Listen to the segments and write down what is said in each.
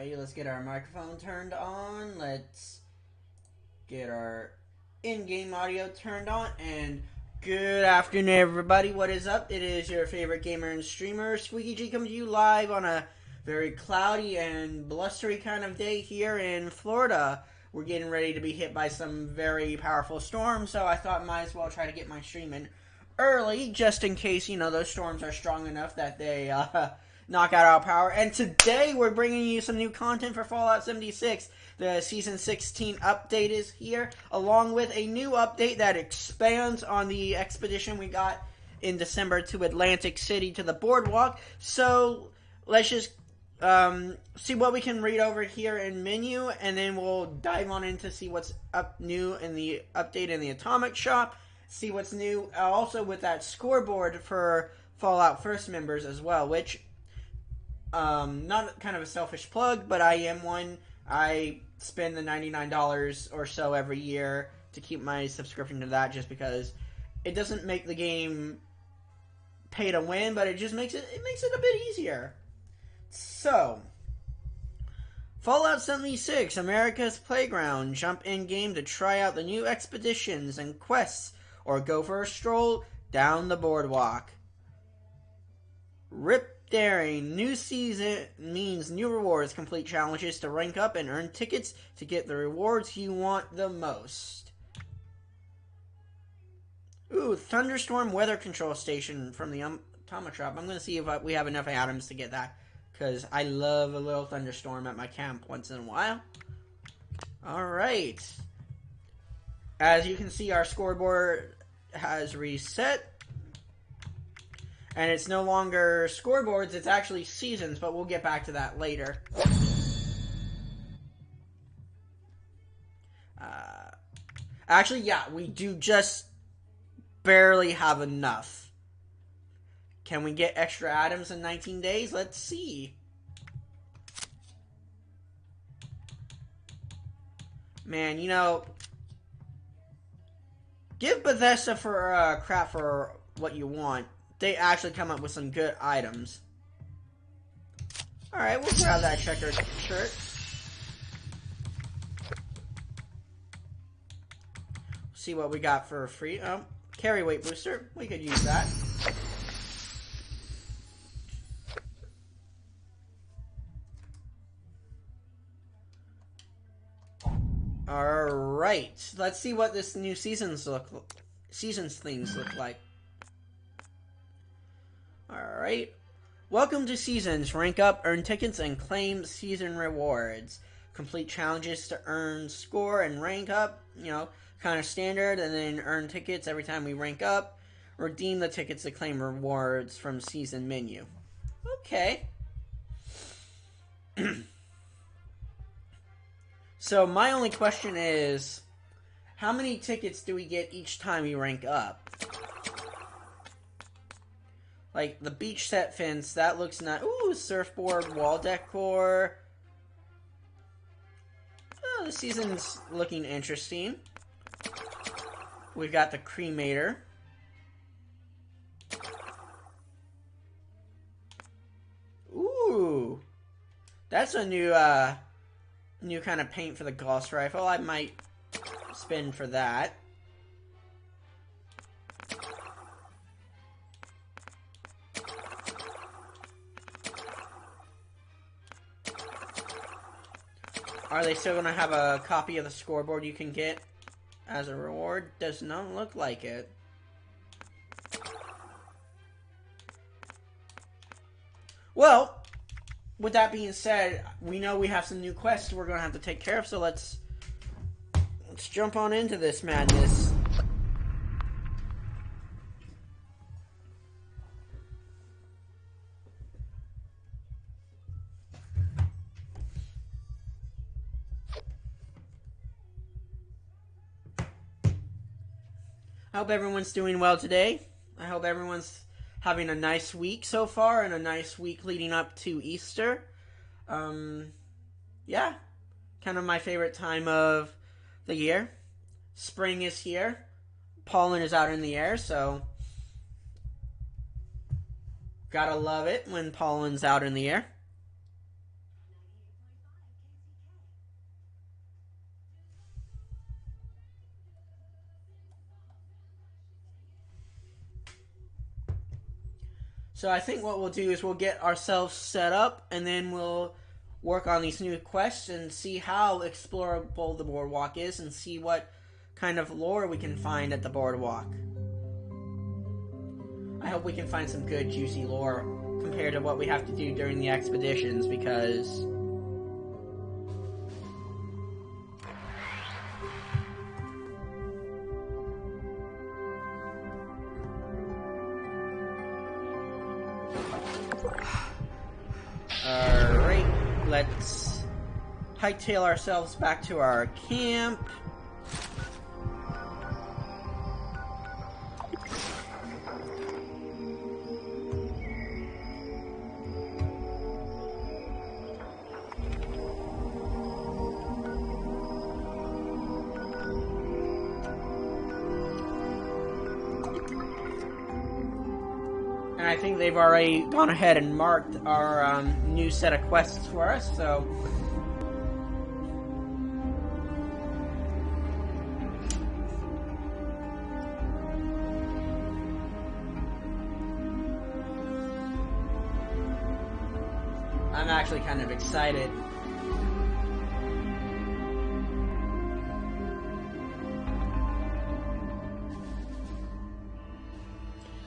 Alright, let's get our microphone turned on. Let's get our in-game audio turned on. And good afternoon, everybody. What is up? It is your favorite gamer and streamer, Squeaky G, coming to you live on a very cloudy and blustery kind of day here in Florida. We're getting ready to be hit by some very powerful storms, so I thought I might as well try to get my stream in early, just in case, those storms are strong enough that they knock out our power. And today we're bringing you some new content for Fallout 76. The Season 16 update is here, along with a new update that expands on the expedition we got in December to Atlantic City to the Boardwalk. So let's just see what we can read over here in menu, and then we'll dive on in to see what's up new in the update in the Atomic Shop. See what's new also with that scoreboard for Fallout First members as well, which not kind of a selfish plug, but I am one. I spend the $99 or so every year to keep my subscription to that, just because it doesn't make the game pay to win, but it just makes it a bit easier. So, Fallout 76, America's Playground. Jump in game to try out the new expeditions and quests, or go for a stroll down the boardwalk. Rip Daring. New season means new rewards. Complete challenges to rank up and earn tickets to get the rewards you want the most. Ooh, Thunderstorm Weather Control Station from the Atomic Shop. I'm going to see if we have enough atoms to get that, because I love a little thunderstorm at my camp once in a while. Alright. As you can see, our scoreboard has reset. And it's no longer scoreboards, it's actually seasons, but we'll get back to that later. Actually, yeah, we do just barely have enough. Can we get extra atoms in 19 days? Let's see. Man, give Bethesda for crap for what you want. They actually come up with some good items. Alright, we'll grab that checkered shirt. See what we got for free. Carry weight booster. We could use that. Alright, let's see what this new seasons themes look like. Alright. Welcome to Seasons. Rank up, earn tickets, and claim season rewards. Complete challenges to earn score and rank up. Kind of standard. And then earn tickets every time we rank up. Redeem the tickets to claim rewards from season menu. Okay. So my only question is, how many tickets do we get each time we rank up? Like, the beach set fence, that looks nice. Ooh, surfboard, wall decor. Oh, the season's looking interesting. We've got the cremator. Ooh. That's a new kind of paint for the Gauss rifle. I might spend for that. Are they still going to have a copy of the scoreboard you can get as a reward? Does not look like it. Well, with that being said, we know we have some new quests we're going to have to take care of, so let's jump on into this madness. I hope everyone's doing well today. I hope everyone's having a nice week so far, and a nice week leading up to Easter. Yeah, kind of my favorite time of the year. Spring is here. Pollen is out in the air, so gotta love it when pollen's out in the air. So I think what we'll do is we'll get ourselves set up, and then we'll work on these new quests and see how explorable the boardwalk is, and see what kind of lore we can find at the boardwalk. I hope we can find some good juicy lore compared to what we have to do during the expeditions, because alright, let's hightail ourselves back to our camp. And I think they've already gone ahead and marked our new set of quests for us, so I'm actually kind of excited.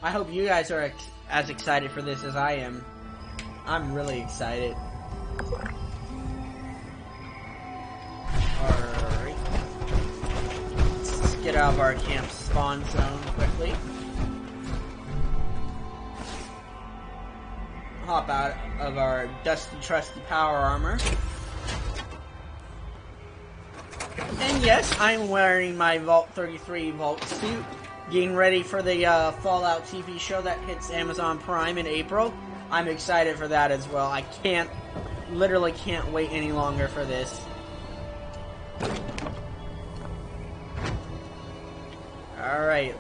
I hope you guys are as excited for this as I am. I'm really excited. Alright. Let's get out of our camp spawn zone quickly. Hop out of our dusty, trusty power armor. And yes, I'm wearing my Vault 33 Vault suit. Getting ready for the Fallout TV show that hits Amazon Prime in April. I'm excited for that as well. I literally can't wait any longer for this. Alright.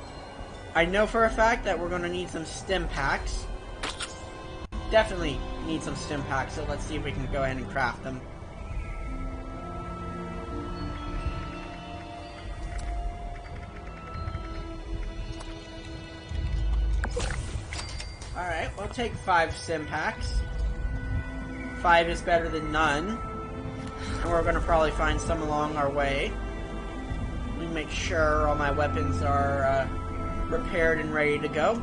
I know for a fact that we're going to need some stim packs. Definitely need some stim packs, so let's see if we can go ahead and craft them. Alright, we'll take 5 stim packs. 5 is better than none. And we're going to probably find some along our way. Let me make sure all my weapons are repaired and ready to go.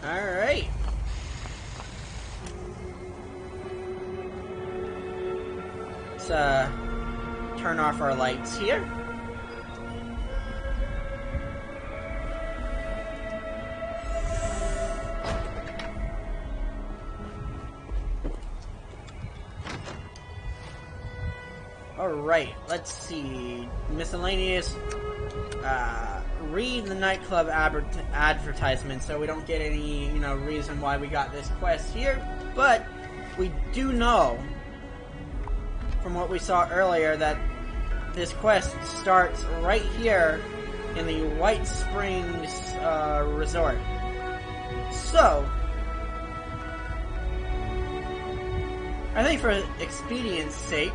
Alright. Let's turn off our lights here. Alright, let's see. Miscellaneous. Read the nightclub advertisement so we don't get any, reason why we got this quest here. But we do know from what we saw earlier that this quest starts right here in the White Springs resort. So I think for expedience sake,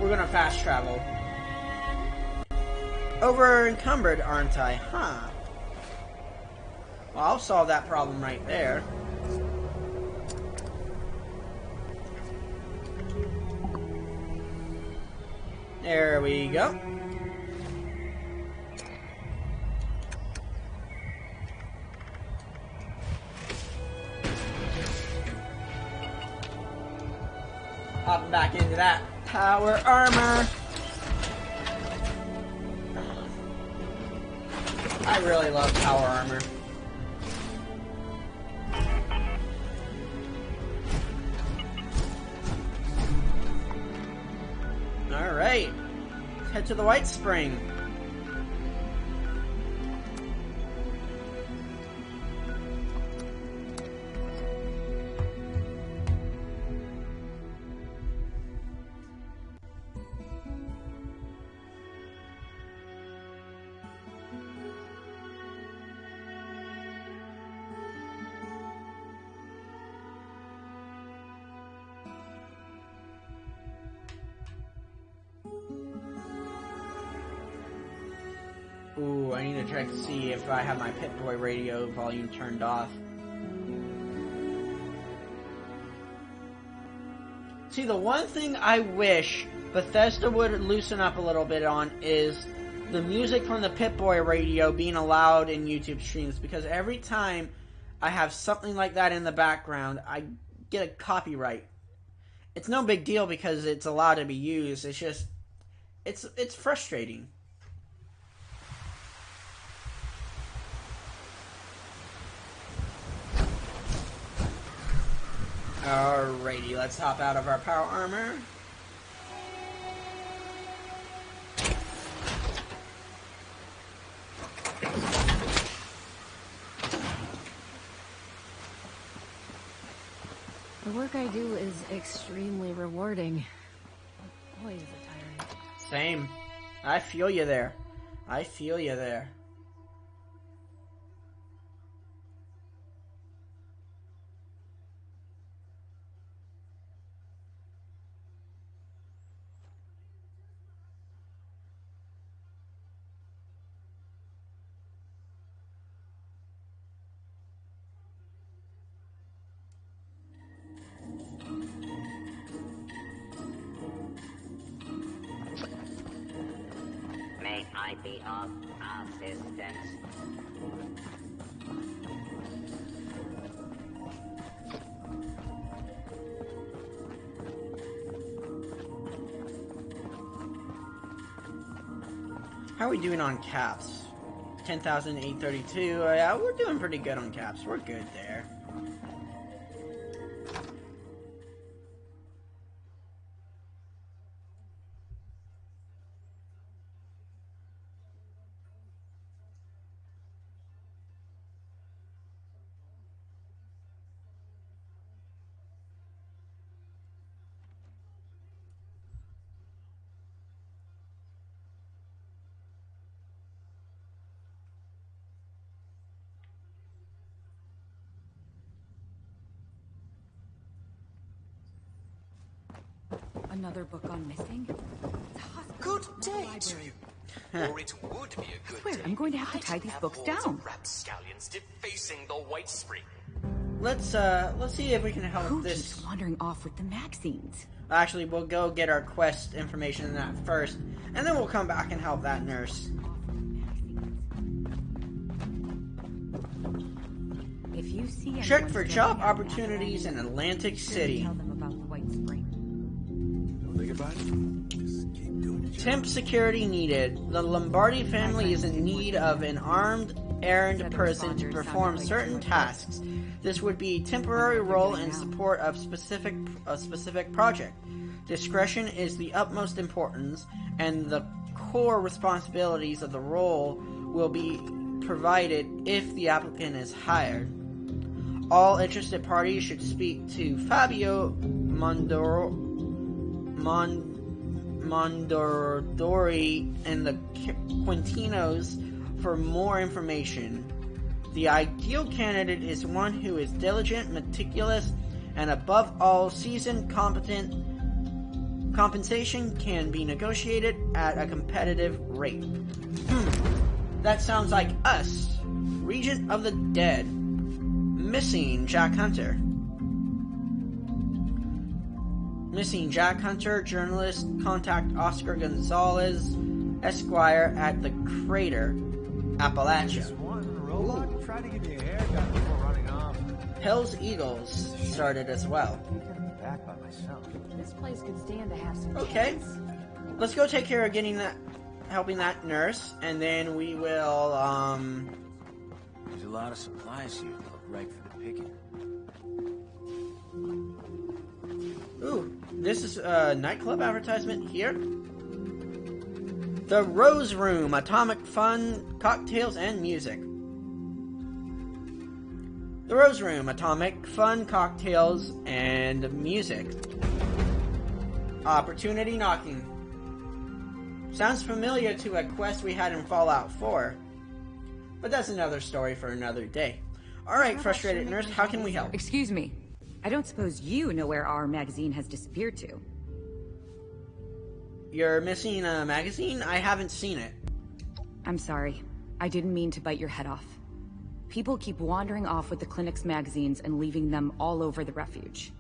we're gonna fast travel. Over encumbered, aren't I? Huh. Well, I'll solve that problem right there. There we go. Hop back into that power armor. I really love power armor. Alright. Let's head to the White Spring. I need to check to see if I have my Pip-Boy radio volume turned off. See, the one thing I wish Bethesda would loosen up a little bit on is the music from the Pip-Boy radio being allowed in YouTube streams, because every time I have something like that in the background, I get a copyright. It's no big deal because it's allowed to be used. It's just, it's frustrating. Alrighty, let's hop out of our power armor. The work I do is extremely rewarding. But boy, is it tiring. Same. I feel you there. I feel you there. May I be of assistance? How are we doing on caps? 10,832. Yeah, we're doing pretty good on caps. We're good there. Another book on missing? Good day to you. Or it would be a good Swear, day. I'm going to have to tie these books down. Rapscallions defacing the White Spring. Let's see if we can help Who this. keeps wandering off with the magazines? Actually, we'll go get our quest information in that first, and then we'll come back and help that nurse. If you see Check for job opportunities in Atlantic City. Tell them about the White Spring. Think about it. Just keep doing it. Temp security needed. The Lombardi family is in need of an armed errand person to perform certain tasks. This would be a temporary role in support of a specific project. Discretion is the utmost importance, and the core responsibilities of the role will be provided if the applicant is hired. All interested parties should speak to Fabio Mondordori and the Quintinos for more information. The ideal candidate is one who is diligent, meticulous, and above all, seasoned, competent. Compensation can be negotiated at a competitive rate. That sounds like us. Regent of the Dead. Missing Jack Hunter. Missing Jack Hunter, journalist, contact Oscar Gonzalez, Esquire at the Crater, Appalachia. One robot try to give you a haircut before running off. Hell's Eagles started as well. Back by myself. This place could stand to have some Okay. kids. Let's go take care of helping that nurse, and then we will, There's a lot of supplies here that look right for the picking. Ooh, this is a nightclub advertisement here. The Rose Room, atomic fun, cocktails, and music. The Rose Room, atomic fun, cocktails, and music. Opportunity knocking. Sounds familiar to a quest we had in Fallout 4. But that's another story for another day. Alright, frustrated nurse, how can we help? Excuse me. I don't suppose you know where our magazine has disappeared to. You're missing a magazine? I haven't seen it. I'm sorry. I didn't mean to bite your head off. People keep wandering off with the clinic's magazines and leaving them all over the refuge.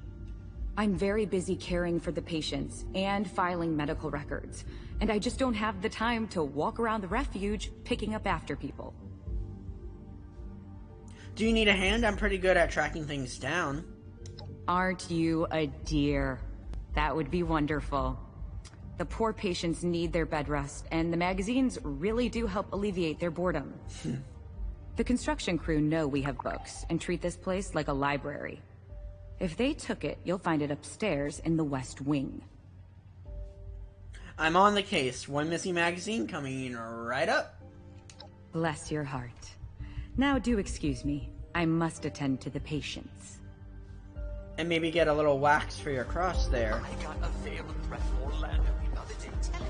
I'm very busy caring for the patients and filing medical records, and I just don't have the time to walk around the refuge picking up after people. Do you need a hand? I'm pretty good at tracking things down. Aren't you a dear? That would be wonderful. The poor patients need their bed rest, and the magazines really do help alleviate their boredom. The construction crew know we have books and treat this place like a library. If they took it, you'll find it upstairs in the West Wing. I'm on the case. One missing magazine coming right up. Bless your heart. Now do excuse me. I must attend to the patients. And maybe get a little wax for your cross there. I got a vehement threat from Orlando the other day. Tell me.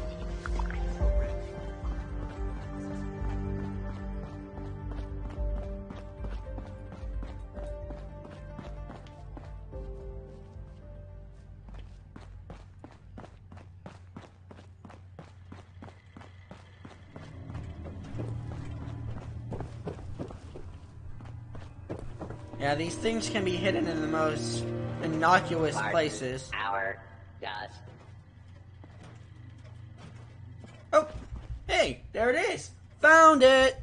Yeah, these things can be hidden in the most innocuous Pardon places. Our dust. Oh, hey, there it is. Found it.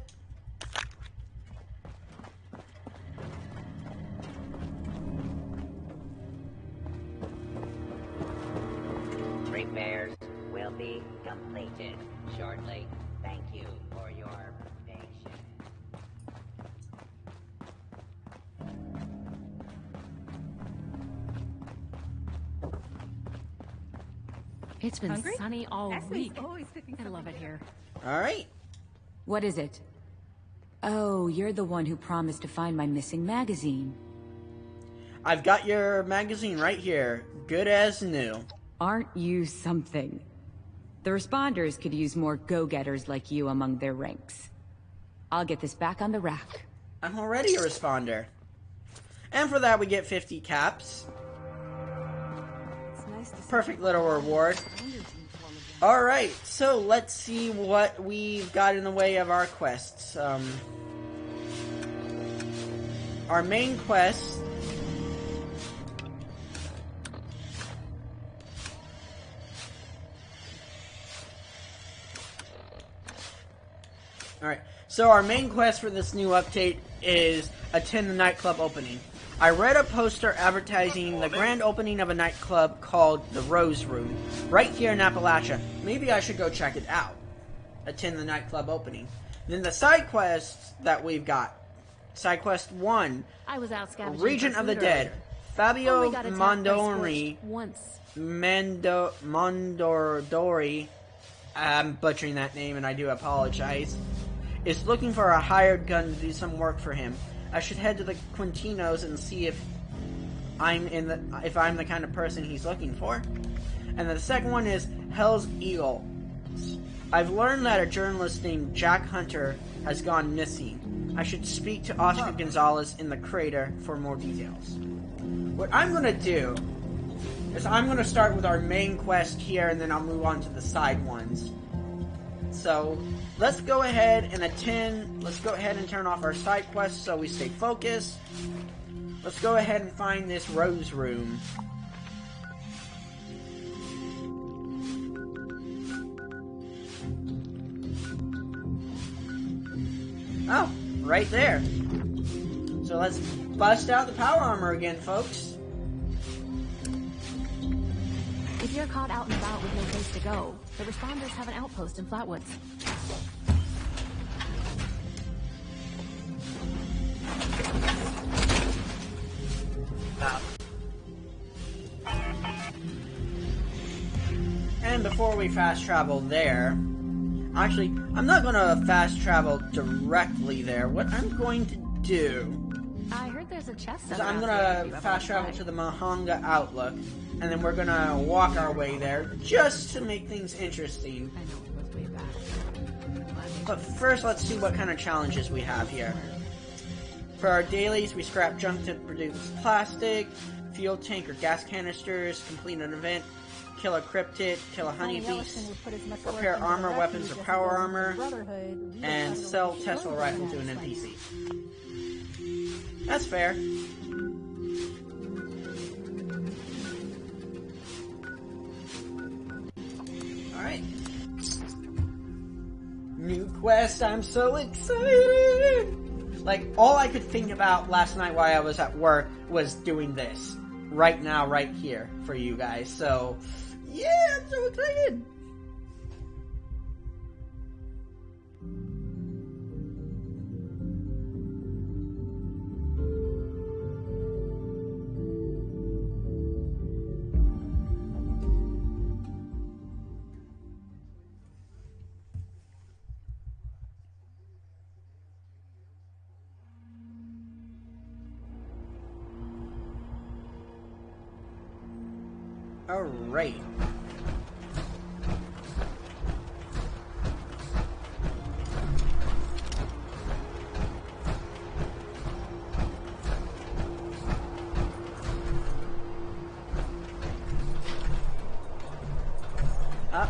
Repairs will be completed shortly. Thank you for your patience. It's been Hungry? sunny all week. I love it here. All right. What is it? Oh, you're the one who promised to find my missing magazine. I've got your magazine right here. Good as new. Aren't you something? The responders could use more go-getters like you among their ranks. I'll get this back on the rack. I'm already a responder. And for that, we get 50 caps. Perfect little reward. Alright, so let's see what we've got in the way of our quests. Our main quest... Alright, so our main quest for this new update is attend the nightclub opening. I read a poster advertising the grand opening of a nightclub called the Rose Room, right here in Appalachia. Maybe I should go check it out. Attend the nightclub opening. Then the side quests that we've got. Side quest 1, I was out scavenging Regent for of the food Dead. earlier. Fabio Only got attacked by Mondori, Scorched once. Mondordori, I'm butchering that name and I do apologize, is looking for a hired gun to do some work for him. I should head to the Quintinos and see if I'm the kind of person he's looking for. And the second one is Hell's Eagle. I've learned that a journalist named Jack Hunter has gone missing. I should speak to Oscar Gonzalez in the crater for more details. What I'm gonna do is I'm gonna start with our main quest here and then I'll move on to the side ones. So let's go ahead and turn off our side quests so we stay focused. Let's go ahead and find this Rose Room. Oh, right there. So let's bust out the power armor again, folks. If you're caught out and about with no place to go, the responders have an outpost in Flatwoods. And before we fast travel there, actually, I'm not going to fast travel directly there. What I'm going to do I heard there's a chest is up I'm around going here if to you ever fast travel wanna to try. the Mahanga Outlook, and then we're going to walk our way there just to make things interesting. I know it was way back. But first, let's see what kind of challenges we have here. For our dailies, we scrap junk to produce plastic, fuel tank or gas canisters, complete an event, kill a cryptid, kill a Tony honeybeast, Ellison would put as much work repair into armor, the weapons, or refuge as power he does into armor, the Brotherhood. We and decided sell to Tesla destroy rifle to the an United NPC. States. That's fair. Alright. New quest, I'm so excited! Like, all I could think about last night while I was at work was doing this. Right now, right here, for you guys. So, yeah, I'm so excited! Alright.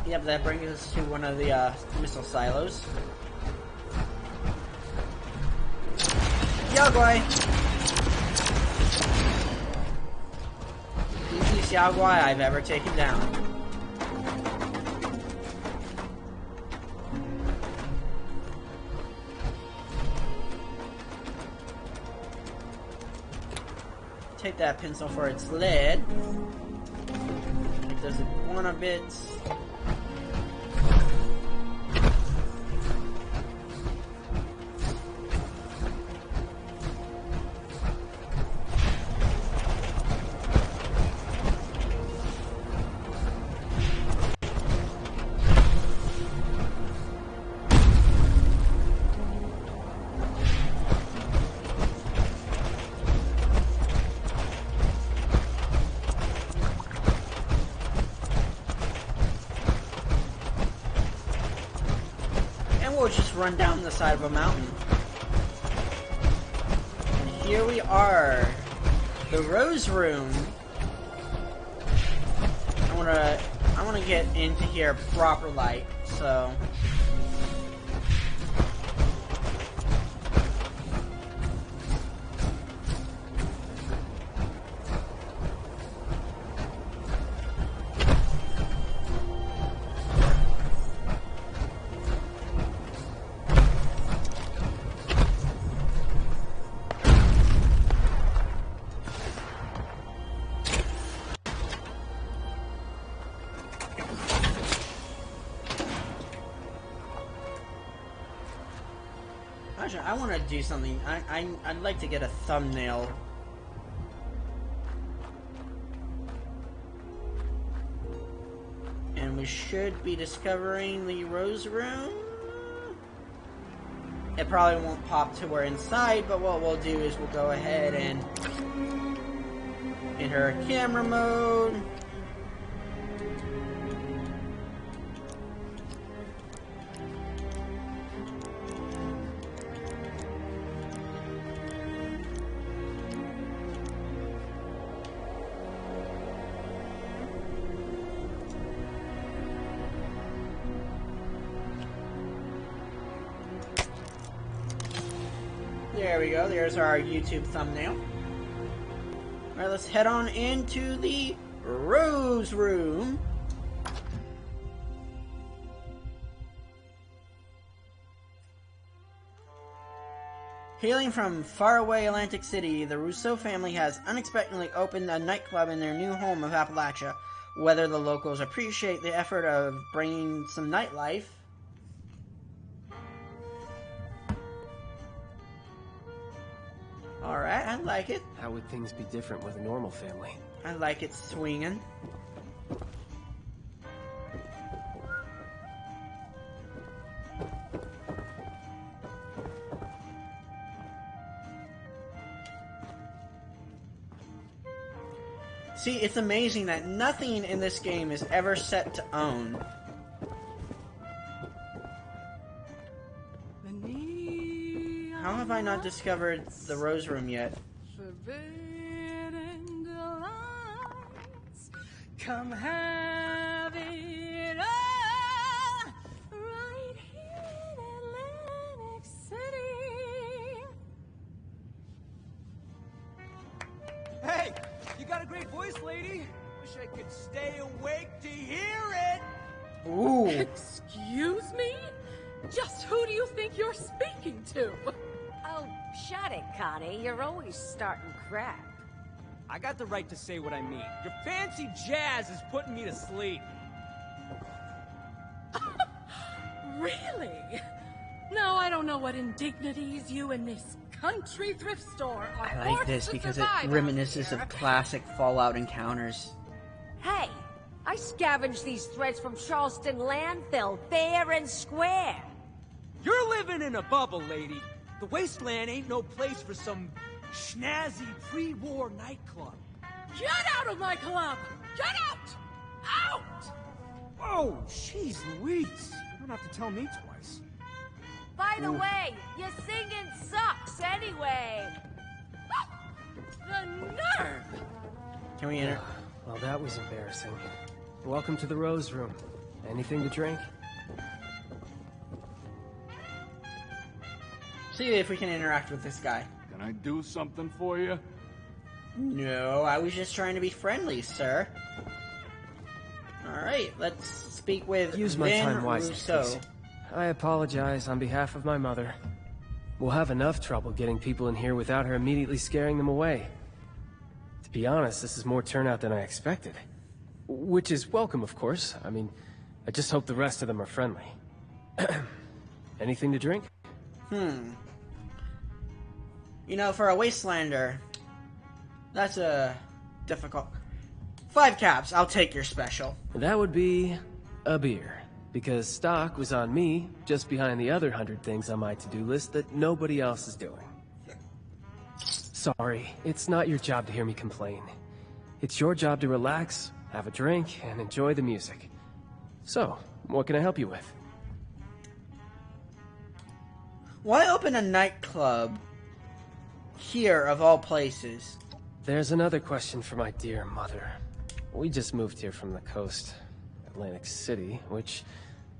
Yep, that brings us to one of the missile silos. Yaguai! Easiest Yaguai I've ever taken down. Take that pencil for its lid. It doesn't want a bit. We'll just run down the side of a mountain. And here we are. The Rose Room. I wanna get into here proper light, so actually, I want to do something. I'd like to get a thumbnail. And we should be discovering the Rose Room. It probably won't pop till we're inside, but what we'll do is we'll go ahead and enter camera mode. There we go, there's our YouTube thumbnail. Alright, let's head on into the Rose Room. Hailing from faraway Atlantic City, the Rousseau family has unexpectedly opened a nightclub in their new home of Appalachia. Whether the locals appreciate the effort of bringing some nightlife, alright, I like it. How would things be different with a normal family? I like it swinging. See, it's amazing that nothing in this game is ever set to own. How have I not discovered the Rose Room yet? Come hand Hey, voice lady! Wish I could stay awake to hear it! Ooh. Excuse me? Just who do you think you're speaking to? Oh, shut it, Connie. You're always starting crap. I got the right to say what I mean. Your fancy jazz is putting me to sleep. Really? Now I don't know what indignities you in this country thrift store are I like forced this to because it survive out reminisces here. of classic Fallout encounters. Hey, I scavenged these threads from Charleston landfill, fair and square. You're living in a bubble, lady. The wasteland ain't no place for some snazzy pre-war nightclub. Get out of my club! Get out! Out! Oh, jeez Louise. You don't have to tell me twice. By the way, your singing sucks anyway. The nerve! Can we enter? Well, that was embarrassing. Welcome to the Rose Room. Anything to drink? See if we can interact with this guy. Can I do something for you? No, I was just trying to be friendly, sir. Alright, let's speak with Use my Vin time wisely, Rousseau. please. I apologize on behalf of my mother. We'll have enough trouble getting people in here without her immediately scaring them away. To be honest, this is more turnout than I expected. Which is welcome, of course. I mean, I just hope the rest of them are friendly. Anything to drink? You know, for a Wastelander, that's a difficult... 5 caps, I'll take your special. That would be a beer. Because stock was on me, just behind the other 100 things on my to-do list that nobody else is doing. Sorry, it's not your job to hear me complain. It's your job to relax, have a drink, and enjoy the music. So, what can I help you with? Why open a nightclub here, of all places? There's another question for my dear mother. We just moved here from the coast, Atlantic City, which,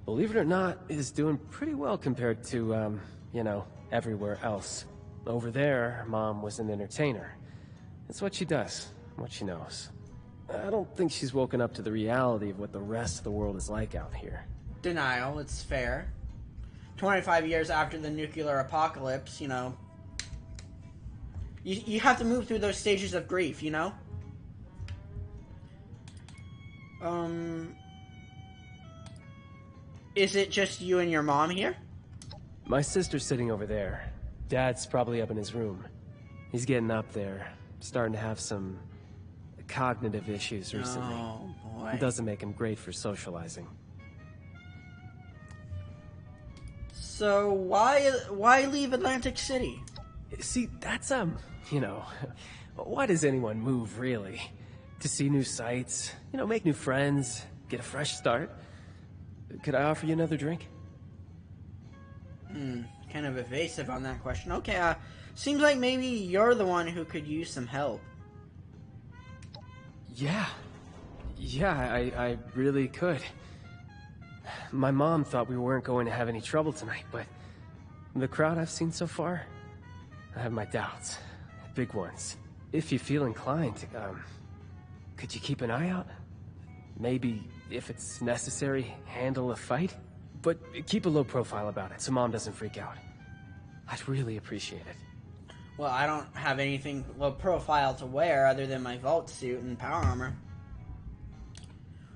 believe it or not, is doing pretty well compared to, you know, everywhere else. Over there, Mom was an entertainer. It's what she does, what she knows. I don't think she's woken up to the reality of what the rest of the world is like out here. Denial, it's fair. 25 years after the nuclear apocalypse, you know. You have to move through those stages of grief, you know? Is it just you and your mom here? My sister's sitting over there. Dad's probably up in his room. He's getting up there, starting to have some cognitive issues recently. Oh, boy. It doesn't make him great for socializing. So, why leave Atlantic City? See, that's, you know, why does anyone move, really? To see new sights, you know, make new friends, get a fresh start. Could I offer you another drink? Kind of evasive on that question. Okay, seems like maybe you're the one who could use some help. Yeah. Yeah, I really could. My mom thought we weren't going to have any trouble tonight, but the crowd I've seen so far, I have my doubts. Big ones. If you feel inclined, could you keep an eye out? Maybe, if it's necessary, handle a fight? But keep a low profile about it so Mom doesn't freak out. I'd really appreciate it. Well, I don't have anything low profile to wear other than my vault suit and power armor.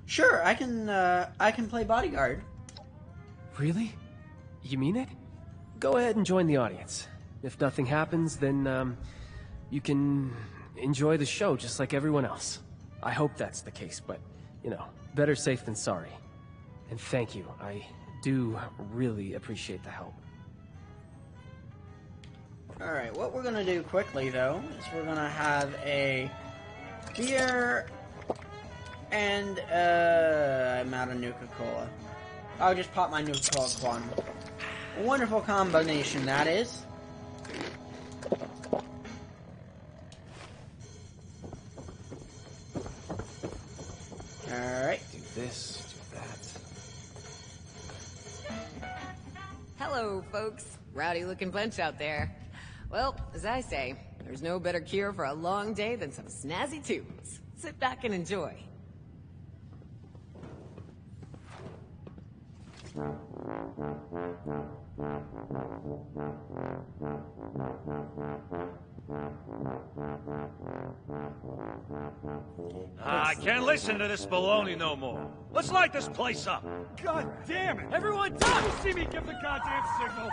Sure, I can play bodyguard. Really? You mean it? Go ahead and join the audience. If nothing happens, then, you can enjoy the show just like everyone else. I hope that's the case, but, you know, better safe than sorry. And thank you. I do really appreciate the help. Alright, what we're gonna do quickly, though, is we're gonna have a beer and, I'm out of Nuka-Cola. I'll just pop my Nuka-Cola Quantum. A wonderful combination, that is. Alright. Do this, do that. Hello, folks. Rowdy looking bunch out there. Well, as I say, there's no better cure for a long day than some snazzy tunes. Sit back and enjoy. I can't listen to this baloney no more. Let's light this place up. God damn it! Everyone talk! You see me give the goddamn signal!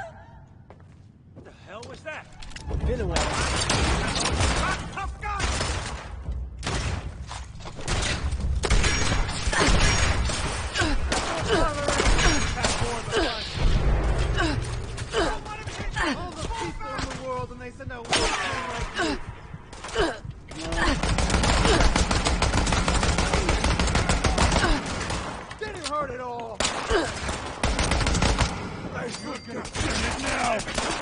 What the hell was that? Been a while. Tough guy! All the people in the world, and they said no one thing like you. Didn't hurt at all. You're gonna finish it now.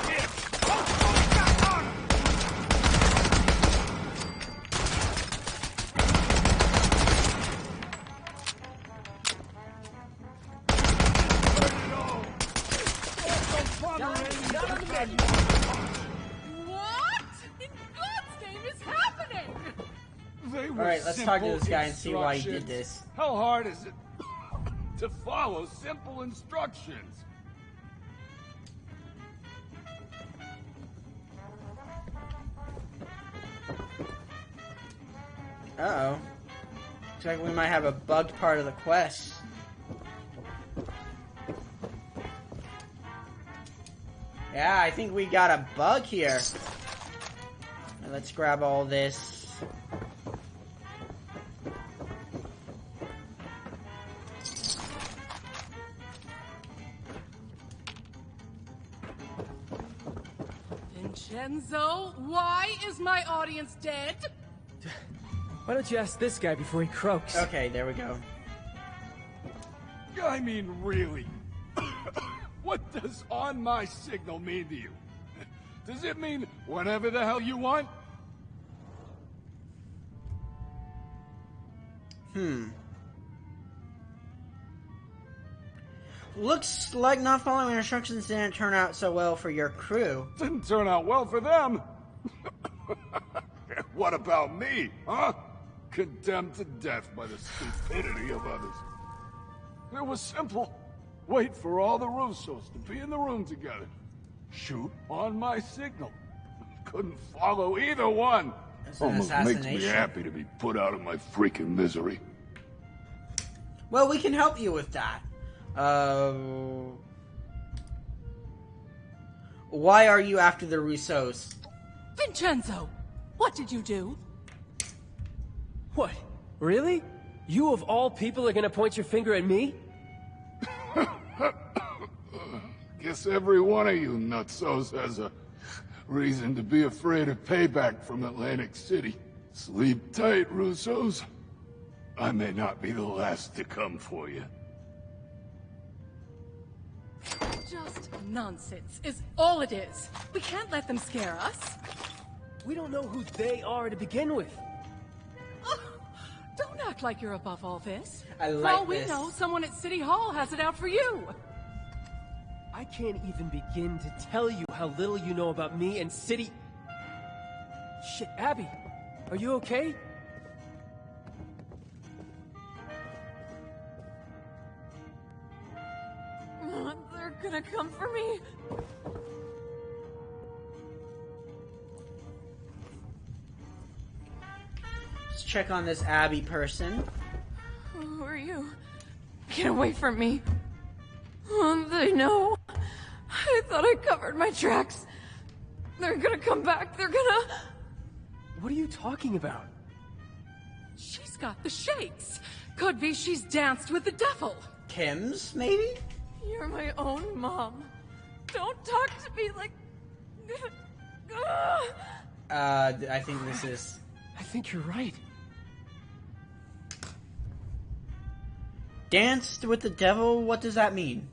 Here. What in God's name is happening? Alright, let's talk to this guy and see why he did this. How hard is it to follow simple instructions? Uh-oh. Looks like we might have a bugged part of the quest. Yeah, I think we got a bug here. Let's grab all this. Vincenzo, why is my audience dead? Why don't you ask this guy before he croaks? Okay, there we go. I mean, really? What does on my signal mean to you? Does it mean whatever the hell you want? Looks like not following instructions didn't turn out so well for your crew. Didn't turn out well for them. What about me, huh? Condemned to death by the stupidity of others. It was simple. Wait for all the Russos to be in the room together. Shoot on my signal. Couldn't follow either one. That's an Almost makes me assassination. happy to be put out of my freaking misery. Well, we can help you with that. Why are you after the Russos? Vincenzo, what did you do? What? Really? You of all people are gonna point your finger at me? Guess every one of you nutsos has a reason to be afraid of payback from Atlantic City. Sleep tight, Russos. I may not be the last to come for you. Just nonsense is all it is. We can't let them scare us. We don't know who they are to begin with. Don't act like you're above all this. I For like all we this. know, someone at City Hall has it out for you. I can't even begin to tell you how little you know about me and City... Shit, Abby, are you okay? They're gonna come for me. Let's check on this Abby person. Who are you? Get away from me. They know. I thought I covered my tracks. They're gonna come back. They're gonna... What are you talking about? She's got the shakes. Could be she's danced with the devil. Kim's, maybe? You're my own mom. Don't talk to me like... I think this is... I think you're right. Danced with the devil? What does that mean?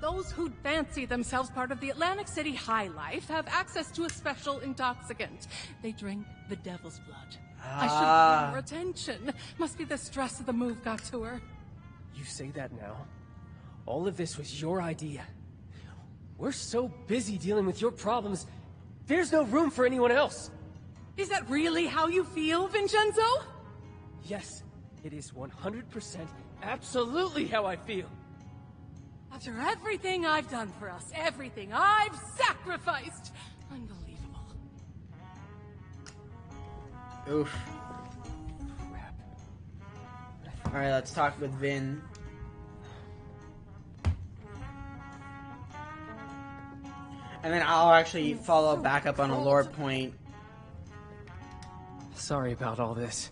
Those who fancy themselves part of the Atlantic City high life have access to a special intoxicant. They drink the devil's blood. I should have given her attention. Must be the stress of the move got to her. You say that now. All of this was your idea. We're so busy dealing with your problems, there's no room for anyone else. Is that really how you feel, Vincenzo? Yes, it is 100% absolutely how I feel. After everything I've done for us, everything I've sacrificed. Unbelievable. Oof. Alright, let's talk with Vin. And then I'll actually follow back up on a lore point. Sorry about all this.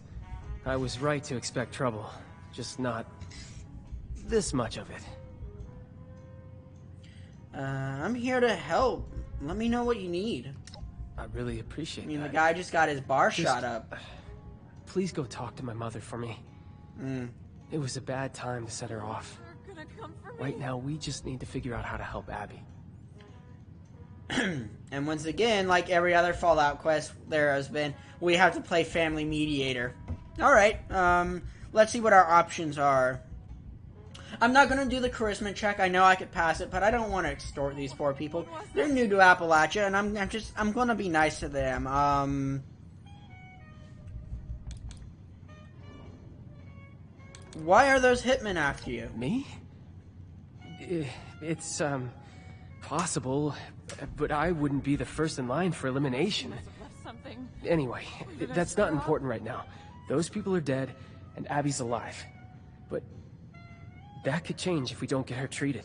I was right to expect trouble. Just not this much of it. I'm here to help. Let me know what you need. I really appreciate that. I mean, the guy just got his bar shot up. Please go talk to my mother for me. It was a bad time to set her off. They're gonna come for me. Right now, we just need to figure out how to help Abby. And once again, like every other Fallout quest there has been, we have to play family mediator. Alright, let's see what our options are. I'm not going to do the charisma check. I know I could pass it, but I don't want to extort these poor people. They're new to Appalachia, and I'm going to be nice to them. Why are those hitmen after you? Me? It's, possible, but I wouldn't be the first in line for elimination. Something. Anyway, that's not important right now. Those people are dead, and Abby's alive. But that could change if we don't get her treated.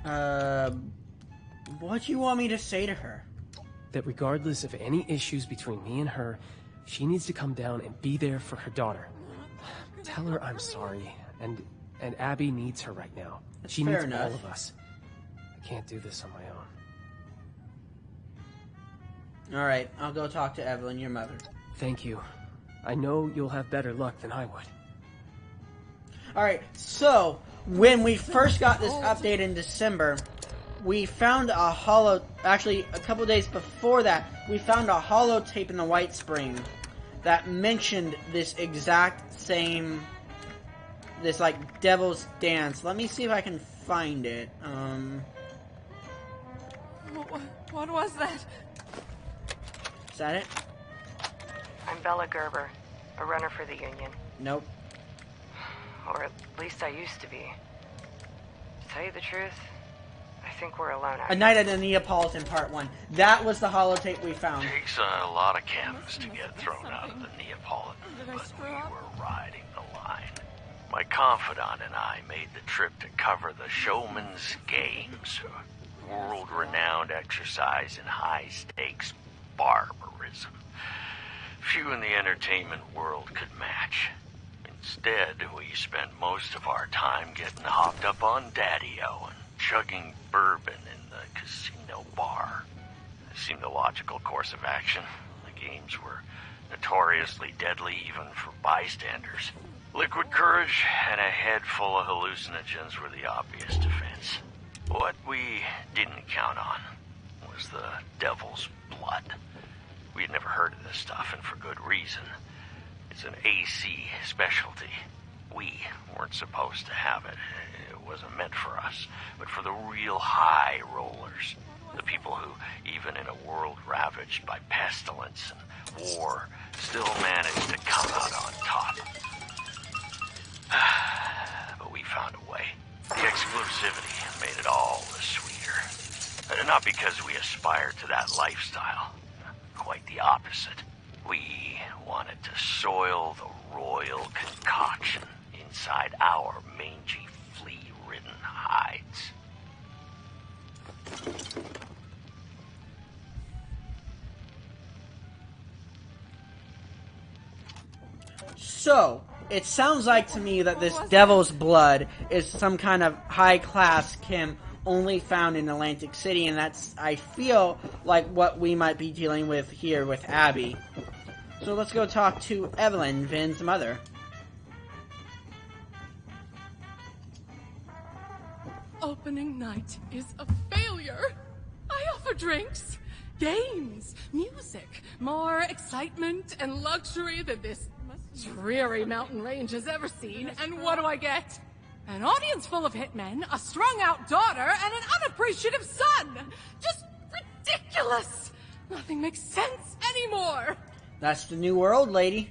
What do you want me to say to her? That regardless of any issues between me and her, she needs to come down and be there for her daughter. Tell her I'm sorry, and Abby needs her right now. She needs all of us. I can't do this on my own. Alright, I'll go talk to Evelyn, your mother. Thank you. I know you'll have better luck than I would. Alright, so, when we first got this update in December, we found a actually, a couple days before that, we found a holotape in the White Spring that mentioned this exact same, this, like, devil's dance. Let me see if I can find it. What was that? Is that it? I'm Bella Gerber, a runner for the Union. Nope. Or at least I used to be. To tell you the truth, I think we're alone out A Night at the Neapolitan Part 1. That was the holotape we found. Takes a lot of canvas to get thrown out of the Neapolitan, but we were riding the line. My confidant and I made the trip to cover the Showman's Games, a world-renowned exercise in high-stakes barbarism. Few in the entertainment world could match. Instead, we spent most of our time getting hopped up on Daddy-O and chugging bourbon in the casino bar. It seemed a logical course of action. The games were notoriously deadly even for bystanders. Liquid courage and a head full of hallucinogens were the obvious defense. What we didn't count on was the devil's blood. We had never heard of this stuff, and for good reason. It's an AC specialty. We weren't supposed to have it. It wasn't meant for us, but for the real high rollers. The people who, even in a world ravaged by pestilence and war, still managed to come out on top. But we found a way. The exclusivity made it all the sweeter. Not because we aspired to that lifestyle. Quite the opposite. We wanted to soil the royal concoction inside our mangy, flea-ridden hides. So, it sounds like to me that this devil's blood is some kind of high-class chem only found in Atlantic City, and that's, I feel, like what we might be dealing with here with Abby. So let's go talk to Evelyn, Vin's mother. Opening night is a failure. I offer drinks, games, music, more excitement and luxury than this dreary mountain range has ever seen, and what do I get? An audience full of hitmen, a strung-out daughter, and an unappreciative son! Just ridiculous! Nothing makes sense anymore! That's the new world, lady.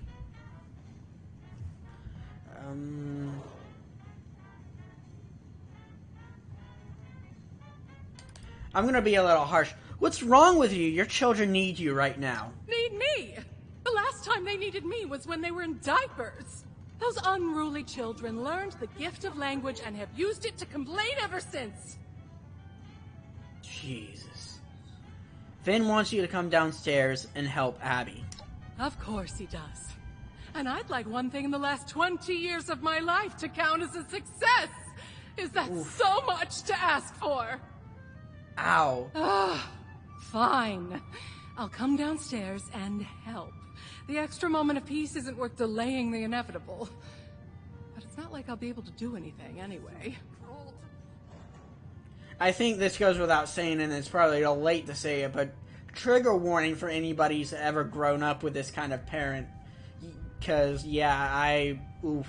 I'm gonna be a little harsh. What's wrong with you? Your children need you right now. Need me? The last time they needed me was when they were in diapers. Those unruly children learned the gift of language and have used it to complain ever since. Jesus. Finn wants you to come downstairs and help Abby. Of course he does. And I'd like one thing in the last 20 years of my life to count as a success. Is that so much to ask for? Ow. Fine. I'll come downstairs and help. The extra moment of peace isn't worth delaying the inevitable. But it's not like I'll be able to do anything anyway. I think this goes without saying, and it's probably a little late to say it, but trigger warning for anybody who's ever grown up with this kind of parent. Because, yeah, oof.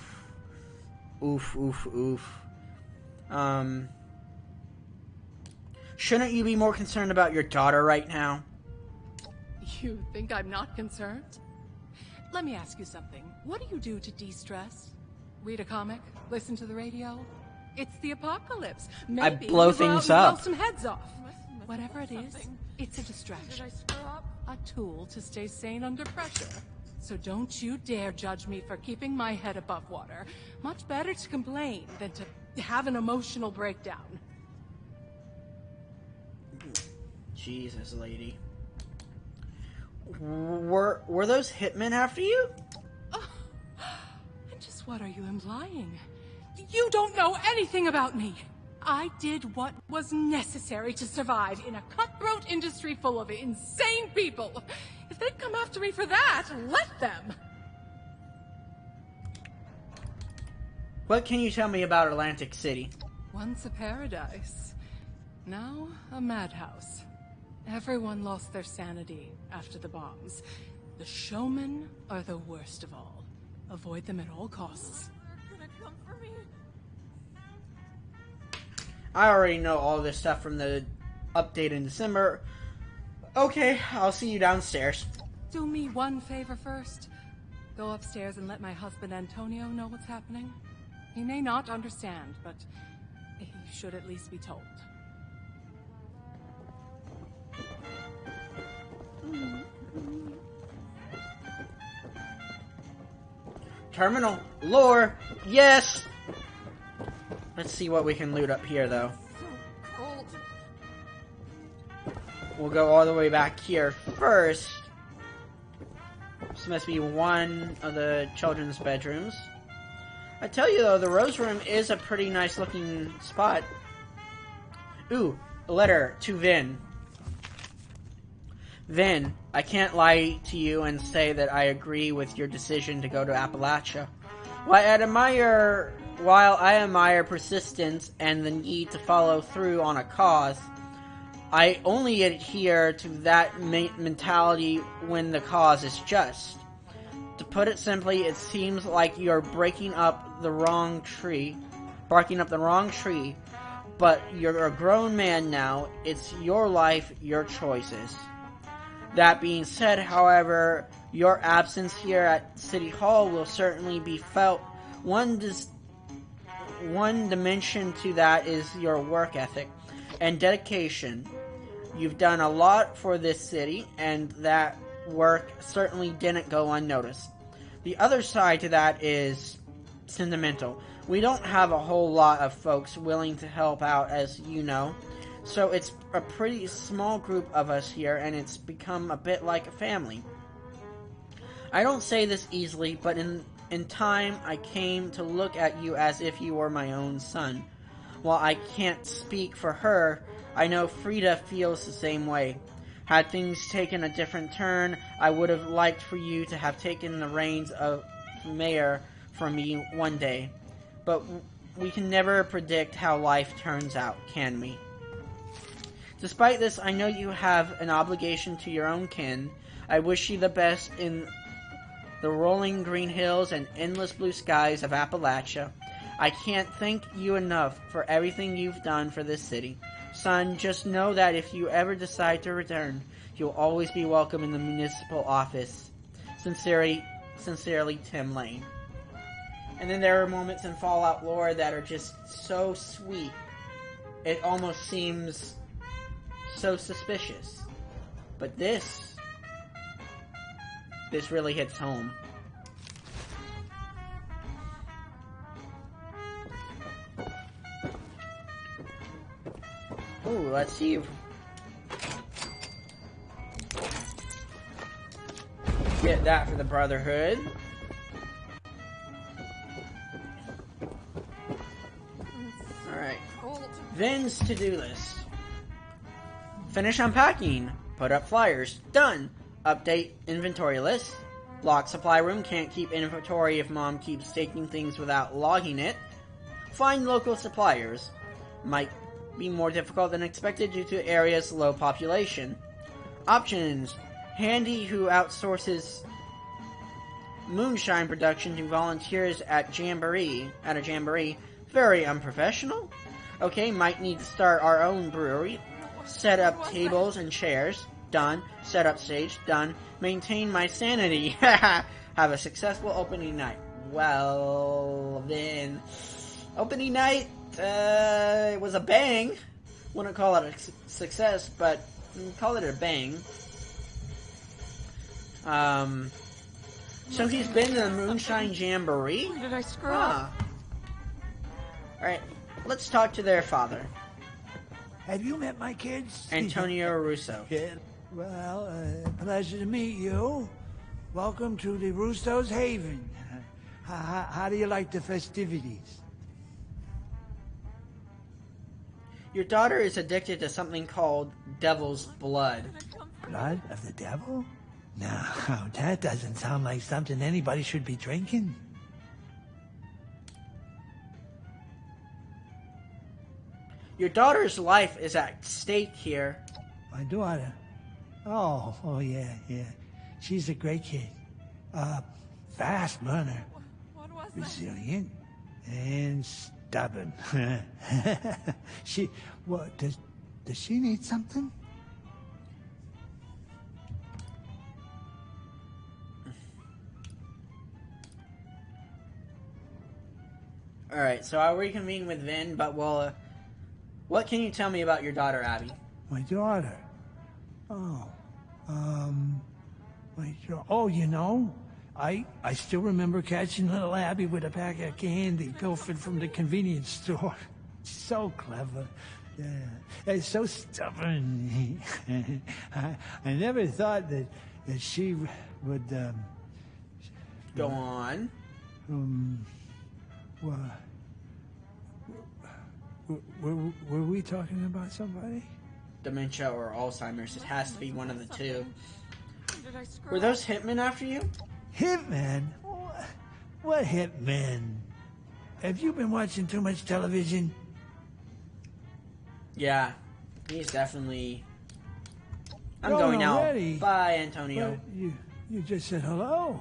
Shouldn't you be more concerned about your daughter right now? You think I'm not concerned? Let me ask you something. What do you do to de-stress? Read a comic? Listen to the radio? It's the apocalypse. Maybe I blow you go out things and up. blow some heads off. Whatever it is, it's a distraction. A tool to stay sane under pressure. So don't you dare judge me for keeping my head above water. Much better to complain than to have an emotional breakdown. Jesus, lady. Were those hitmen after you? And just what are you implying? You don't know anything about me. I did what was necessary to survive in a cutthroat industry full of insane people. If they'd come after me for that, let them. What can you tell me about Atlantic City? Once a paradise, now a madhouse. Everyone lost their sanity after the bombs. The showmen are the worst of all. Avoid them at all costs. They're gonna come for me. I already know all this stuff from the update in December. Okay, I'll see you downstairs. Do me one favor first. Go upstairs and let my husband Antonio know what's happening. He may not understand, but he should at least be told. Terminal. Lore. Yes! Let's see what we can loot up here, though. Cold. We'll go all the way back here first. This must be one of the children's bedrooms. I tell you, though, the Rose Room is a pretty nice looking spot. Ooh, a letter to Vin. Vin, I can't lie to you and say that I agree with your decision to go to Appalachia. While I admire persistence and the need to follow through on a cause, I only adhere to that mentality when the cause is just. To put it simply, it seems like you're barking up the wrong tree, but you're a grown man now. It's your life, your choices. That being said, however, your absence here at City Hall will certainly be felt. One dimension to that is your work ethic and dedication. You've done a lot for this city, and that work certainly didn't go unnoticed. The other side to that is sentimental. We don't have a whole lot of folks willing to help out, as you know. So it's a pretty small group of us here, and it's become a bit like a family. I don't say this easily, but in time, I came to look at you as if you were my own son. While I can't speak for her, I know Frida feels the same way. Had things taken a different turn, I would have liked for you to have taken the reins of mayor from me one day. But we can never predict how life turns out, can we? Despite this, I know you have an obligation to your own kin. I wish you the best in the rolling green hills and endless blue skies of Appalachia. I can't thank you enough for everything you've done for this city. Son, just know that if you ever decide to return, you'll always be welcome in the municipal office. Sincerely, Tim Lane. And then there are moments in Fallout lore that are just so sweet. It almost seems so suspicious. But this really hits home. Ooh, let's see. Get that for the Brotherhood. Alright. Vin's to-do list. Finish unpacking. Put up flyers. Done. Update inventory list. Lock supply room. Can't keep inventory if Mom keeps taking things without logging it. Find local suppliers. Might be more difficult than expected due to area's low population. Options. Handy who outsources moonshine production to volunteers at a jamboree. Very unprofessional. Okay, might need to start our own brewery. Set up tables and chairs. Done. Set up stage. Done. Maintain my sanity. Have a successful opening night. Well, then. Opening night, it was a bang. Wouldn't call it a success, but call it a bang. So he's been to the Moonshine Jamboree? Did I screw up? Alright, let's talk to their father. Have you met my kids? Antonio Russo. Yeah. Well, pleasure to meet you. Welcome to the Russo's Haven. How do you like the festivities? Your daughter is addicted to something called Devil's Blood. Blood of the devil? No, that doesn't sound like something anybody should be drinking. Your daughter's life is at stake here. My daughter? Oh yeah. She's a great kid. Fast learner. What was Resilient and stubborn. Does she need something? Alright, so I'll reconvene with Vin, but what can you tell me about your daughter, Abby? My daughter? You know, I still remember catching little Abby with a pack of candy pilfered from the convenience store. So clever. Yeah, and so stubborn. I never thought that she would, Go on. Were we talking about somebody? Dementia or Alzheimer's. It has to be one of the two. Did I screw Were those hitmen after you? Hitmen? What hitmen? Have you been watching too much television? Yeah, he's definitely... I'm Going going already? now. Bye, Antonio. But you just said hello.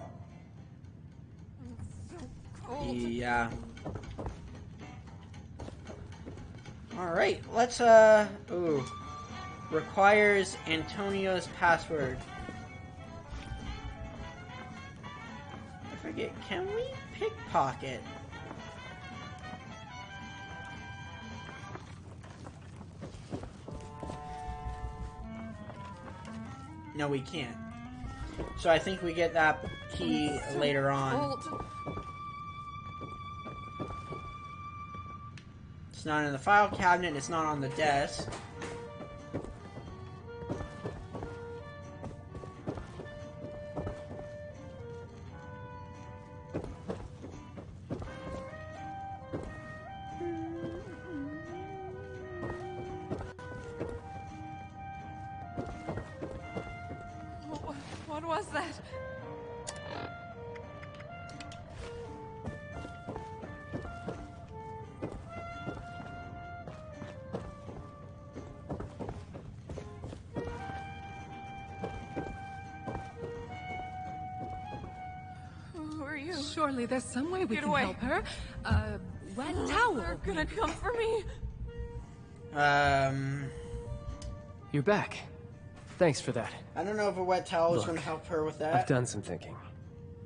Yeah. Alright, let's, ooh. Requires Antonio's password. I forget, can we pickpocket? No, we can't. So I think we get that key later on. It's not in the file cabinet, it's not on the desk. What was that? Who are you? Surely there's some way we Get can away. help her. Wet towel. They're gonna come for me. You're back. Thanks for that. I don't know if a wet towel is Look, going to help her with that. I've done some thinking.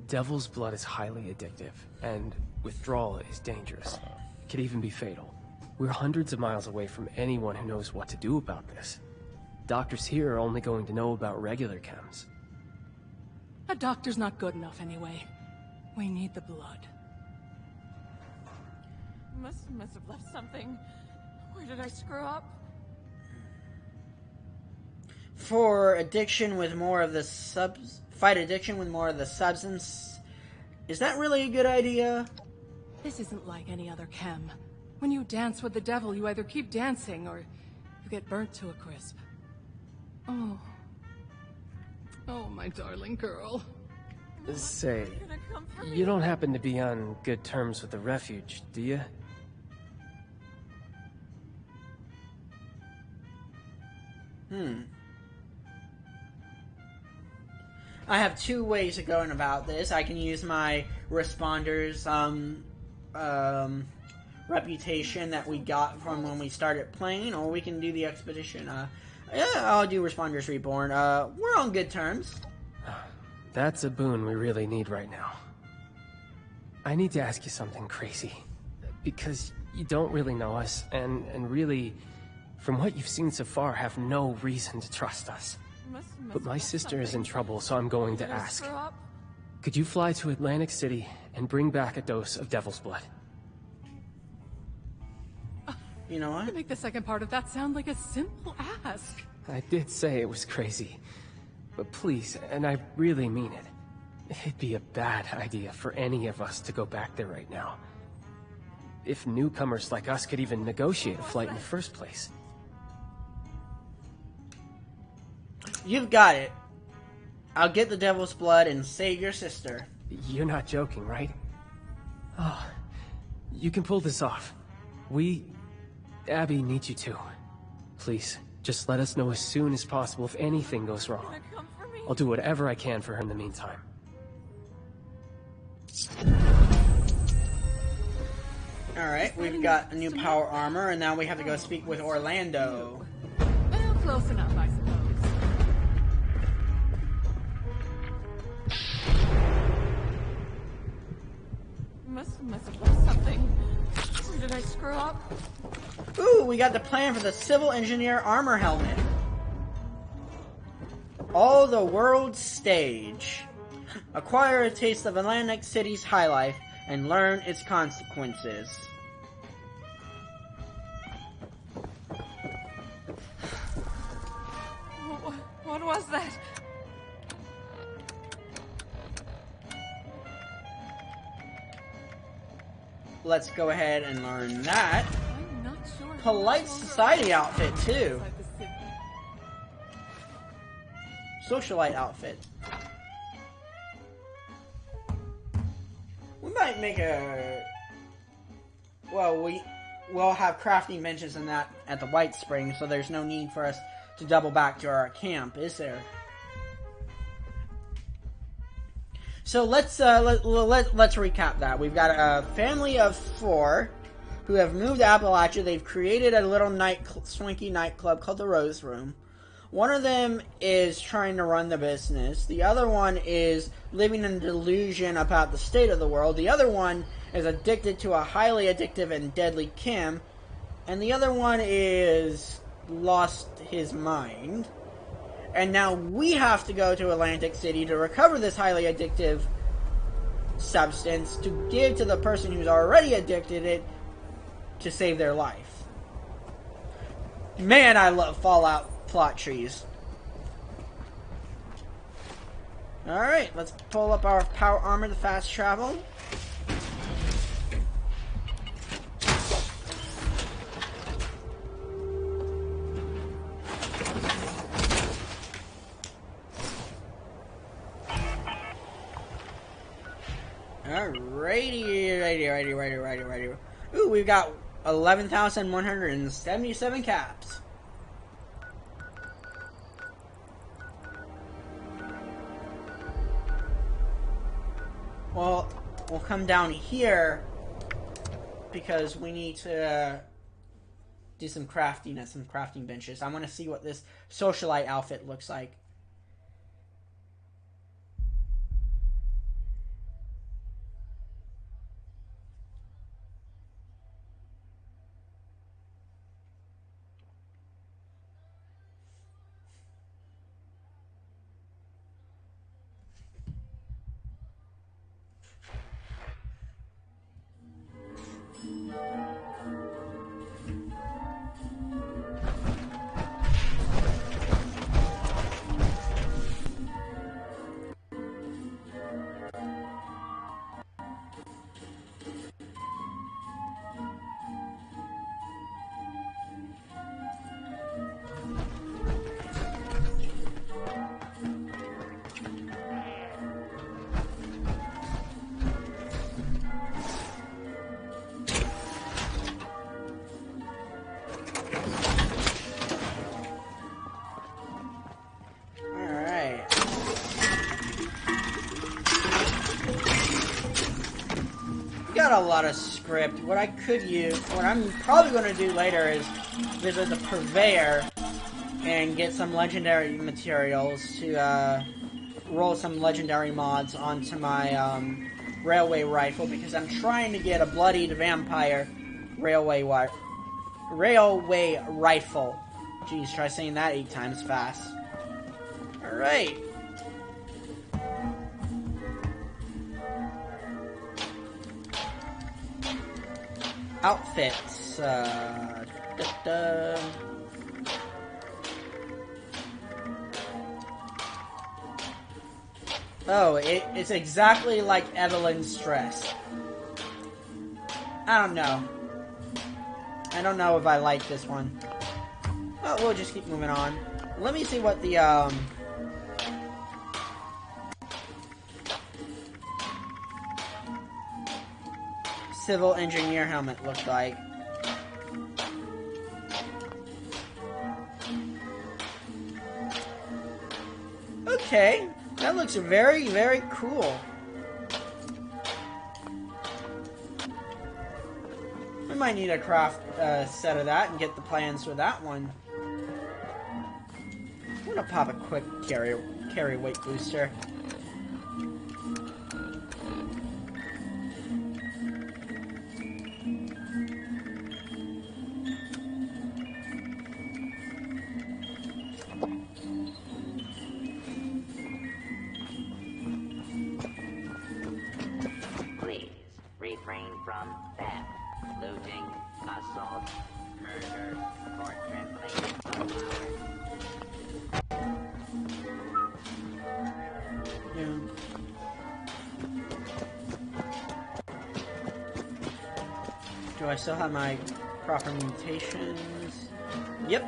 Devil's blood is highly addictive, and withdrawal is dangerous. It could even be fatal. We're hundreds of miles away from anyone who knows what to do about this. Doctors here are only going to know about regular chems. A doctor's not good enough anyway. We need the blood. Must have left something. Where did I screw up? For addiction with more of the fight addiction with more of the substance. Is that really a good idea? This isn't like any other chem. When you dance with the devil, you either keep dancing or you get burnt to a crisp. Oh. Oh, my darling girl. Say, you don't happen to be on good terms with the refuge, do you? I have two ways of going about this. I can use my responders reputation that we got from when we started playing, or we can do the expedition. Yeah, I'll do Responders Reborn. We're on good terms. That's a boon we really need right now. I need to ask you something crazy. Because you don't really know us, and really, from what you've seen so far, have no reason to trust us. But my sister is in trouble, so I'm going to ask. Could you fly to Atlantic City and bring back a dose of Devil's Blood? You know what? You make the second part of that sound like a simple ask. I did say it was crazy. But please, and I really mean it, it'd be a bad idea for any of us to go back there right now. If newcomers like us could even negotiate a flight in the first place. You've got it. I'll get the Devil's Blood and save your sister. You're not joking, right? Oh, you can pull this off. Abby needs you to. Please, just let us know as soon as possible if anything goes wrong. I'll do whatever I can for her in the meantime. Alright, we've got a new power armor, and now we have to go speak with Orlando. Well, close enough, I suppose. Must have left something. Where did I screw up? Ooh, we got the plan for the Civil Engineer armor helmet. All the world stage. Acquire a taste of Atlantic City's high life and learn its consequences. What was that? Let's go ahead and learn that. I'm not sure. Polite society outfit, too. Socialite outfit. We might make a... Well, we'll have crafting benches and that at the White Spring, so there's no need for us to double back to our camp, is there? So let's recap that. We've got a family of 4 who have moved to Appalachia. They've created a little swanky nightclub called the Rose Room. One of them is trying to run the business. The other one is living in delusion about the state of the world. The other one is addicted to a highly addictive and deadly chem. And the other one is lost his mind. And now we have to go to Atlantic City to recover this highly addictive substance to give to the person who's already addicted it to save their life. Man, I love Fallout plot trees. Alright, let's pull up our power armor to fast travel. Alrighty. Ooh, we've got 11,177 caps. Well, we'll come down here because we need to do some crafting at some crafting benches. I want to see what this socialite outfit looks like. lot of script. What I could use, what I'm probably going to do later is visit the Purveyor and get some legendary materials to roll some legendary mods onto my railway rifle, because I'm trying to get a bloodied vampire railway rifle. Jeez, try saying that 8 times fast. Alright. Outfits. Oh, it's exactly like Evelyn's dress. I don't know. I don't know if I like this one. Oh, we'll just keep moving on. Let me see what the, civil engineer helmet looked like. Okay, that looks very, very cool. We might need a craft set of that and get the plans for that one. I'm gonna pop a quick carry weight booster. Please refrain from theft, looting, assault, murder, or trampling. Yeah. Do I still have my proper mutations? Yep.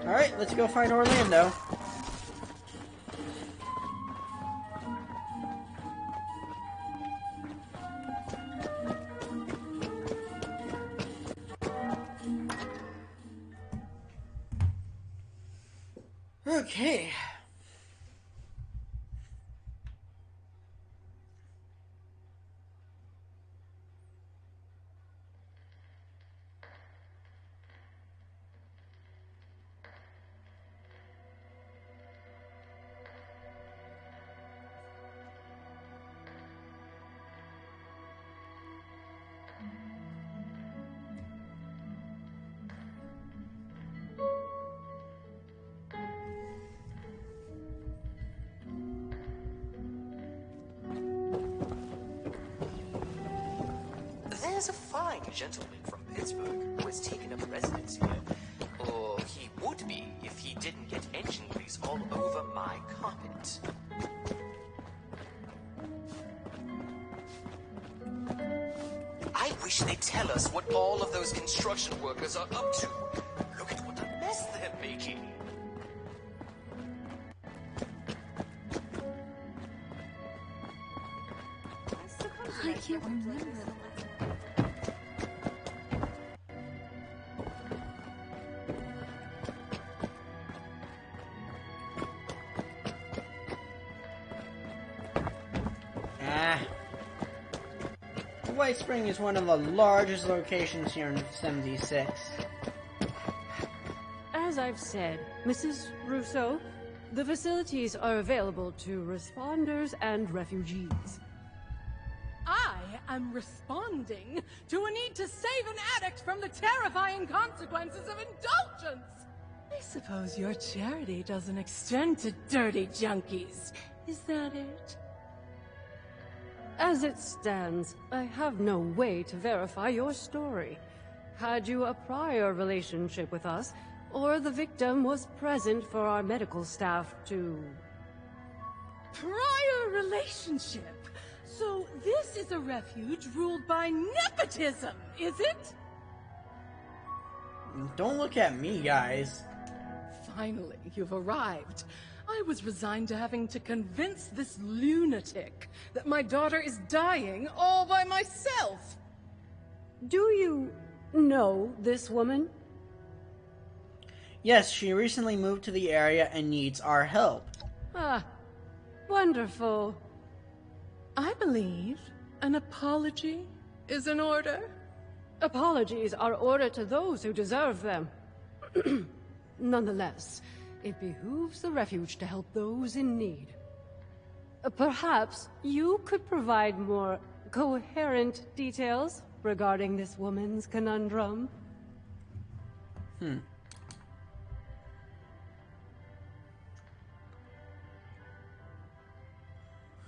Alright, let's go find Orlando. Okay. There's a fine gentleman from Pittsburgh who has taken up residence here. Or he would be if he didn't get engine grease all over my carpet. I wish they'd tell us what all of those construction workers are up to. Look at what a mess they're making. I can't remember. White Spring is one of the largest locations here in 76. As I've said, Mrs. Russo, the facilities are available to responders and refugees. I am responding to a need to save an addict from the terrifying consequences of indulgence. I suppose your charity doesn't extend to dirty junkies. Is that it? As it stands, I have no way to verify your story. Had you a prior relationship with us, or the victim was present for our medical staff to... Prior relationship? So this is a refuge ruled by nepotism, is it? Don't look at me, guys. Finally, you've arrived. I was resigned to having to convince this lunatic that my daughter is dying all by myself. Do you know this woman? Yes, she recently moved to the area and needs our help. Ah, wonderful. I believe an apology is in order. Apologies are ordered to those who deserve them. Nonetheless, it behooves the refuge to help those in need. Perhaps you could provide more coherent details regarding this woman's conundrum?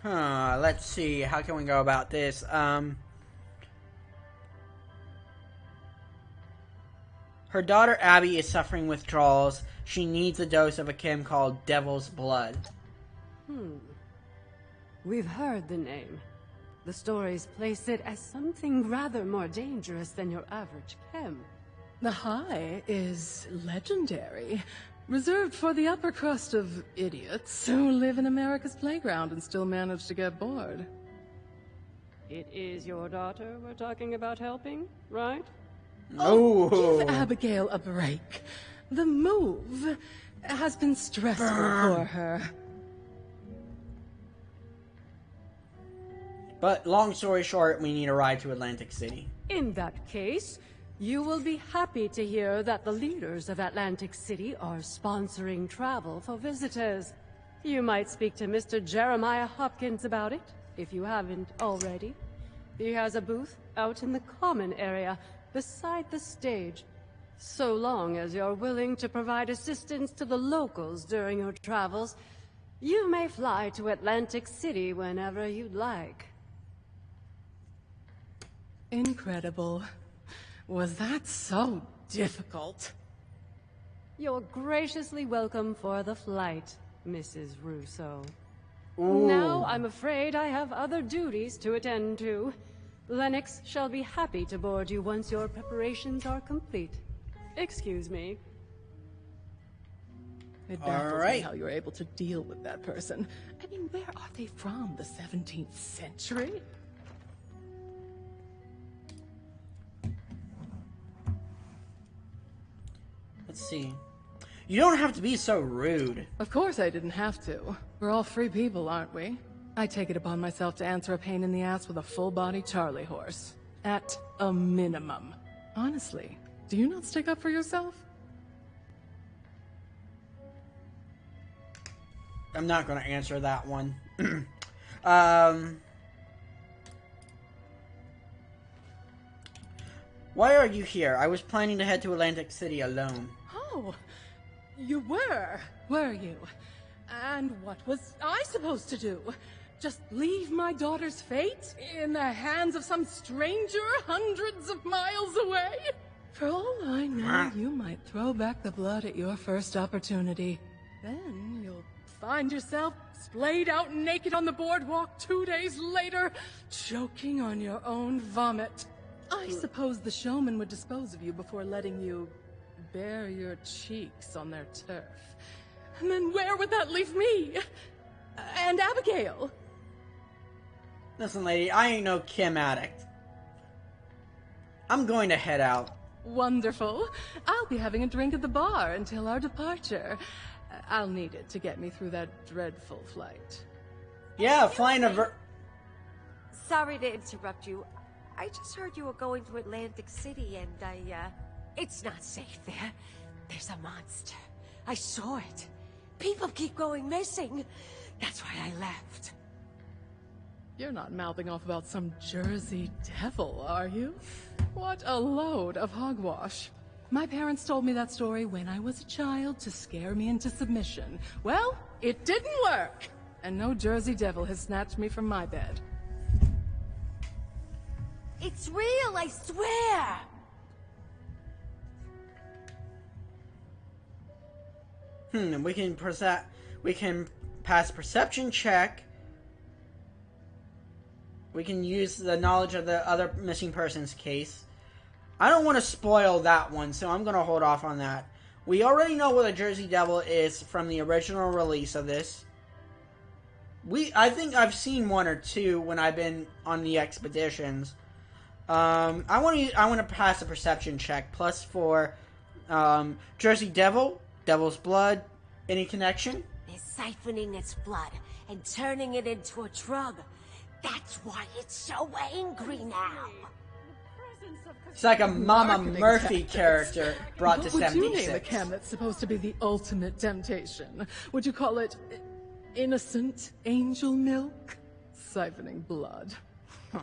Let's see. How can we go about this? Her daughter Abby is suffering withdrawals. She needs a dose of a chem called Devil's Blood. We've heard the name. The stories place it as something rather more dangerous than your average chem. The high is legendary, reserved for the upper crust of idiots who live in America's playground and still manage to get bored. It is your daughter we're talking about helping, right? Give Abigail a break. The move has been stressful for her. But long story short, we need a ride to Atlantic City. In that case, you will be happy to hear that the leaders of Atlantic City are sponsoring travel for visitors. You might speak to Mr. Jeremiah Hopkins about it, if you haven't already. He has a booth out in the common area, beside the stage. So long as you're willing to provide assistance to the locals during your travels, you may fly to Atlantic City whenever you'd like. Incredible. Was that so difficult? You're graciously welcome for the flight, Mrs. Russo. Ooh. Now, I'm afraid I have other duties to attend to. Lennox shall be happy to board you once your preparations are complete. Excuse me. It baffles me how you're able to deal with that person. I mean, where are they from? The 17th century? Let's see. You don't have to be so rude. Of course I didn't have to. We're all free people, aren't we? I take it upon myself to answer a pain in the ass with a full-body Charlie horse. At a minimum. Honestly, do you not stick up for yourself? I'm not going to answer that one. Why are you here? I was planning to head to Atlantic City alone. Oh, you were you? And what was I supposed to do? Just leave my daughter's fate in the hands of some stranger hundreds of miles away? For all I know, you might throw back the blood at your first opportunity. Then you'll find yourself splayed out naked on the boardwalk 2 days later, choking on your own vomit. I suppose the showman would dispose of you before letting you bare your cheeks on their turf. And then where would that leave me? And Abigail? Listen, lady, I ain't no chem addict. I'm going to head out. Wonderful. I'll be having a drink at the bar until our departure. I'll need it to get me through that dreadful flight. Yeah, flying a Sorry to interrupt you. I just heard you were going to Atlantic City and it's not safe there. There's a monster. I saw it. People keep going missing. That's why I left. You're not mouthing off about some Jersey devil, are you? What a load of hogwash. My parents told me that story when I was a child to scare me into submission. Well, it didn't work. And no Jersey devil has snatched me from my bed. It's real, I swear! We can pass perception check. We can use the knowledge of the other missing person's case. I don't want to spoil that one, so I'm going to hold off on that. We already know what a Jersey Devil is from the original release of this. I think I've seen one or two when I've been on the expeditions. I want to pass a perception check. Plus for Jersey Devil, Devil's Blood. Any connection? They're siphoning its blood and turning it into a drug. That's why it's so angry now. It's like a Mama Marketing Murphy tactics. character brought to What would you name a 76. chem that's supposed to be the ultimate temptation? Would you call it innocent angel milk? Siphoning blood. Huh.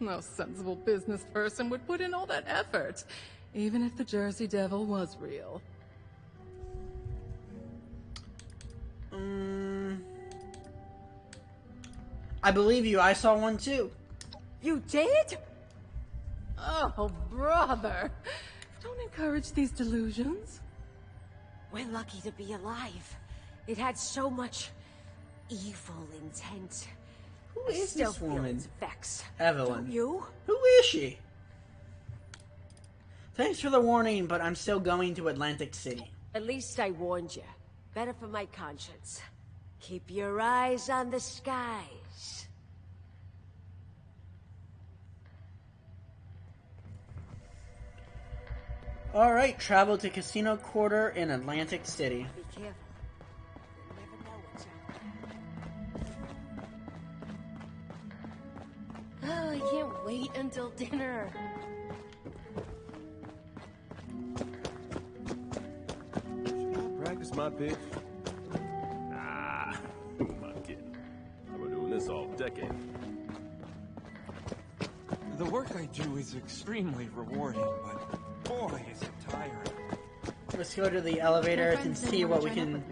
No sensible business person would put in all that effort, even if the Jersey Devil was real. I believe you. I saw one too. You did? Oh, brother. Don't encourage these delusions. We're lucky to be alive. It had so much evil intent. Who I is still this feel woman? its effects. Evelyn. Don't you? Who is she? Thanks for the warning, but I'm still going to Atlantic City. At least I warned you. Better for my conscience. Keep your eyes on the skies. Alright, travel to Casino Quarter in Atlantic City. Be careful. You never know what's out there. Oh, I can't wait until dinner. Practice my pitch. Ah, who am I kidding? I've been doing this all decade. The work I do is extremely rewarding, but boy, is it tiring. Let's go to the elevator and see what we can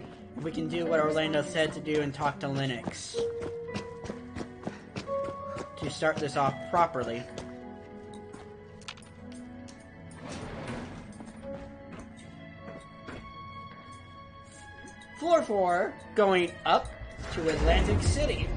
do what Orlando said to do and talk to Linux. To start this off properly. Floor 4, going up to Atlantic City.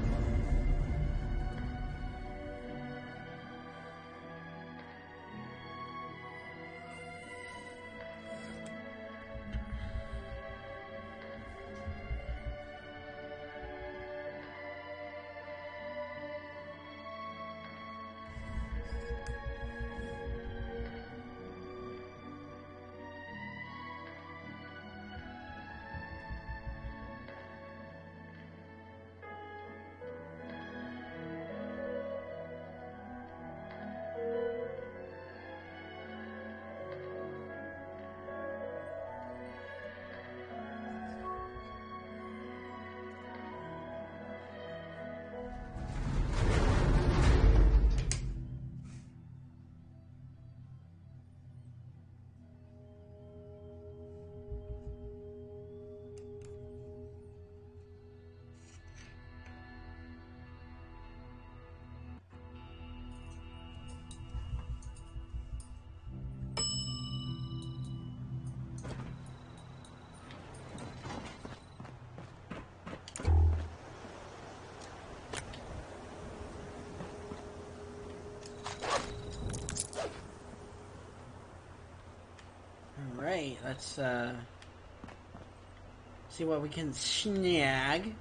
Alright, let's see what we can snag.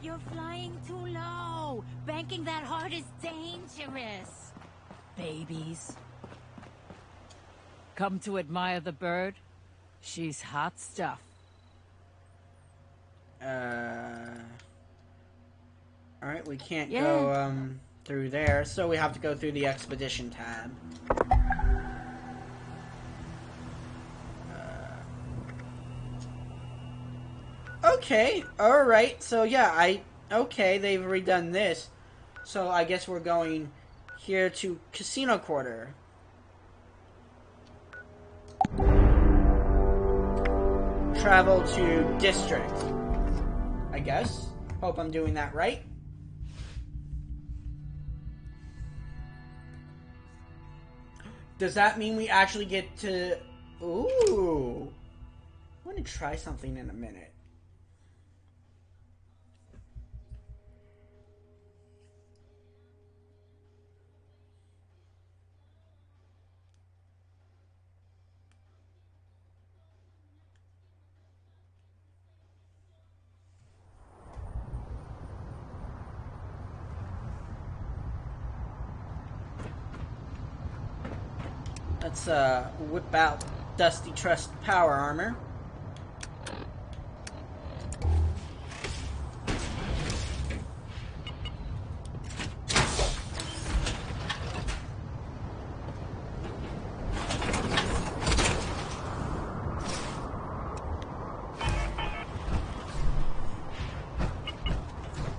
You're flying too low. Banking that hard is dangerous. Babies. Come to admire the bird? She's hot stuff. Alright, we can't go through there, so we have to go through the expedition tab. Okay, alright, so yeah, okay, they've redone this. So I guess we're going here to Casino Quarter. Travel to District, I guess. Hope I'm doing that right. Does that mean we actually get to... Ooh. I want to try something in a minute. Let's whip out Dusty Trust power armor.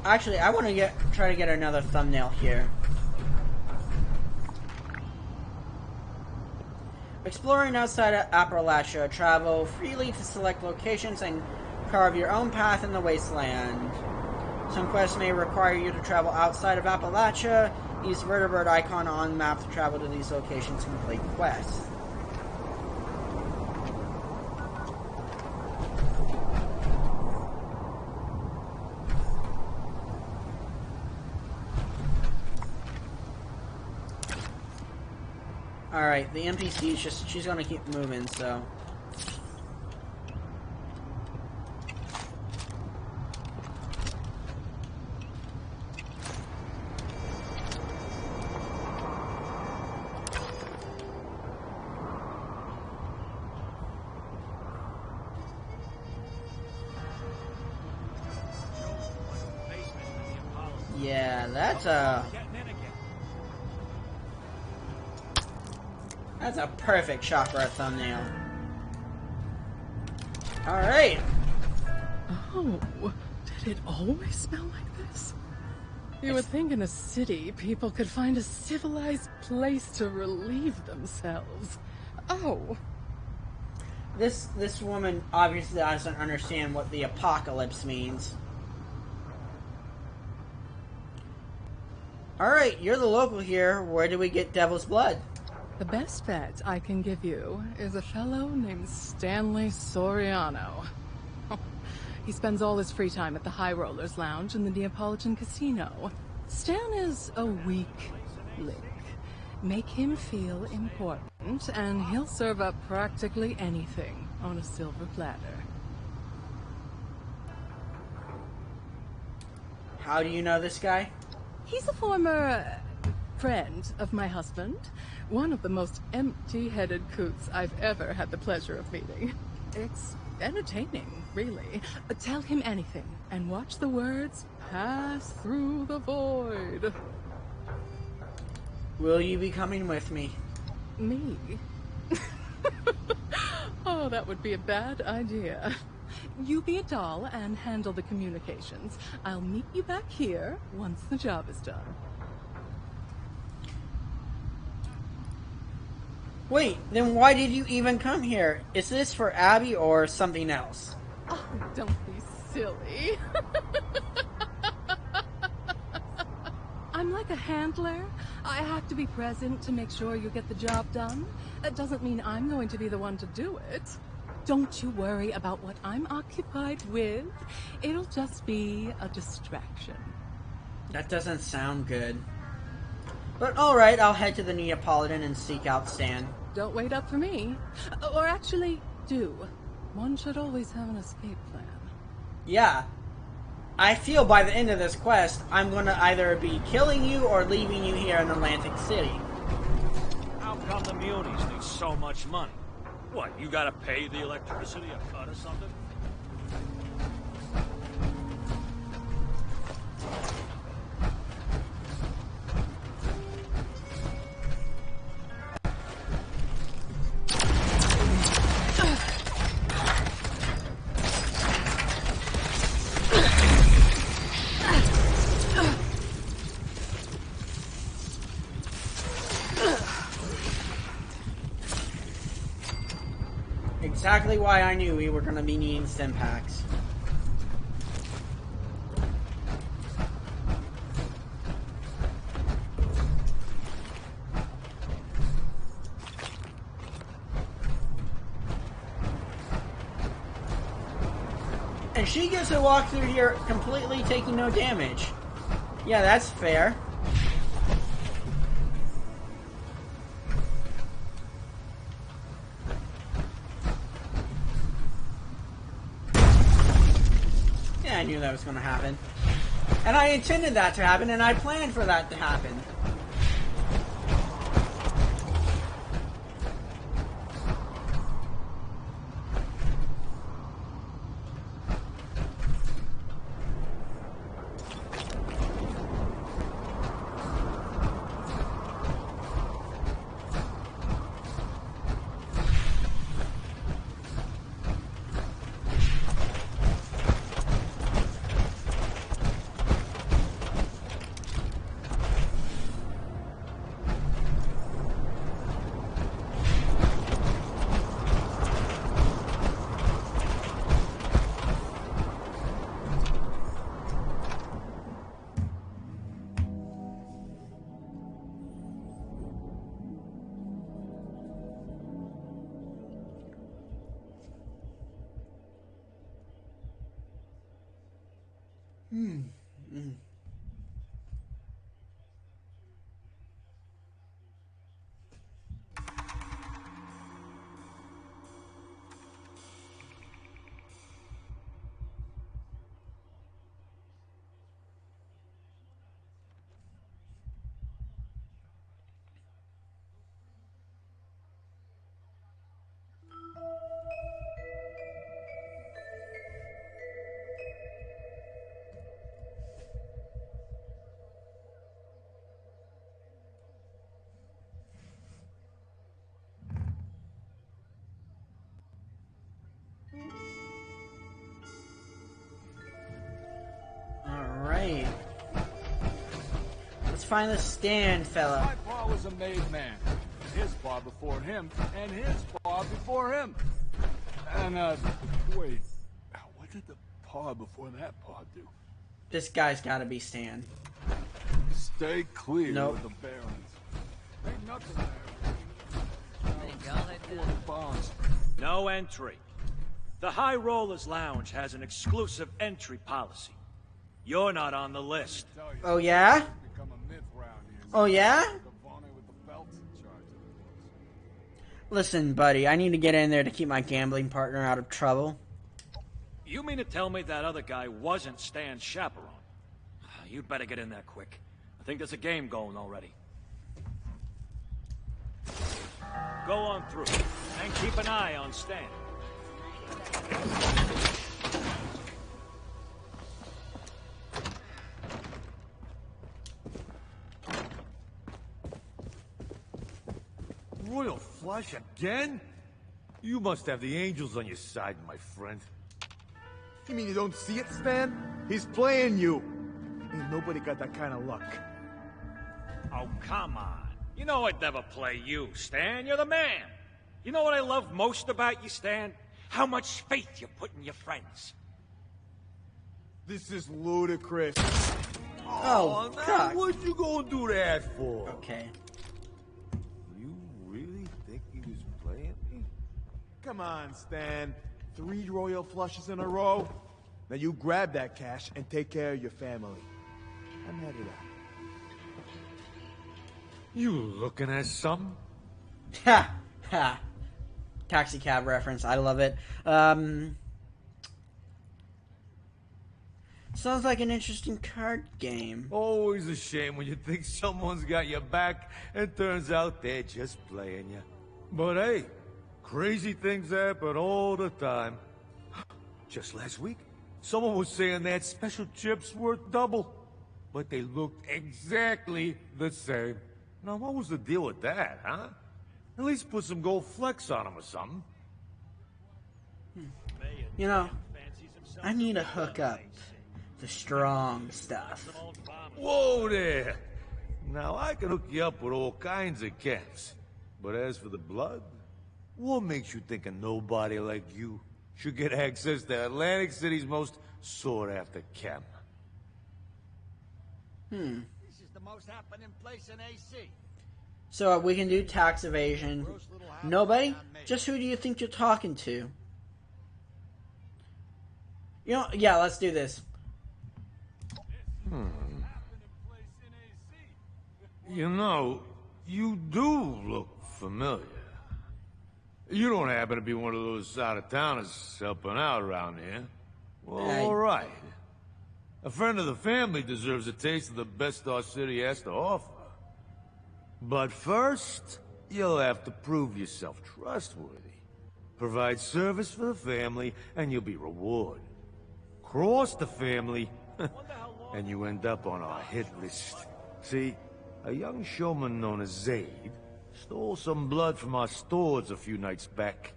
Actually, I want to try to get another thumbnail here. Exploring outside of Appalachia, travel freely to select locations and carve your own path in the wasteland. Some quests may require you to travel outside of Appalachia. Use the vertebrate icon on the map to travel to these locations and complete quests. Alright, the NPC's she's gonna keep moving, so. Yeah, that's a perfect shot for a thumbnail. Alright. Oh, did it always smell like this? You would think in a city, people could find a civilized place to relieve themselves. Oh. This woman obviously doesn't understand what the apocalypse means. Alright, you're the local here. Where do we get Devil's Blood? The best bet I can give you is a fellow named Stanley Soriano. He spends all his free time at the High Rollers Lounge in the Neapolitan Casino. Stan is a weak link. Make him feel important, and he'll serve up practically anything on a silver platter. How do you know this guy? He's a former friend of my husband. One of the most empty-headed coots I've ever had the pleasure of meeting. It's entertaining, really. Tell him anything, and watch the words pass through the void. Will you be coming with me? Me? Oh, that would be a bad idea. You be a doll and handle the communications. I'll meet you back here once the job is done. Wait, then why did you even come here? Is this for Abby or something else? Oh, don't be silly. I'm like a handler. I have to be present to make sure you get the job done. That doesn't mean I'm going to be the one to do it. Don't you worry about what I'm occupied with. It'll just be a distraction. That doesn't sound good. But alright, I'll head to the Neapolitan and seek out Stan. Don't wait up for me. Or actually, do. One should always have an escape plan. Yeah. I feel by the end of this quest, I'm gonna either be killing you or leaving you here in Atlantic City. How come the munis need so much money? What, you gotta pay the electricity a cut or something? Exactly why I knew we were going to be needing stim packs. And she gets to walk through here completely taking no damage. Yeah, that's fair. I knew that was going to happen. And I intended that to happen, and I planned for that to happen. Alright. Let's find the stand, fella. My pa was a made man. His pa before him, and his pa before him. And, wait. What did the pa before that pa do? This guy's gotta be Stan. Stay clear Nope. of the barons. Ain't nothing there. Bombs. No entry. The High Rollers Lounge has an exclusive entry policy. You're not on the list. Oh, yeah? Oh, yeah? Listen, buddy, I need to get in there to keep my gambling partner out of trouble. You mean to tell me that other guy wasn't Stan's chaperone? You'd better get in there quick. I think there's a game going already. Go on through, and keep an eye on Stan. Royal flush again? You must have the angels on your side, my friend. You mean you don't see it, Stan? He's playing you. Ain't nobody got that kind of luck. Oh, come on. You know I'd never play you, Stan. You're the man. You know what I love most about you, Stan? How much faith you put in your friends. This is ludicrous. Oh, now God. what'd you gonna do that for? Okay. You really think he was playing me? Come on, Stan. 3 royal flushes in a row? Now you grab that cash and take care of your family. I'm headed out. You looking at something? Ha! Ha! Taxi cab reference. I love it. Sounds like an interesting card game. Always a shame when you think someone's got your back and turns out they're just playing you. But hey, crazy things happen all the time. Just last week, someone was saying that special chips worth double, but they looked exactly the same. Now, what was the deal with that, huh? At least put some gold flecks on them or something. You know, I need to hook up the strong stuff. Whoa there! Now, I can hook you up with all kinds of chems. But as for the blood, what makes you think a nobody like you should get access to Atlantic City's most sought-after chem? This is the most happening place in AC. So we can do tax evasion. Nobody? Just who do you think you're talking to? You know, yeah, let's do this. You know, you do look familiar. You don't happen to be one of those out-of-towners helping out around here? Well, all right. A friend of the family deserves a taste of the best our city has to offer. But first, you'll have to prove yourself trustworthy. Provide service for the family, and you'll be rewarded. Cross the family, and you end up on our hit list. See, a young showman known as Zaid stole some blood from our stores a few nights back.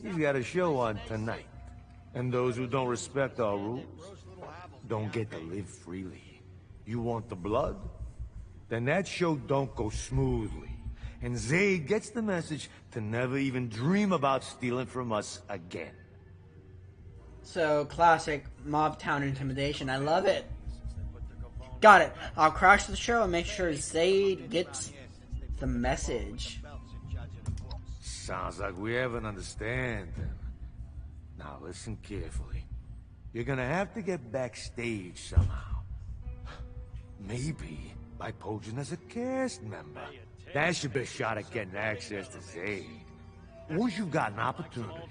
He's got a show on tonight. And those who don't respect our rules don't get to live freely. You want the blood? Then that show don't go smoothly. And Zaid gets the message to never even dream about stealing from us again. So, classic mob town intimidation. I love it. Got it. I'll crash the show and make sure Zaid gets the message. Sounds like we have an understanding. Now listen carefully. You're gonna have to get backstage somehow. Maybe by posing as a cast member. That's your best shot at getting access to Zaid. Once you've got an opportunity,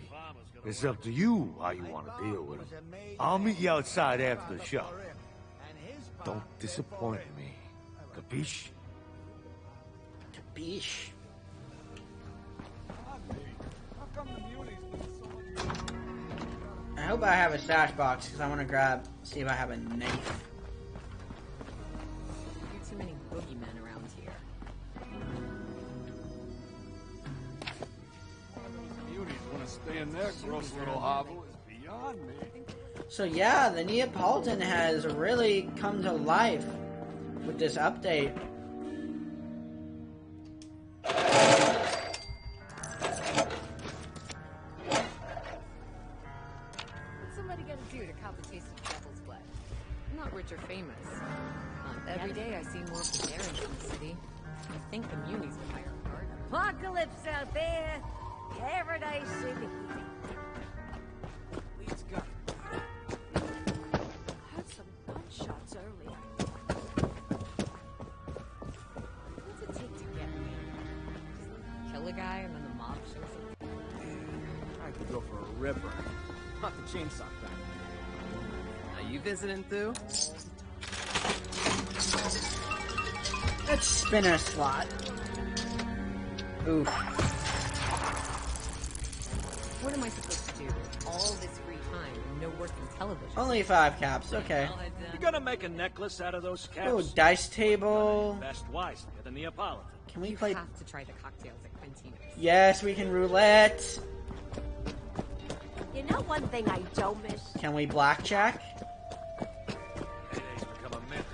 it's up to you how you want to deal with him. I'll meet you outside after the show. Don't disappoint me. Capiche? Capiche. I hope I have a stash box because I want to see if I have a knife. Too many boogeymen around here. Beauties want to stay in their gross little hovel is beyond me. So yeah, the Neapolitan has really come to life with this update. What's somebody gotta do to cop a taste of devil's blood? I'm not rich or famous. Every day I see more barbarians in the city. I think the munis will hire a gardener. Apocalypse out there. Paradise City. Leeds got Heard some gunshots earlier. What's it take to get me? Just kill a guy and then the mob shows up. I could go for a ripper. Not the chainsaw kind. Are you visiting through? Let's spin a slot. Oof. What am I supposed to do? All this free time and no working television. Only 5 caps, okay. You gonna make a necklace out of those caps? Oh, dice table. Invest wisely at the Neapolitan. Can we You play? have to try the cocktails at Quintino's. Yes, we can roulette. You know one thing I don't miss? Can we blackjack? Payday's become a myth.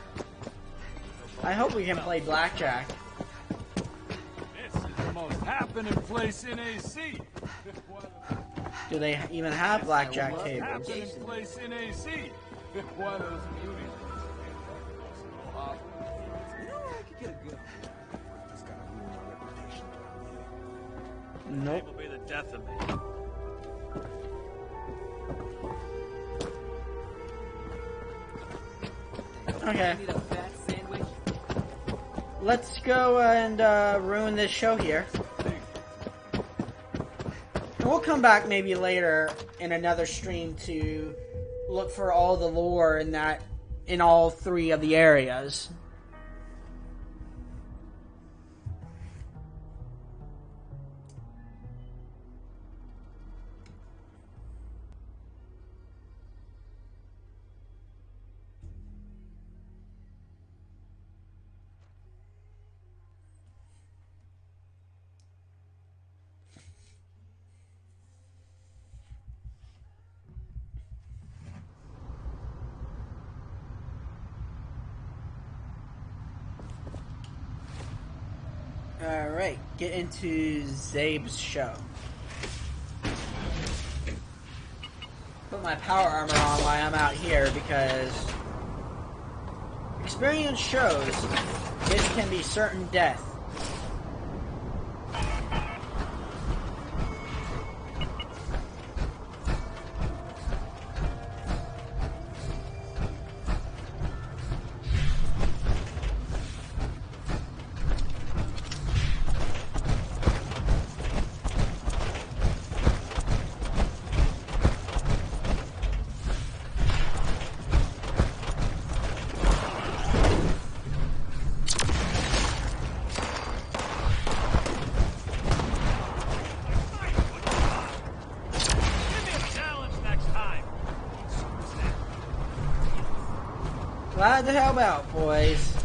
I hope we can play blackjack. This is the most happening place in AC. Do they even have blackjack tables? Happening place in AC. Why those beauties? You know, I could get a good. Just gotta ruin my reputation down Nope. It will be the death of me. Okay. Need a fat sandwich? Let's go and ruin this show here. And we'll come back maybe later in another stream to look for all the lore in all 3 of the areas. Alright, get into Zabe's show. Put my power armor on while I'm out here because experience shows this can be certain death. Glad to help out, boys.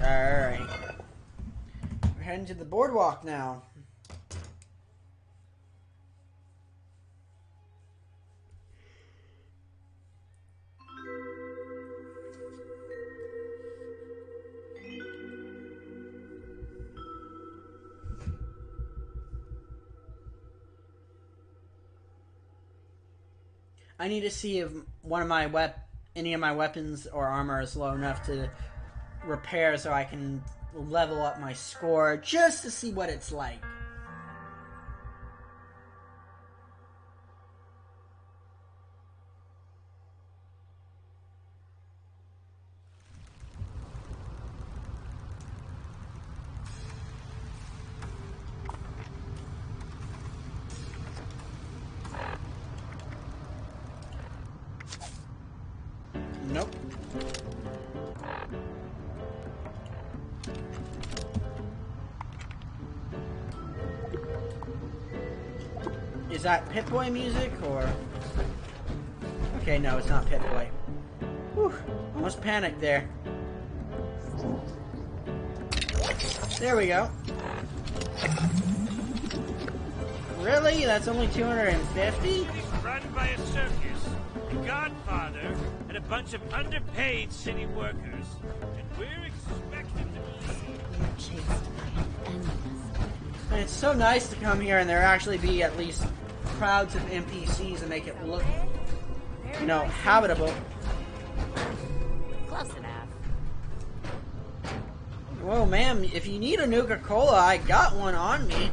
Alright. We're heading to the boardwalk now. I need to see if any of my weapons or armor is low enough to repair so I can level up my score just to see what it's like. Is that Pip-Boy music, or... Okay, no, it's not Pip-Boy. Whew, almost panicked there. There we go. Really? That's only 250? Run by a circus, a godfather, and a bunch of underpaid city workers. And we're expected to believe... And it's so nice to come here and there actually be at least crowds of NPCs and make it look, you know, habitable. Close enough. Whoa, ma'am, if you need a Nuka-Cola, I got one on me.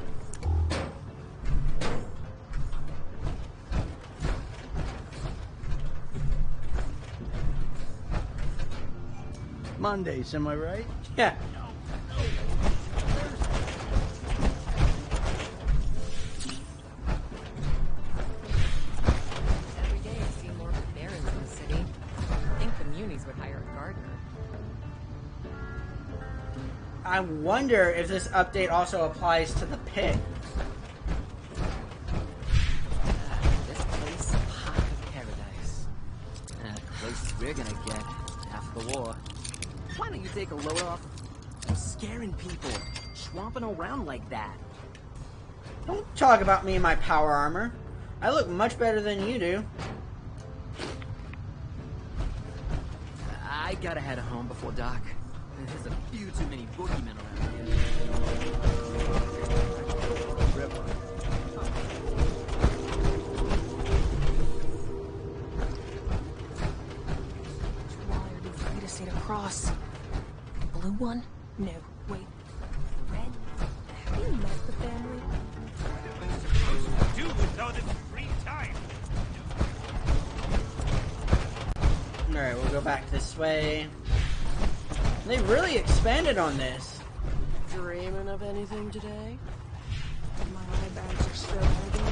Mondays, am I right? Yeah. Every day I see more barons in the city. I think the munis would hire a gardener. I wonder if this update also applies to the pit. This place, hot of paradise. The closest we're gonna get after the war. Why don't you take a load off? Scaring people, swamping around like that. Don't talk about me and my power armor. I look much better than you do. I gotta head home before dark. There's a few too many boogeymen around here. Wire did for me to see the cross. Blue one? No, wait. Red? Have you met the family? Do with all this free time. Alright, we'll go back this way. They really expanded on this. Dreaming of anything today? My eye bags are still hurting.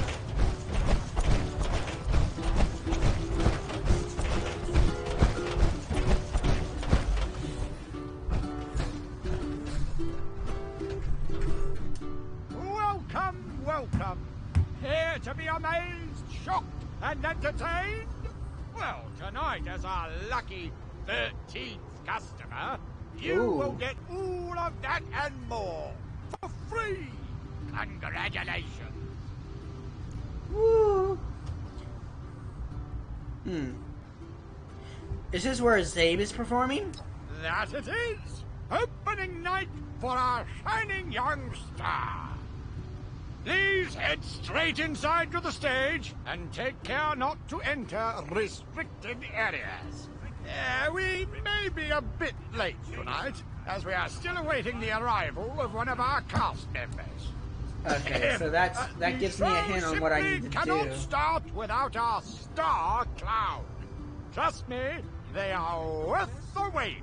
Welcome, welcome. Here to be amazed, shocked, and entertained? Well, tonight, as our lucky 13th customer, you Ooh. will get all of that and more for free. Congratulations. Woo. Is this where Zabe is performing? That it is. Opening night for our shining young star. Please head straight inside to the stage and take care not to enter restricted areas. We may be a bit late tonight, as we are still awaiting the arrival of one of our cast members. Okay, so that gives me a hint on what I need to cannot do. start without our star clown. Trust me, they are worth the wait.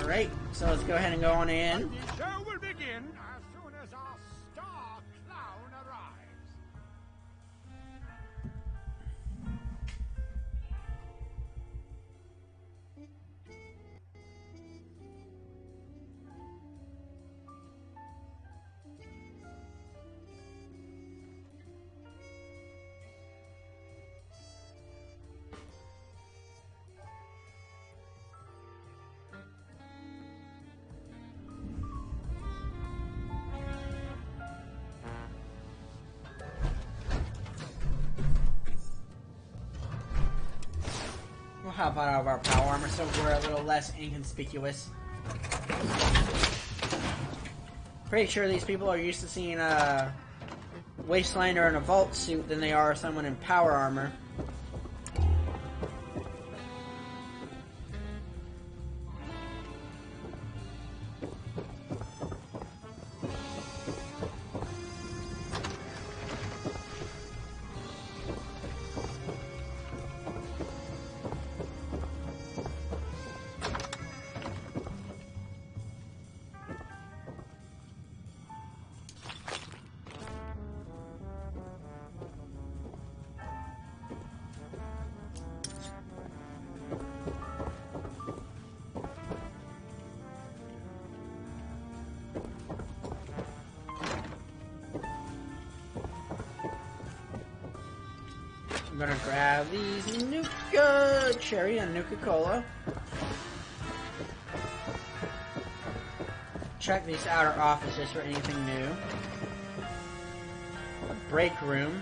Alright, so let's go ahead and go on in. The show will begin as soon as our star clown arrives. We'll hop out of our power armor so we're a little less inconspicuous. Pretty sure these people are used to seeing a Wastelander in a vault suit than they are someone in power armor. I'm gonna grab these Nuka Cherry and Nuka Cola. Check these outer offices for anything new. A break room.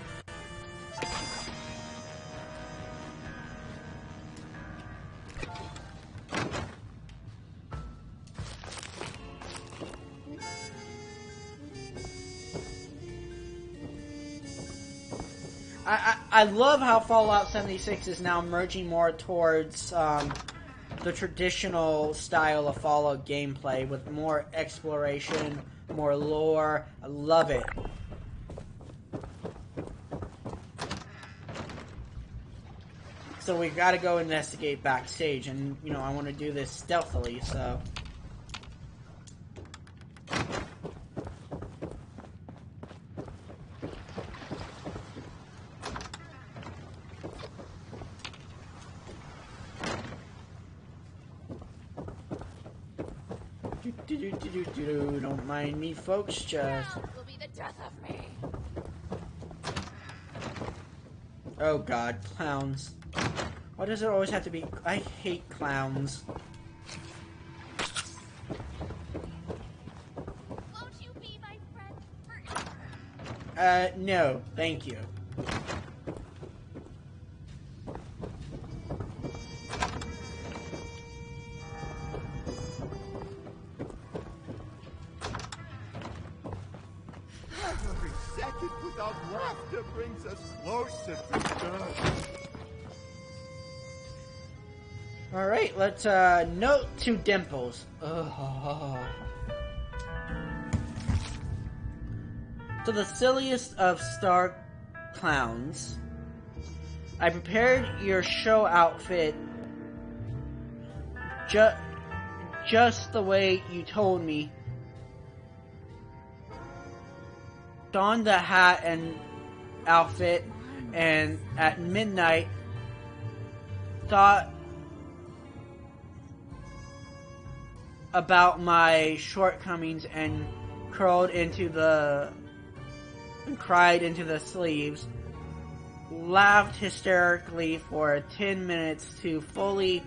I love how Fallout 76 is now merging more towards the traditional style of Fallout gameplay with more exploration, more lore. I love it. So we gotta go investigate backstage, and you know I want to do this stealthily, so. Don't mind me, folks, just... will be the death of me. Oh god, clowns. Why does it always have to be... I hate clowns. Won't you be my friend forever? No, thank you. Every second without laughter brings us closer to death. Alright, let's, note to Dimples. Ugh. To the silliest of star clowns, I prepared your show outfit just the way you told me. Donned the hat and outfit, and at midnight, thought about my shortcomings and cried into the sleeves, laughed hysterically for 10 minutes to fully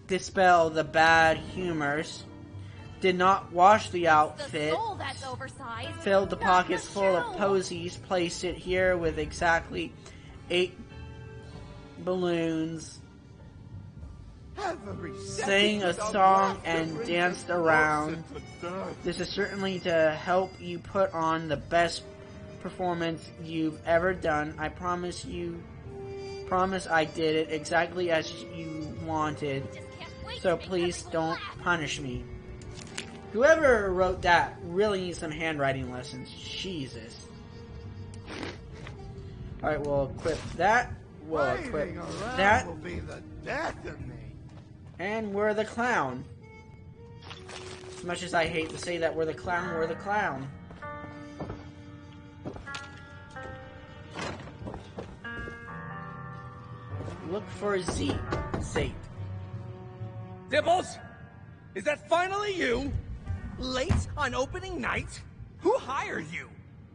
dispel the bad humors, did not wash the outfit, filled the pockets full of posies, placed it here with exactly 8 balloons, sang a song and danced around. This is certainly to help you put on the best performance you've ever done. I promise I did it exactly as you wanted. So please don't punish me. Whoever wrote that really needs some handwriting lessons. Jesus. Alright, we'll equip that. We'll equip that. Will be the death of me. And we're the clown. As much as I hate to say that we're the clown, we're the clown. Look for Zeke. Dibbles? Is that finally you? Late on opening night? Who hired you?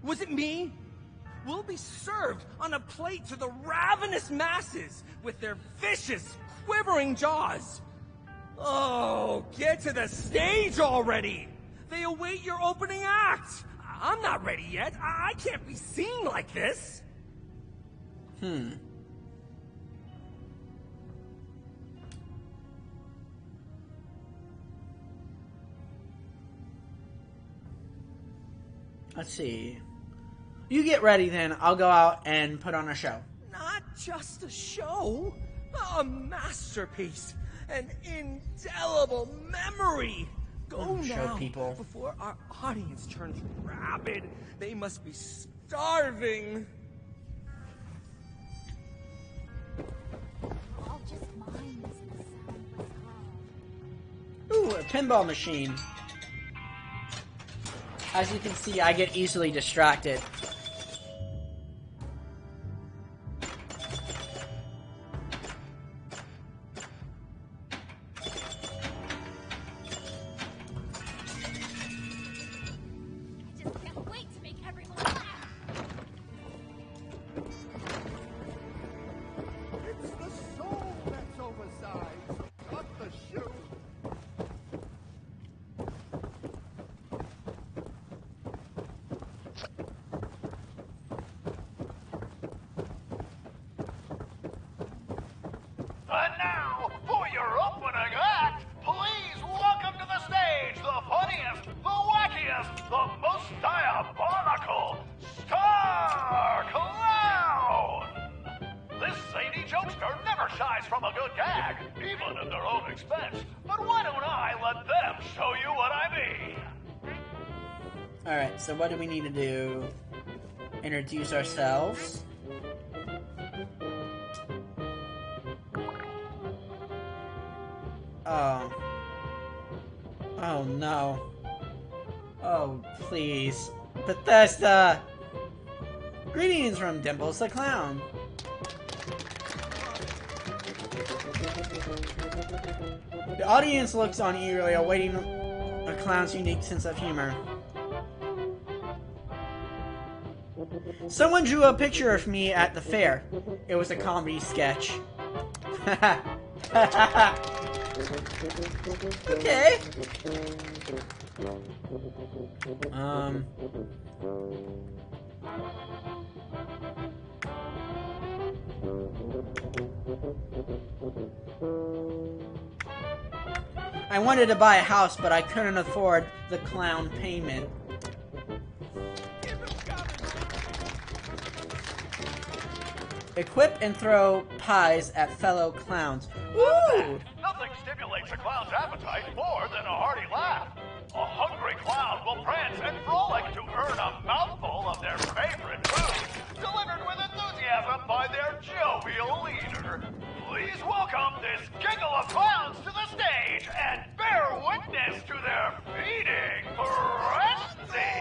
Was it me? We'll be served on a plate to the ravenous masses with their vicious, quivering jaws. Oh, get to the stage already! They await your opening act! I'm not ready yet. I can't be seen like this! Let's see. You get ready then. I'll go out and put on a show. Not just a show, a masterpiece, an indelible memory. Go now, show people. before our audience turns rabid. They must be starving. I'll just mind this in the sound was calm. Ooh, a pinball machine. As you can see, I get easily distracted. And now, for your opening act, please welcome to the stage the funniest, the wackiest, the most diabolical Star Clown! This zany jokester never shies from a good gag, even at their own expense. But why don't I let them show you what I mean? Alright, so what do we need to do? Introduce ourselves. Oh. Oh no. Oh, please. Bethesda! Greetings from Dimples the Clown. The audience looks on eagerly, awaiting a clown's unique sense of humor. Someone drew a picture of me at the fair. It was a comedy sketch. Okay. I wanted to buy a house, but I couldn't afford the clown payment. Equip and throw pies at fellow clowns. Woo! Nothing stimulates a clown's appetite more than a hearty laugh. A hungry clown will prance and frolic to earn a mouthful of their favorite food, delivered with enthusiasm by their jovial leader. Please welcome this giggle of clowns to the stage and bear witness to their feeding frenzy.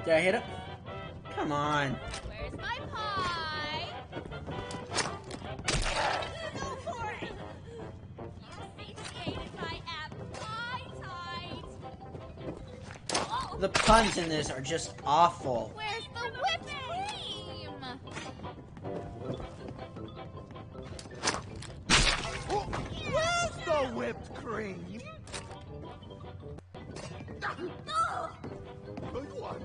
Did I hit it? Come on. Where's my pie? Go for it! You satiated my appetite. Oh, The puns in this are just awful. where's the whipped cream? Where's the whipped cream? Good one.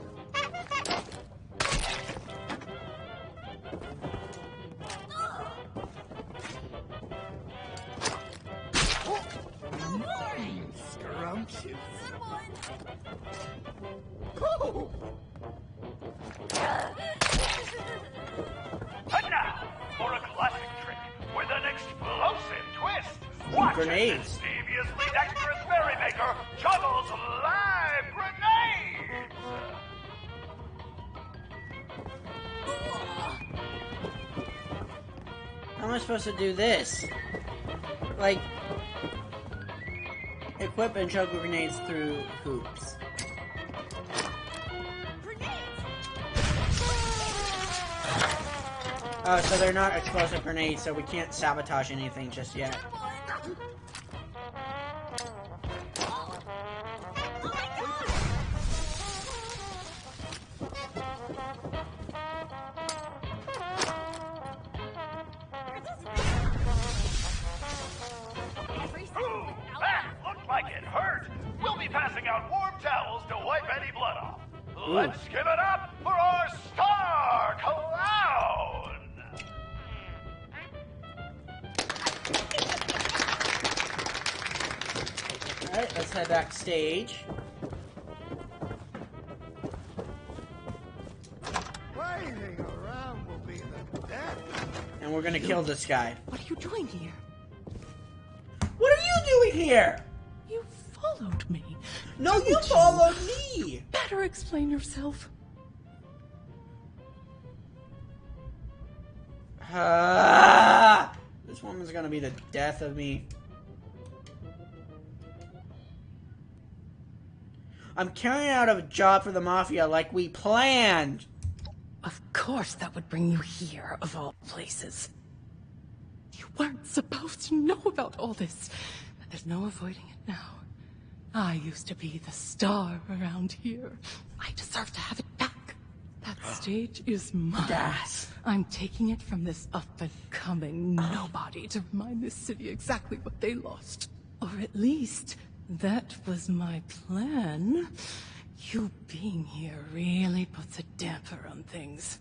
Scrumptious. Oh. And now, for a classic trick with an explosive twist. Watch as Grenades. this deviously dexterous merrymaker juggles live grenades. How am I supposed to do this? Like, equip and juggle grenades through hoops. Oh, so they're not explosive grenades, so we can't sabotage anything just yet. That looked like it hurt. We'll be passing out warm towels to wipe any blood off. Let's give it up for our star clown! Alright, let's head backstage. Waiting around will be the death. And we're gonna kill this guy. What are you doing here? What are you doing here? You followed me. No, you followed me! Better explain yourself. This woman's gonna be the death of me. I'm carrying out a job for the Mafia like we planned. Of course that would bring you here, of all places. You weren't supposed to know about all this, but there's no avoiding it now. I used to be the star around here. I deserve to have it back. That stage is mine. Yes. I'm taking it from this up-and-coming nobody to remind this city exactly what they lost. Or at least, that was my plan. You being here really puts a damper on things.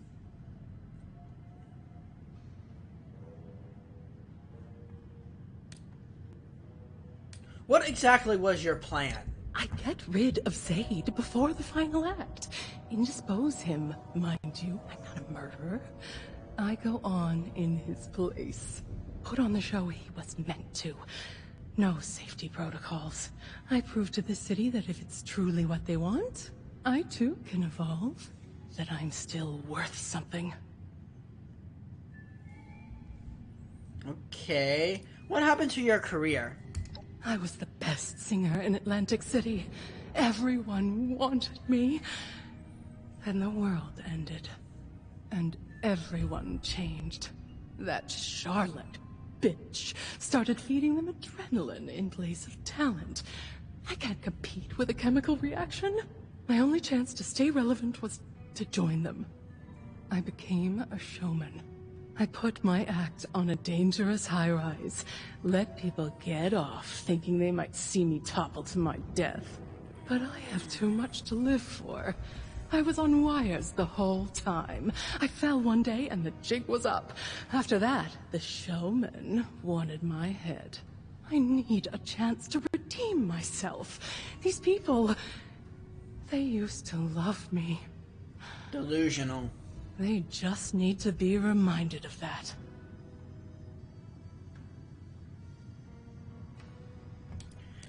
What exactly was your plan? I get rid of Zaid before the final act. Indispose him, mind you. I'm not a murderer. I go on in his place. Put on the show he was meant to. No safety protocols. I prove to the city that if it's truly what they want, I too can evolve. That I'm still worth something. Okay. What happened to your career? I was the best singer in Atlantic City. Everyone wanted me. Then the world ended. And everyone changed. That Charlotte bitch started feeding them adrenaline in place of talent. I can't compete with a chemical reaction. My only chance to stay relevant was to join them. I became a showman. I put my act on a dangerous high-rise. Let people get off thinking they might see me topple to my death. But I have too much to live for. I was on wires the whole time. I fell one day and the jig was up. After that, the showman wanted my head. I need a chance to redeem myself. These people, they used to love me. Delusional. They just need to be reminded of that.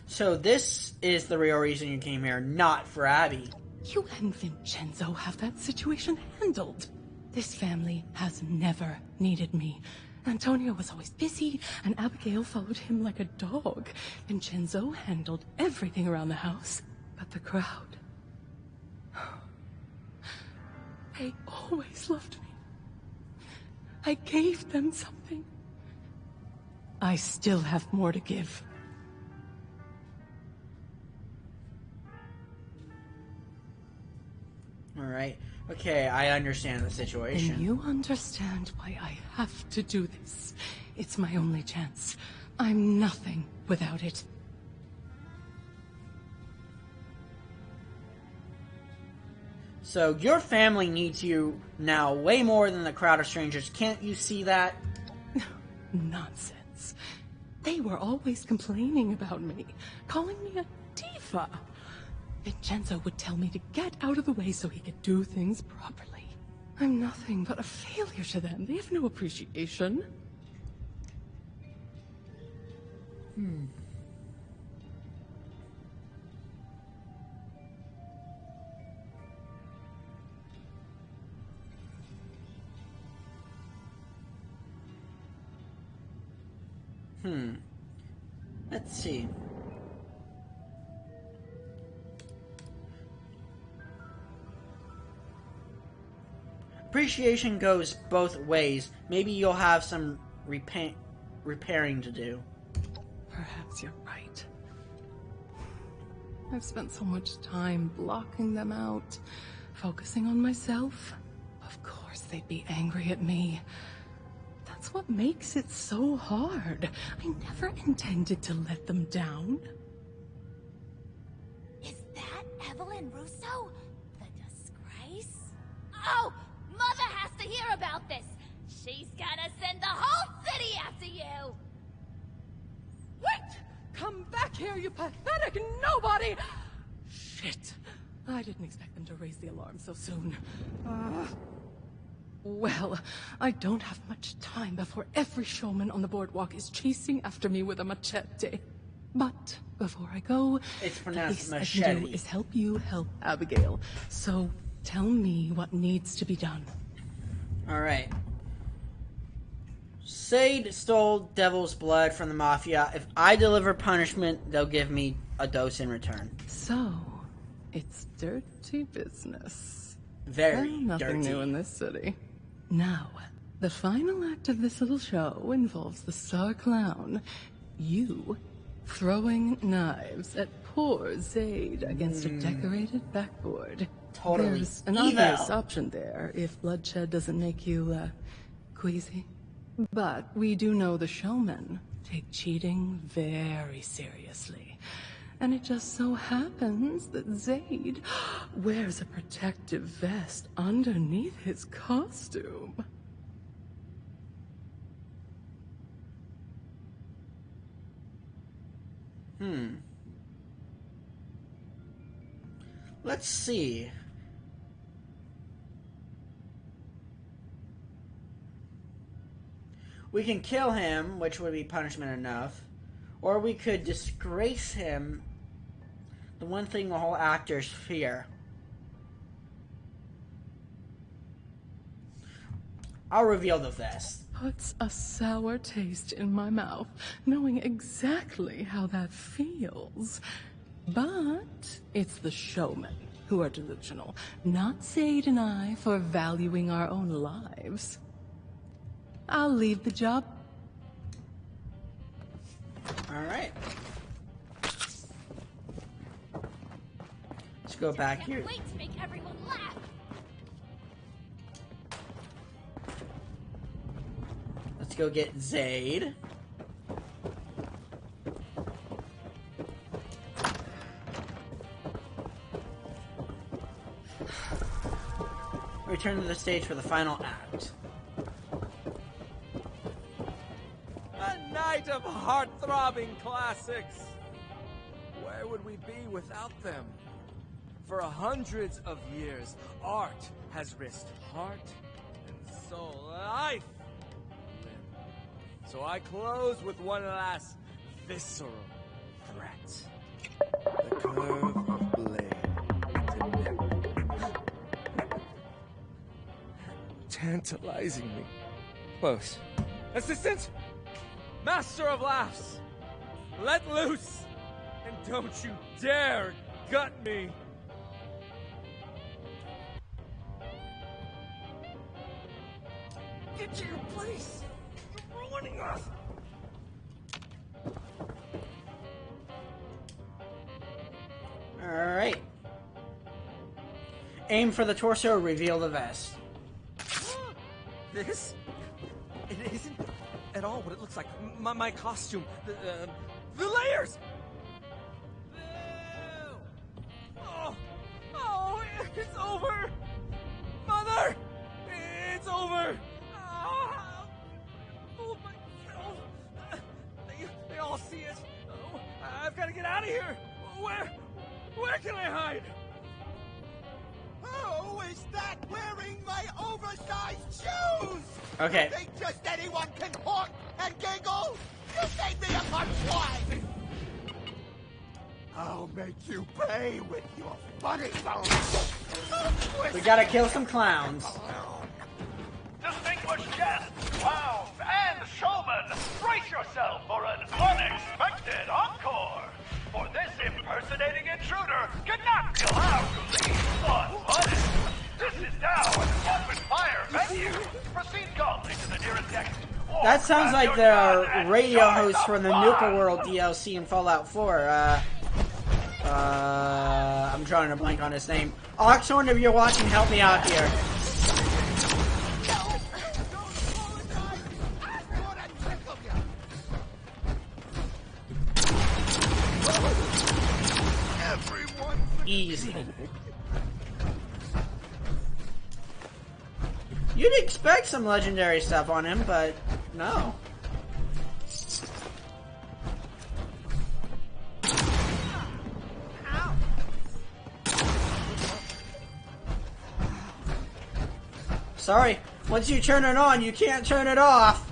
So this is the real reason you came here, not for Abby. You and Vincenzo have that situation handled. This family has never needed me. Antonio was always busy, and Abigail followed him like a dog. Vincenzo handled everything around the house, but the crowd... They always loved me. I gave them something. I still have more to give. Alright. Okay, I understand the situation. And you understand why I have to do this. It's my only chance. I'm nothing without it. So your family needs you now way more than the crowd of strangers. Can't you see that? Nonsense. They were always complaining about me, calling me a diva. Vincenzo would tell me to get out of the way so he could do things properly. I'm nothing but a failure to them. They have no appreciation. Let's see. Appreciation goes both ways. Maybe you'll have some repairing to do. Perhaps you're right. I've spent so much time blocking them out, focusing on myself. Of course they'd be angry at me. That's what makes it so hard. I never intended to let them down. Is that Evelyn Russo? The disgrace? Oh! Mother has to hear about this! She's gonna send the whole city after you! Wait! Come back here, you pathetic nobody! Shit. I didn't expect them to raise the alarm so soon. Well, I don't have much time before every showman on the boardwalk is chasing after me with a machete. But before I go, it's the pronounced least I machete. can do is help you help Abigail. So tell me what needs to be done. Alright. Zaid stole devil's blood from the Mafia. If I deliver punishment, they'll give me a dose in return. So, it's dirty business. Very Well, nothing dirty. new in this city. Now, the final act of this little show involves the star clown, you, throwing knives at poor Zaid against a decorated backboard. Totally There's an evil. obvious option there if bloodshed doesn't make you, queasy. But we do know the showmen take cheating very seriously. And it just so happens that Zaid wears a protective vest underneath his costume. Let's see. We can kill him, which would be punishment enough. Or we could disgrace him. The one thing the whole actors fear. I'll reveal the vest. Puts a sour taste in my mouth, knowing exactly how that feels. But it's the showmen who are delusional, not Sade and I for valuing our own lives. I'll leave the job. All right. Let's go back here. Can't wait to make everyone laugh. Let's go get Zaid. Return to the stage for the final act. A night of heart-throbbing classics. Where would we be without them? For hundreds of years, art has risked heart and soul, life. So I close with one last visceral threat. The curve of blade to never. Tantalizingly close. Assistant! Master of laughs! Let loose! And don't you dare gut me! Get to your place! You're ruining us! Alright. Aim for the torso, reveal the vest. This? It isn't at all what it looks like. My costume. The layers! Oh, it's over! Mother! It's over! Hold myself! They all see it! Oh, I've got to get out of here! Where can I hide? Who is that wearing my oversized shoes? Okay. You think just anyone can haunt and giggle? You made me a punchline! I'll make you pay with your funny bones! We gotta kill some clowns. Distinguished guests, clowns, and showmen, brace yourself for an unexpected encore! For this impersonating intruder cannot be allowed to leave unpunished! This is now an open-fire venue! Proceed calmly to the nearest exit. That sounds like the radio host from the Nuka World DLC in Fallout 4. I'm drawing a blank on his name. Oxhorn, if you're watching, help me out here. Easy. You'd expect some legendary stuff on him, but no. Sorry, once you turn it on, you can't turn it off.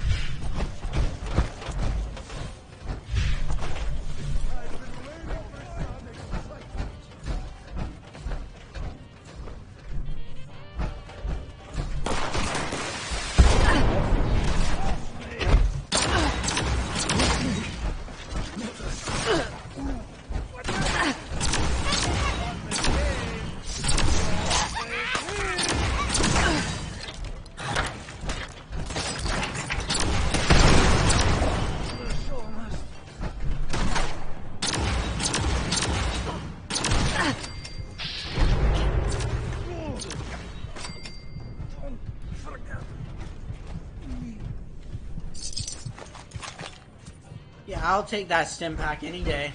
Yeah, I'll take that stim pack any day.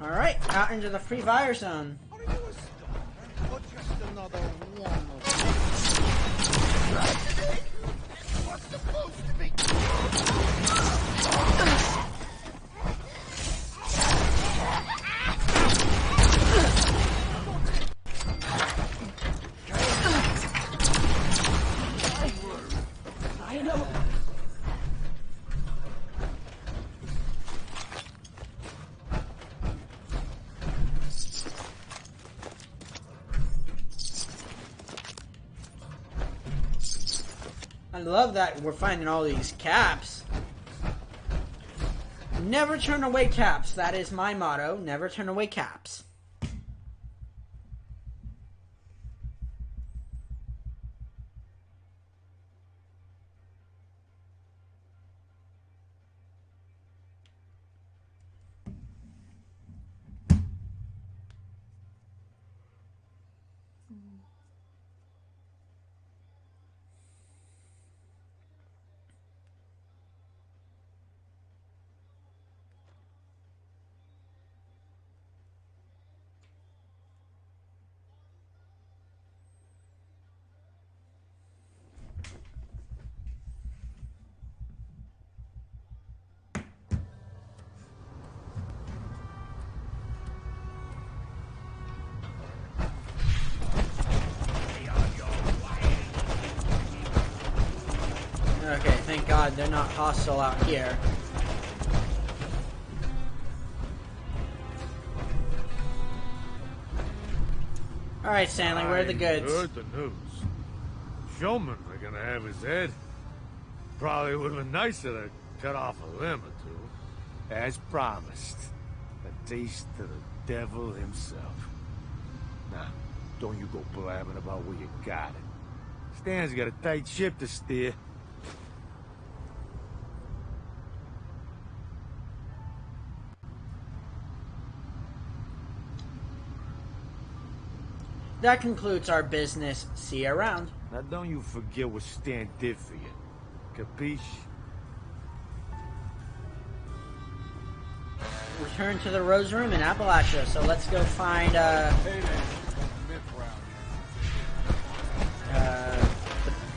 Alright, out into the free fire zone. Are you a star? Or just another one of what's supposed to be? I know. I love that we're finding all these caps. Never turn away caps. That is my motto. Never turn away caps. Okay, thank God they're not hostile out here. Alright, Stanley, where are the goods? Heard the news. Showmen are gonna have his head. Probably would have been nicer to cut off a limb or two. As promised. A taste of the devil himself. Now, don't you go blabbing about where you got it. Stan's got a tight ship to steer. That concludes our business. See you around. Now don't you forget what Stan did for you. Capiche? Return to the Rose Room in Appalachia. So let's go find the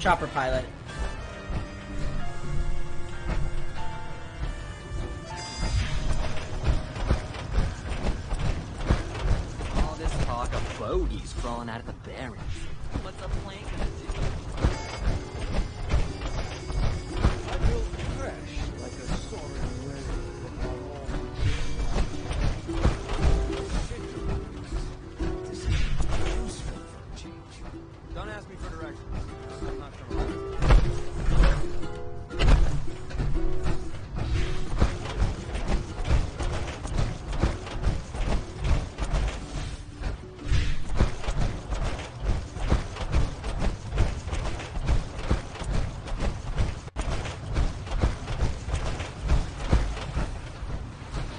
chopper pilot. All this talk of bogeys crawling out of the barrens. What's a plane gonna do? I will crash like a soaring wave. This is useful for a change. Don't ask me for directions. I'm not sure.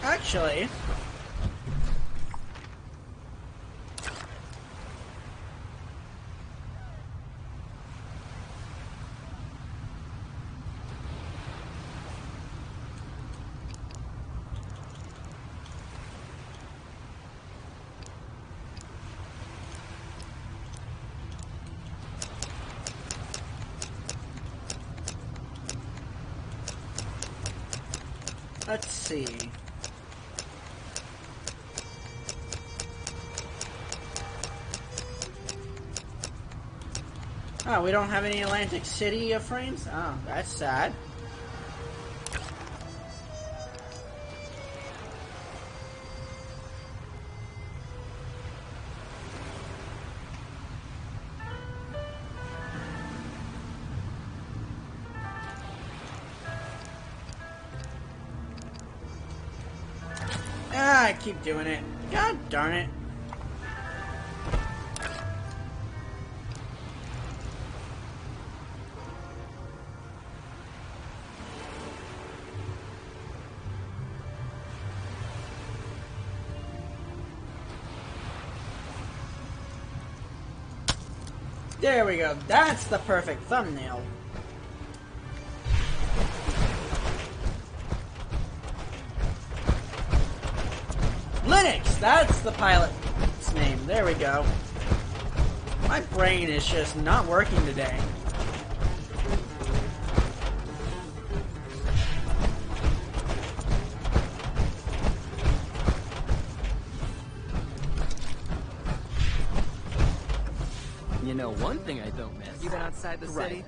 Actually, let's see. Oh, we don't have any Atlantic City frames? Oh, that's sad. Ah, I keep doing it. God darn it. There we go. That's the perfect thumbnail. Lennox! That's the pilot's name. There we go. My brain is just not working today. You know, one thing I don't miss. You been outside the city?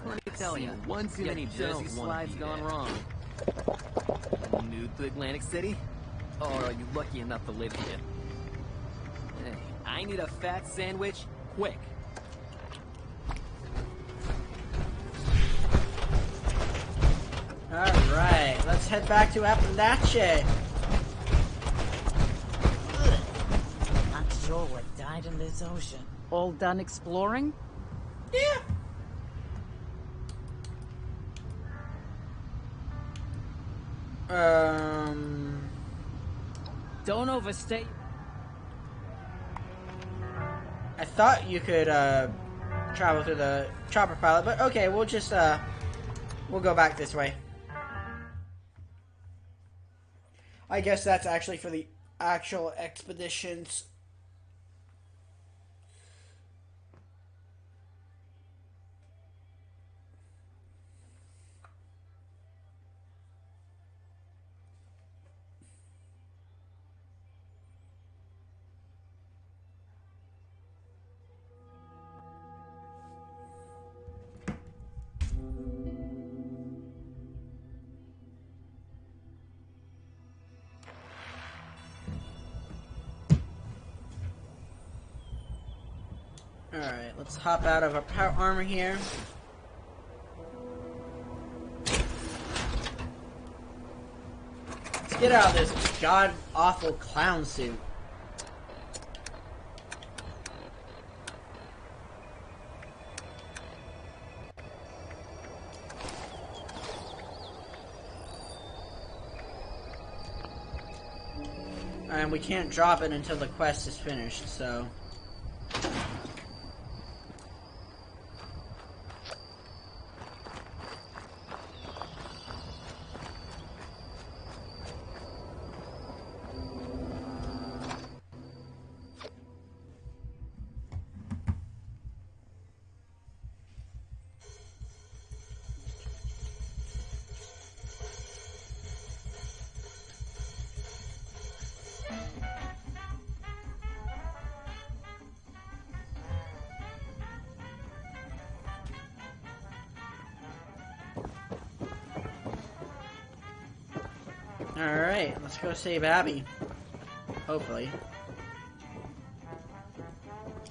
Let me tell you, one too many Jersey slides gone wrong. New to Atlantic City? Or are you lucky enough to live here? Hey, I need a fat sandwich, quick. Alright, let's head back to Appalachia. Not sure what died in this ocean. All done exploring? Yeah. Don't overstay. I thought you could travel through the chopper pilot, but okay, we'll just we'll go back this way. I guess that's actually for the actual expeditions. Alright, let's hop out of our power armor here. Let's get out of this god-awful clown suit. And we can't drop it until the quest is finished, so... Alright, let's go save Abby. Hopefully.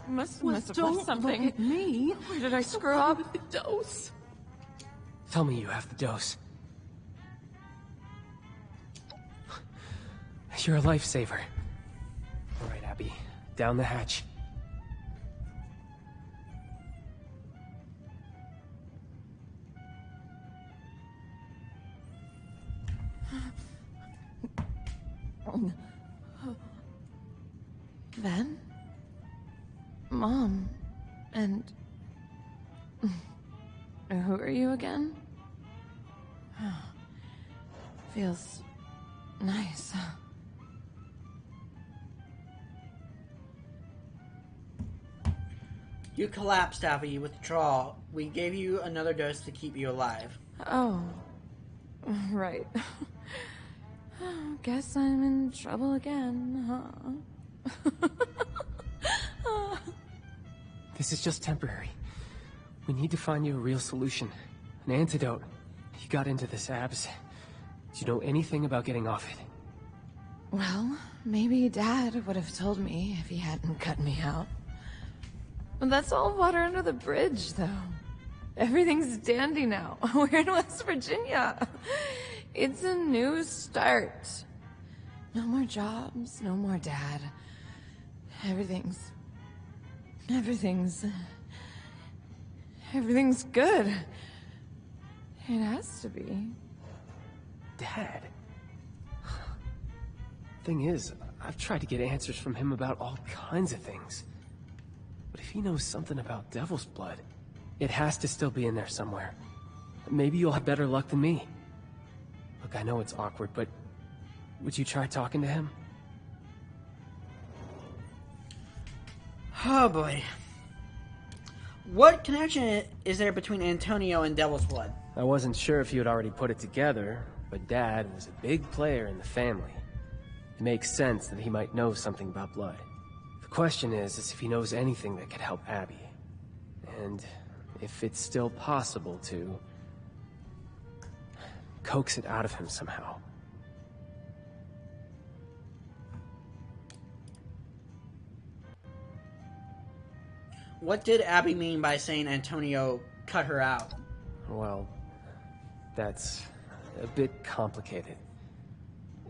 Must Well, have don't left something. look at me. Where did I screw up? The dose. Tell me you have the dose. You're a lifesaver. All right, Abby. Down the hatch. Then? Mom. And... Who are you again? Feels... nice. You collapsed, Abby. Withdraw. We gave you another dose to keep you alive. Oh. Right. Guess I'm in trouble again, huh? This is just temporary. We need to find you a real solution. An antidote. You got into this abs. Do you know anything about getting off it? Well, maybe Dad would have told me if he hadn't cut me out. But that's all water under the bridge, though. Everything's dandy now. We're in West Virginia. It's a new start. No more jobs, no more Dad. Everything's good. It has to be. Dad? Thing is, I've tried to get answers from him about all kinds of things. But if he knows something about Devil's Blood, it has to still be in there somewhere. Maybe you'll have better luck than me. Look, I know it's awkward, but would you try talking to him? Oh boy. What connection is there between Antonio and Devil's Blood? I wasn't sure if you had already put it together, but Dad was a big player in the family. It makes sense that he might know something about blood. The question is if he knows anything that could help Abby. And if it's still possible to coax it out of him somehow. What did Abby mean by saying Antonio cut her out? Well, that's a bit complicated.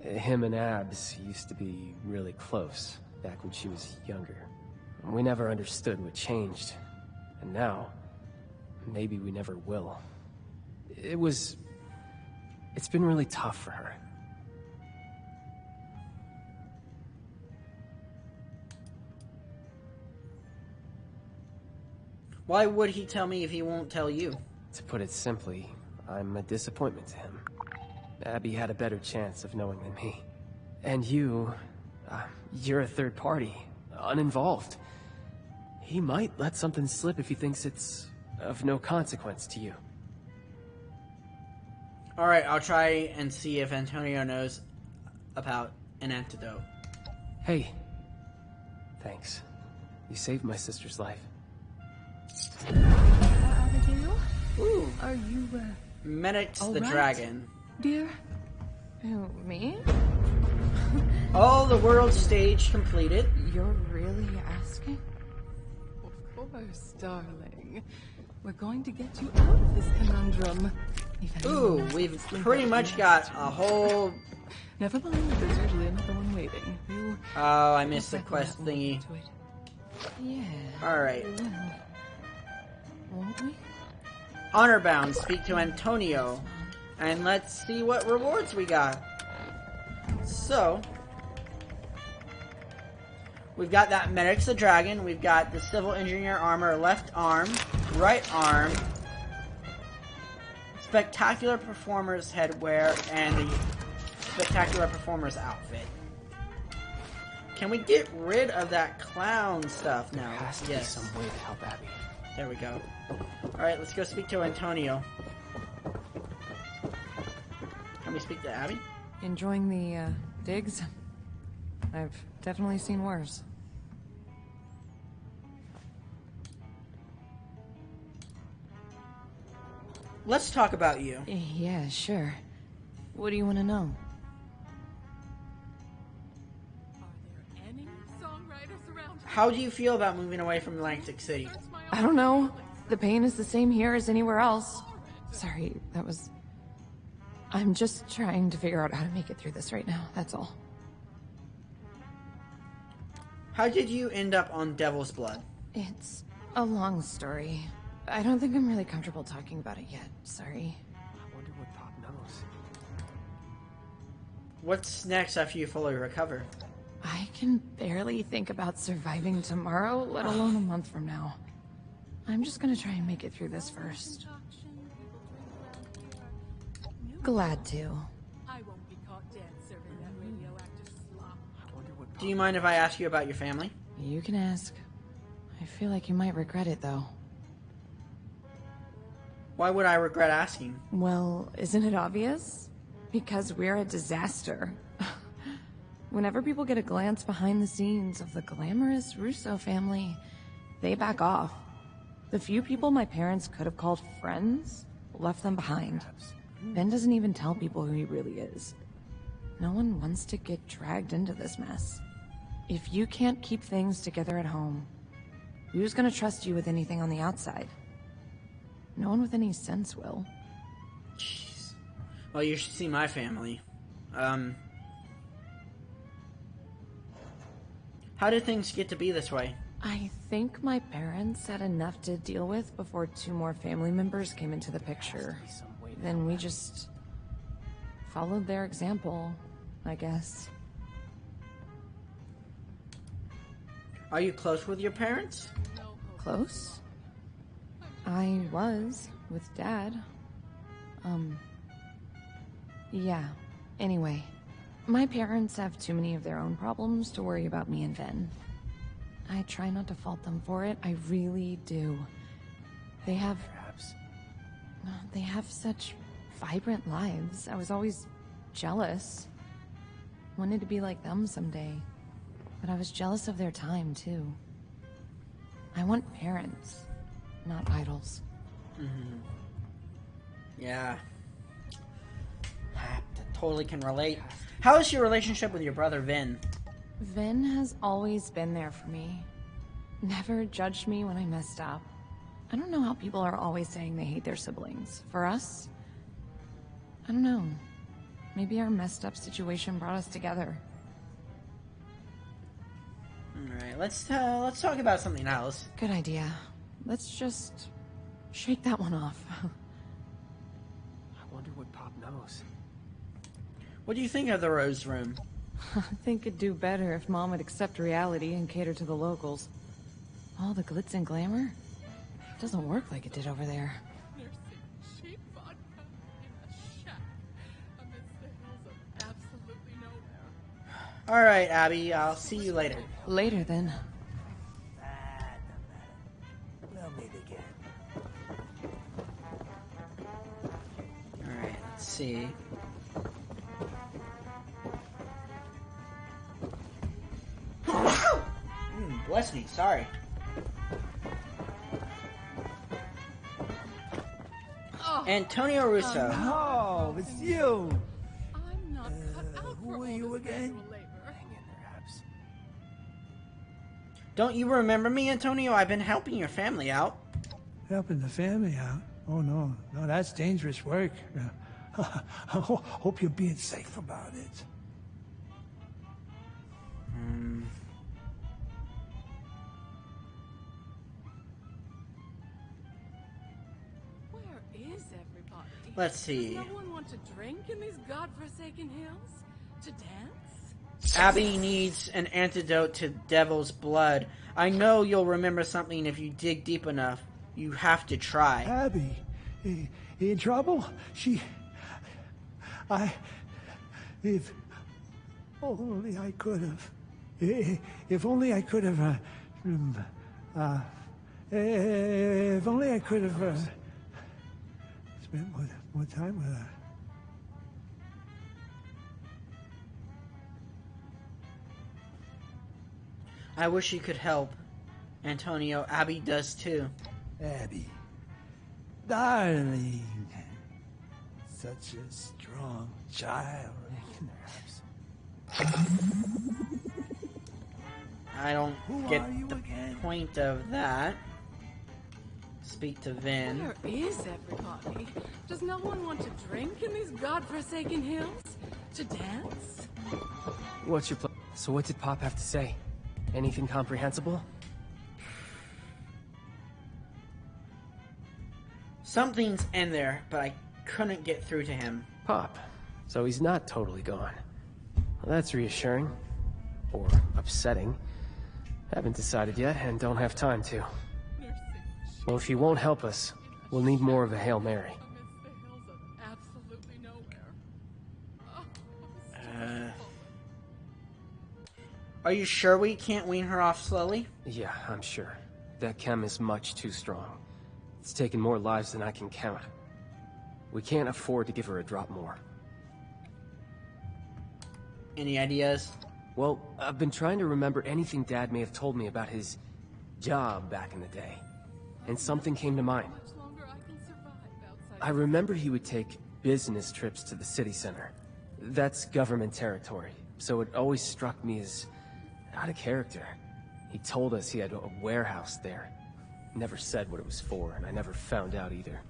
Him and Abs used to be really close back when she was younger. We never understood what changed. And now, maybe we never will. It's been really tough for her. Why would he tell me if he won't tell you? To put it simply, I'm a disappointment to him. Abby had a better chance of knowing than me. And you're a third party, uninvolved. He might let something slip if he thinks it's of no consequence to you. Alright, I'll try and see if Antonio knows about an antidote. Hey. Thanks. You saved my sister's life. Abigail? Ooh. Are you, Menix the right, dragon. dear? Who, me? Oh, the world stage completed. You're really asking? Of course, darling. We're going to get you out of this conundrum. Ooh, we've pretty much got a whole... Never mind, there's usually another one waiting. You... Oh, I missed the quest thingy. Yeah. Alright. Won't we? Honor bound, speak to Antonio. And let's see what rewards we got. So... we've got that Menix the dragon. We've got the civil engineer armor, left arm, right arm, spectacular performer's headwear, and the spectacular performer's outfit. Can we get rid of that clown stuff now? There has to be some way to help Abby. There we go. Alright, let's go speak to Antonio. Can we speak to Abby? Enjoying the, digs? I've definitely seen worse. Let's talk about you. Yeah, sure. What do you want to know? How do you feel about moving away from Atlantic City? I don't know. The pain is the same here as anywhere else. Sorry, that was... I'm just trying to figure out how to make it through this right now, that's all. How did you end up on Devil's Blood? It's a long story. I don't think I'm really comfortable talking about it yet, sorry. I wonder what Pop knows. What's next after you fully recover? I can barely think about surviving tomorrow, let alone a month from now. I'm just gonna try and make it through this first. Glad to. I won't be caught dead serving that radioactive slop. Do you mind if I ask you about your family? You can ask. I feel like you might regret it, though. Why would I regret asking? Well, isn't it obvious? Because we're a disaster. Whenever people get a glance behind the scenes of the glamorous Russo family, they back off. The few people my parents could have called friends left them behind. Ben doesn't even tell people who he really is. No one wants to get dragged into this mess. If you can't keep things together at home, who's gonna trust you with anything on the outside? No one with any sense will. Jeez. Well, you should see my family. How did things get to be this way? I think my parents had enough to deal with before 2 more family members came into the picture. Then we just followed their example, I guess. Are you close with your parents? Close? I was, with Dad. Yeah. Anyway, my parents have too many of their own problems to worry about me and Ben. I try not to fault them for it. I really do. They have... They have such vibrant lives. I was always jealous. Wanted to be like them someday. But I was jealous of their time, too. I want parents, not idols. Mm-hmm. Yeah. I totally can relate. How is your relationship with your brother, Vin? Vin has always been there for me. Never judged me when I messed up. I don't know how people are always saying they hate their siblings. For us, I don't know. Maybe our messed up situation brought us together. Alright, let's talk about something else. Good idea. Let's just shake that one off. I wonder what Pop knows. What do you think of the Rose Room? I think it'd do better if Mom would accept reality and cater to the locals. All the glitz and glamour? It doesn't work like it did over there. Cheap vodka in a shack amidst the hills of absolutely nowhere. Alright, Abby, I'll see you later. Later, then. We'll meet again. Alright, let's see. Bless me, sorry. Antonio Russo. Oh, it's you. I'm not cut out Who are you again? Don't you remember me, Antonio? I've been helping your family out. Helping the family out? Oh, no. No, that's dangerous work. Hope you're being safe about it. Where is everybody? Let's see. Does no one want to drink in these godforsaken hills? To dance? Abby needs an antidote to devil's blood. I know you'll remember something if you dig deep enough. You have to try. Abby, in trouble? If only I could have. If only I could have. If only I could have spent more time with her. I wish you could help. Antonio, Abby does too. Abby, darling, such a strong child. I don't get the point of that. Speak to Vin. Where is everybody? Does no one want to drink in these godforsaken hills? To dance? What's your plan? So what did Pop have to say? Anything comprehensible? Something's in there, but I couldn't get through to him. Pop. So he's not totally gone. Well, that's reassuring. Or upsetting. Haven't decided yet, and don't have time to. Well, if he won't help us, we'll need more of a Hail Mary. Absolutely nowhere. Are you sure we can't wean her off slowly? Yeah, I'm sure. That chem is much too strong. It's taken more lives than I can count. We can't afford to give her a drop more. Any ideas? Well, I've been trying to remember anything Dad may have told me about his job back in the day. And something came to mind. I remember he would take business trips to the city center. That's government territory, so it always struck me as out of character. He told us he had a warehouse there. Never said what it was for, and I never found out either.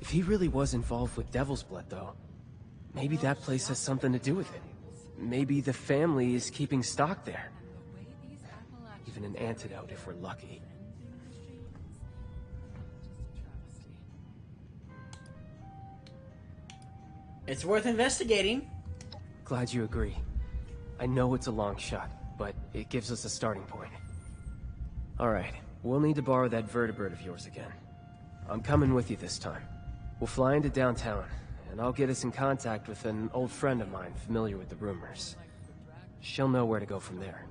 If he really was involved with Devil's Blood, though, maybe that place has something to do with it. Maybe the family is keeping stock there. Even an antidote if we're lucky. It's worth investigating. Glad you agree. I know it's a long shot, but it gives us a starting point. Alright, we'll need to borrow that vertebrate of yours again. I'm coming with you this time. We'll fly into downtown, and I'll get us in contact with an old friend of mine familiar with the rumors. She'll know where to go from there.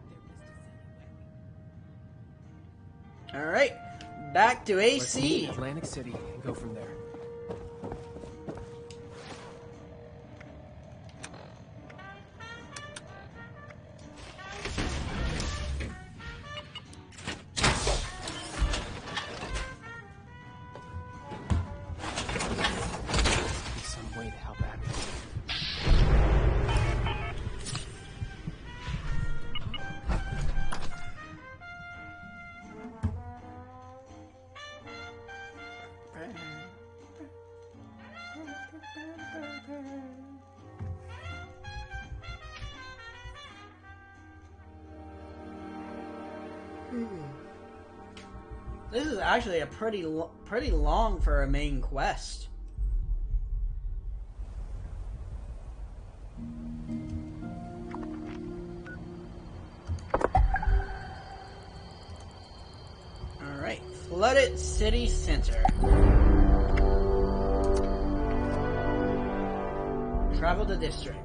Alright, back to Let's meet AC. in Atlantic City and go from there. Some way to help Abby. This is actually a pretty long for a main quest. Alright, flooded city center. Travel the district.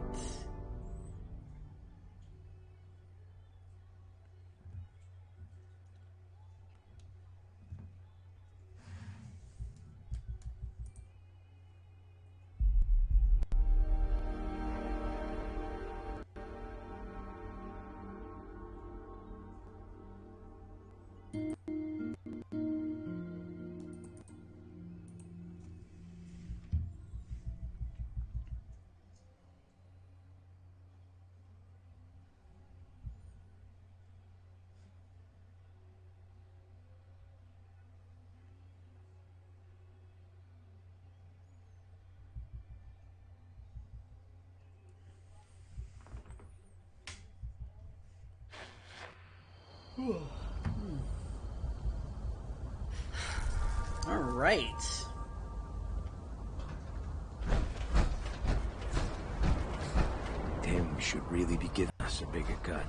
All right. Damn, we should really be giving us a bigger cut.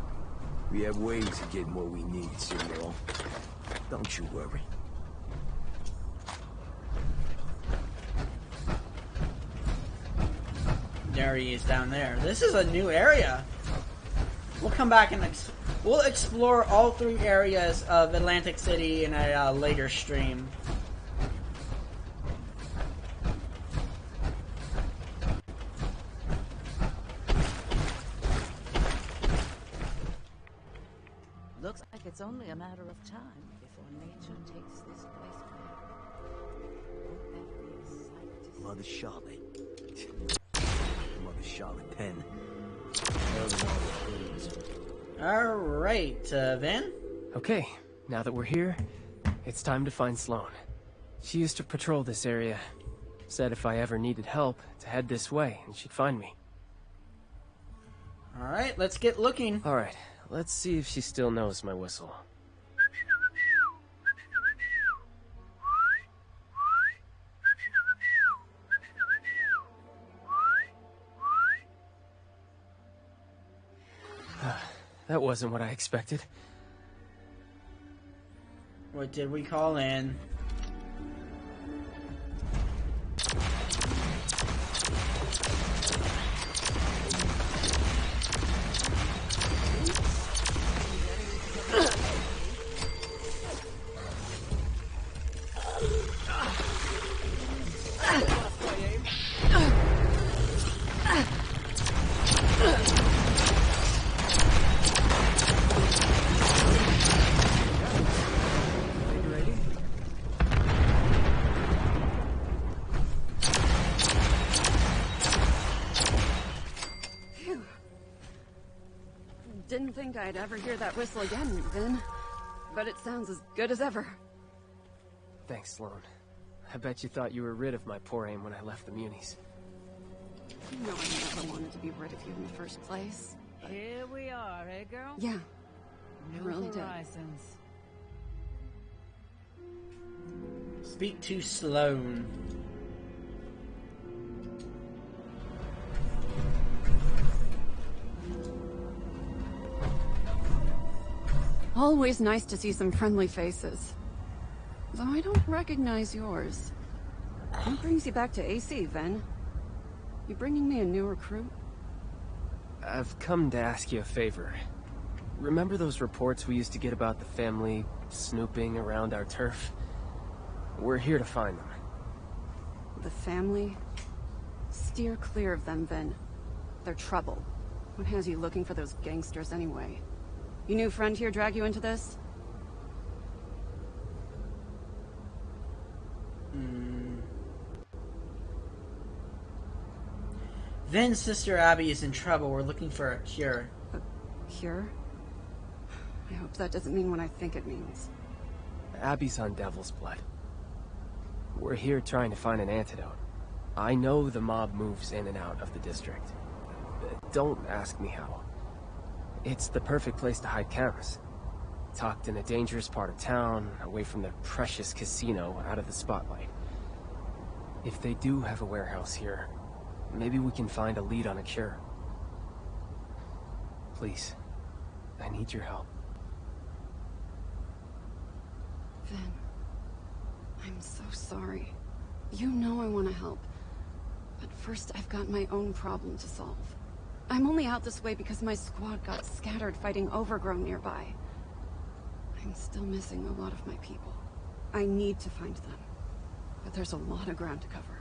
We have ways of getting what we need, Senor. Don't you worry. There he is down there. This is a new area. We'll come back and we'll explore all 3 areas of Atlantic City in a later stream. Looks like it's only a matter of time before nature takes this place back. Mother Charlotte. Mother Charlotte 10. Alright, Vin? Okay, now that we're here, it's time to find Sloane. She used to patrol this area. Said if I ever needed help, to head this way, and she'd find me. Alright, let's get looking. Alright, let's see if she still knows my whistle. That wasn't what I expected. What did we call in? Didn't think I'd ever hear that whistle again, Vin. But it sounds as good as ever. Thanks, Sloane. I bet you thought you were rid of my poor aim when I left the Munis. You know I never wanted to be rid of you in the first place. Here we are, eh, girl? Yeah. New really did. horizons. Speak to Sloane. Always nice to see some friendly faces. Though I don't recognize yours. What brings you back to AC, Ven? You bringing me a new recruit? I've come to ask you a favor. remember those reports we used to get about the family snooping around our turf? We're here to find them. The family? Steer clear of them, Vin. They're trouble. What has you looking for those gangsters anyway? Your new friend here drag you into this? Vin's sister Abby is in trouble. We're looking for a cure. A cure? I hope that doesn't mean what I think it means. Abby's on Devil's Blood. We're here trying to find an antidote. I know the mob moves in and out of the district. Don't ask me how. It's the perfect place to hide cameras. Tucked in a dangerous part of town, away from the precious casino, out of the spotlight. If they do have a warehouse here, maybe we can find a lead on a cure. Please, I need your help. Vin, I'm so sorry. You know I want to help. But first, I've got my own problem to solve. I'm only out this way because my squad got scattered fighting Overgrown nearby. I'm still missing a lot of my people. I need to find them. But there's a lot of ground to cover.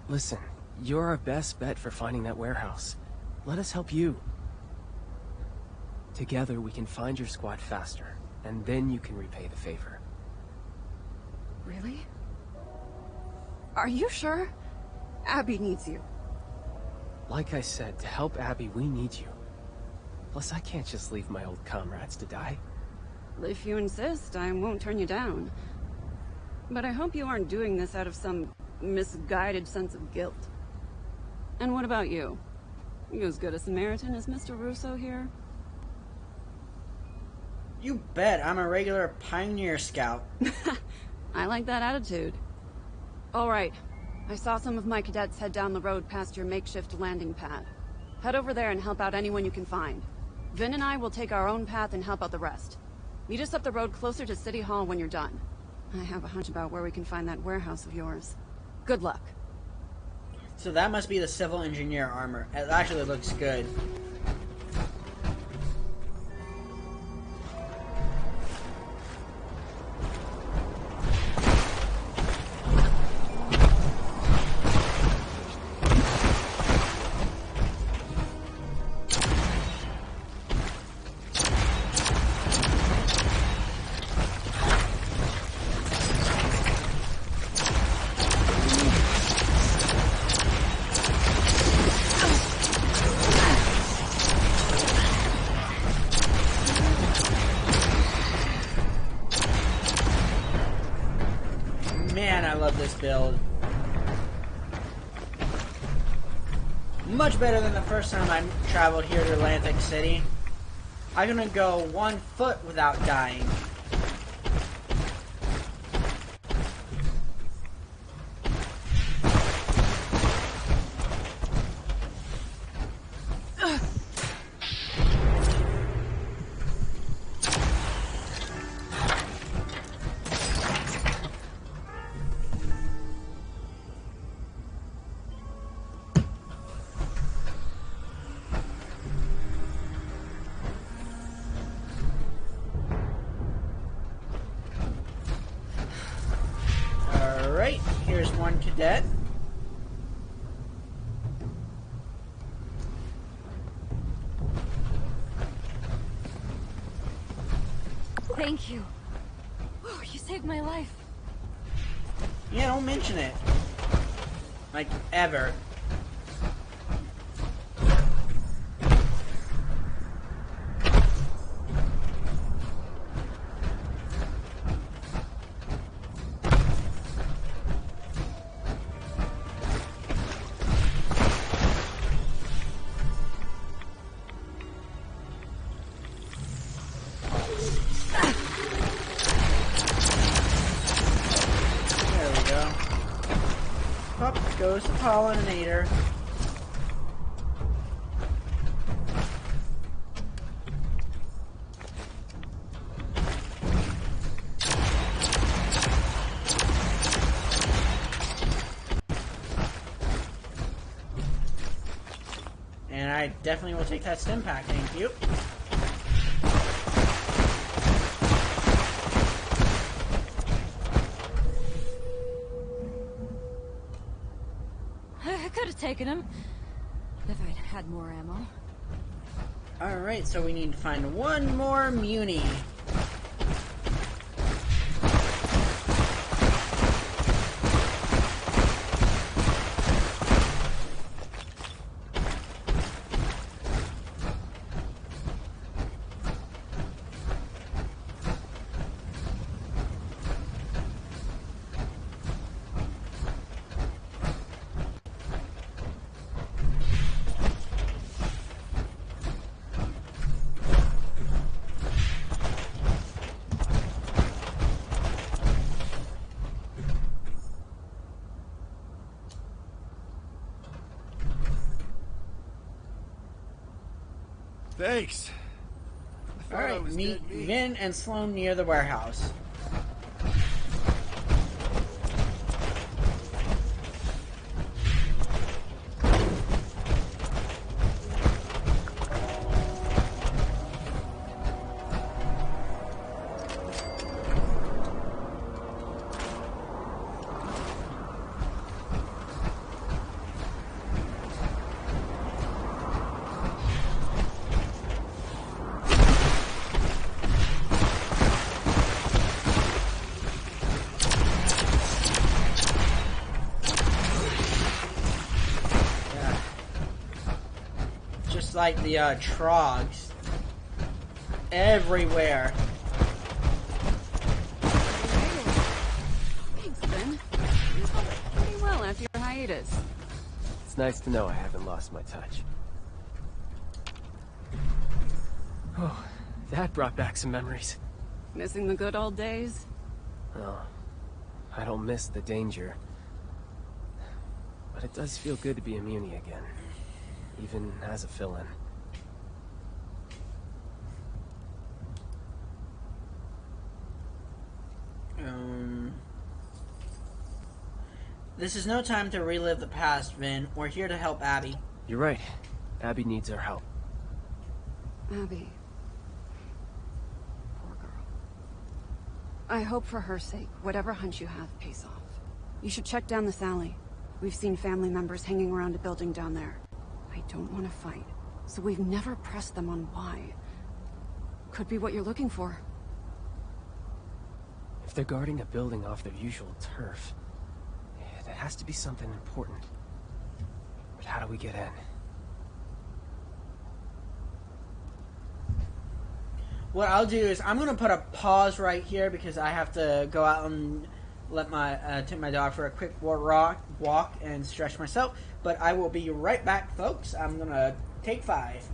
Listen, you're our best bet for finding that warehouse. Let us help you. Together we can find your squad faster, and then you can repay the favor. Really? Are you sure? Abby needs you. Like I said, to help Abby, we need you. Plus, I can't just leave my old comrades to die. If you insist, I won't turn you down. But I hope you aren't doing this out of some misguided sense of guilt. And what about you? You as good a Samaritan as Mr. Russo here? You bet. I'm a regular pioneer scout. I like that attitude. All right. I saw some of my cadets head down the road past your makeshift landing pad. Head over there and help out anyone you can find. Vin and I will take our own path and help out the rest. Meet us up the road closer to City Hall when you're done. I have a hunch about where we can find that warehouse of yours. Good luck. So that must be the civil engineer armor. It actually looks good. Man, I love this build. Much better than the first time I traveled here to Atlantic City. I'm gonna go 1 foot without dying. Alright, here's one cadet. Thank you. Oh, you saved my life. Yeah, don't mention it. Like, ever. Up goes the pollinator. And I definitely will take that stim pack, thank you. I could have taken him if I'd had more ammo. Alright, so we need to find one more Muni. Thanks. Alright, meet Vin and Sloan near the warehouse. Like the trogs everywhere. Thanks, Ben. You held up pretty well after your hiatus. It's nice to know I haven't lost my touch. Oh, that brought back some memories. Missing the good old days? Oh, I don't miss the danger. But it does feel good to be a Muni again. Even as a fill-in. This is no time to relive the past, Vin. We're here to help Abby. You're right. Abby needs our help. Abby. Poor girl. I hope for her sake, whatever hunch you have pays off. You should check down this alley. We've seen family members hanging around a building down there. I don't want to fight, so we've never pressed them on why. Could be what you're looking for. If they're guarding a building off their usual turf, there has to be something important. But how do we get in? What I'll do is I'm gonna put a pause right here because I have to go out and let my take my dog for a quick walk and stretch myself. But I will be right back, folks. I'm gonna take 5.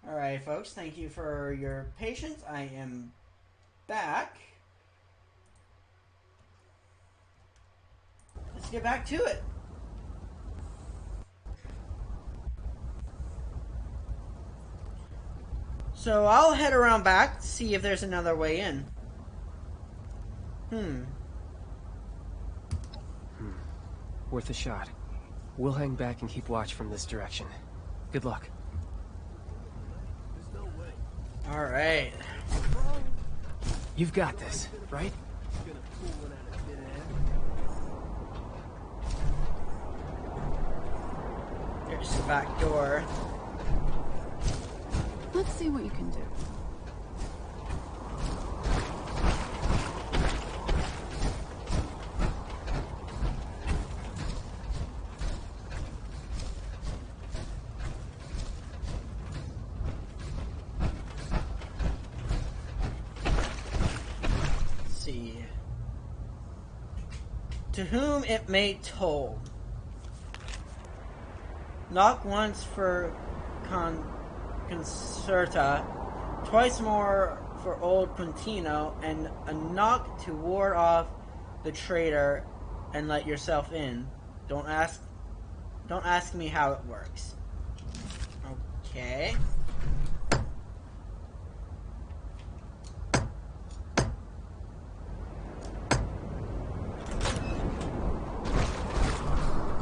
Alright, folks, thank you for your patience. I am back. Let's get back to it. So I'll head around back to see if there's another way in. Worth a shot. We'll hang back and keep watch from this direction. Good luck. Alright. You've got this, right? There's the back door. Let's see what you can do. To whom it may toll. Knock once for Concerta, twice more for old Quintino, and a knock to ward off the traitor and let yourself in. Don't ask me how it works. Okay.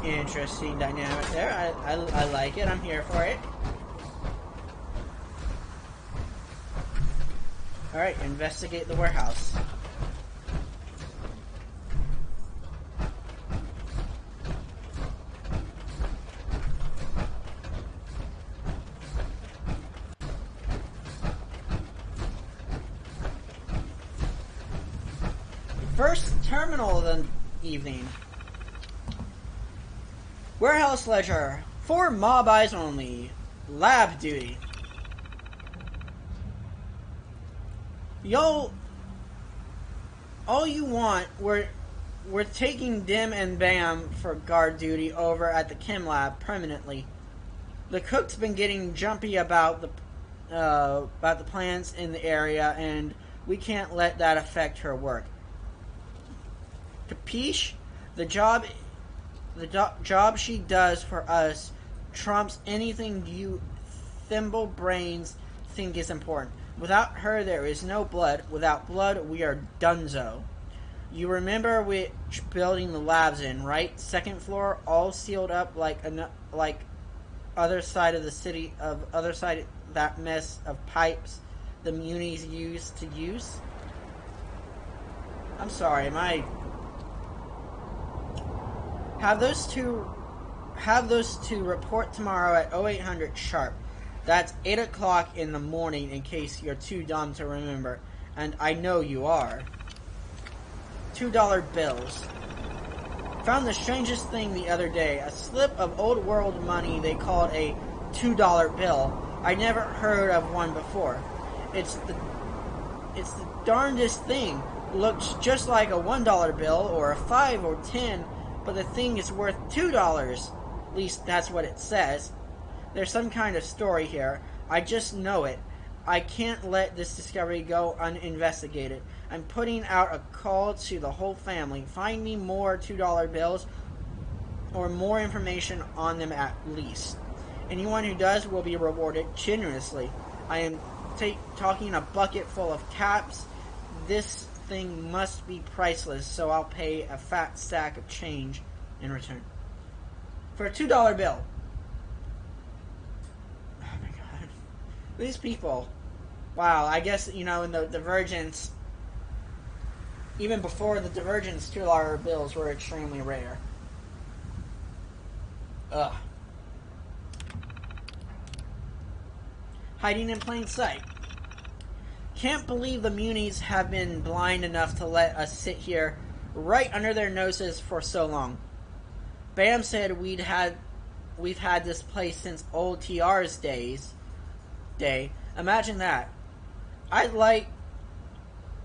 Interesting dynamic there. I like it. I'm here for it. Alright, investigate the warehouse. First terminal of the evening. Warehouse leisure. For mob eyes only. Lab duty. Yo, all you want, we're taking Dim and Bam for guard duty over at the chem lab permanently. The cook's been getting jumpy about the plants in the area, and we can't let that affect her work. Capiche? The job she does for us trumps anything you thimble brains think is important. Without her, there is no blood. Without blood, we are donezo. You remember which building the lab's in, right? Second floor, all sealed up like other side of the city, other side of that mess of pipes the munis used to use. I'm sorry, Have those two report tomorrow at 0800 sharp. That's 8 o'clock in the morning in case you're too dumb to remember. And I know you are. $2 bills. Found the strangest thing the other day. A slip of old world money they called a $2 bill. I never heard of one before. It's the darndest thing. Looks just like a $1 bill or a 5 or 10, but the thing is worth $2. At least that's what it says. There's some kind of story here. I just know it. I can't let this discovery go uninvestigated. I'm putting out a call to the whole family. Find me more $2 bills or more information on them at least. Anyone who does will be rewarded generously. I am talking a bucket full of caps. This thing must be priceless, so I'll pay a fat stack of change in return. For a $2 bill. Oh my god. These people. Wow, I guess, in the Divergence, even before the Divergence, $2 bills were extremely rare. Ugh. Hiding in plain sight. Can't believe the Munis have been blind enough to let us sit here right under their noses for so long. Bam said we've had this place since old TR's day. Imagine that. I'd like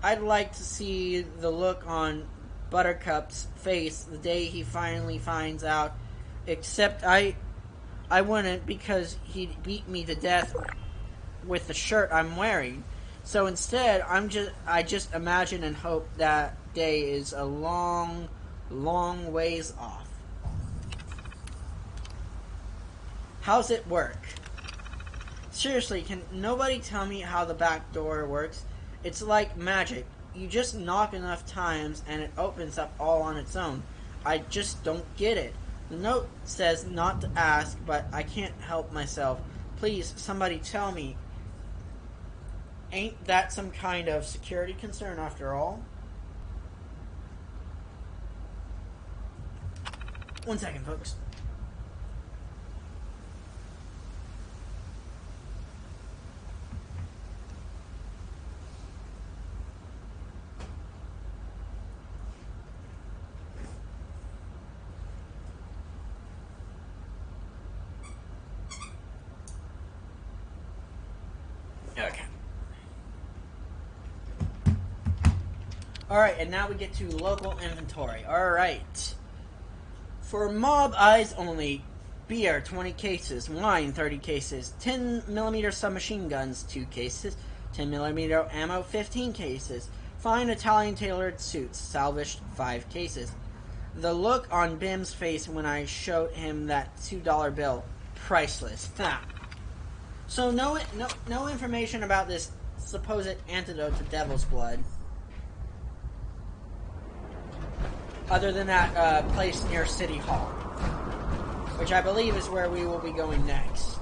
to see the look on Buttercup's face the day he finally finds out. Except I wouldn't, because he'd beat me to death with the shirt I'm wearing. So instead, I just imagine and hope that day is a long, long ways off. How's it work? Seriously, can nobody tell me how the back door works? It's like magic. You just knock enough times and it opens up all on its own. I just don't get it. The note says not to ask, but I can't help myself. Please, somebody tell me. Ain't that some kind of security concern after all? 1 second, folks. Okay. Alright, and now we get to local inventory. Alright. For mob eyes only, beer 20 cases, wine 30 cases, 10mm submachine guns 2 cases, 10mm ammo 15 cases, fine Italian tailored suits salvaged 5 cases. The look on Bim's face when I showed him that $2 bill, priceless. So no information about this supposed antidote to devil's blood. Other than that place near City Hall. Which I believe is where we will be going next.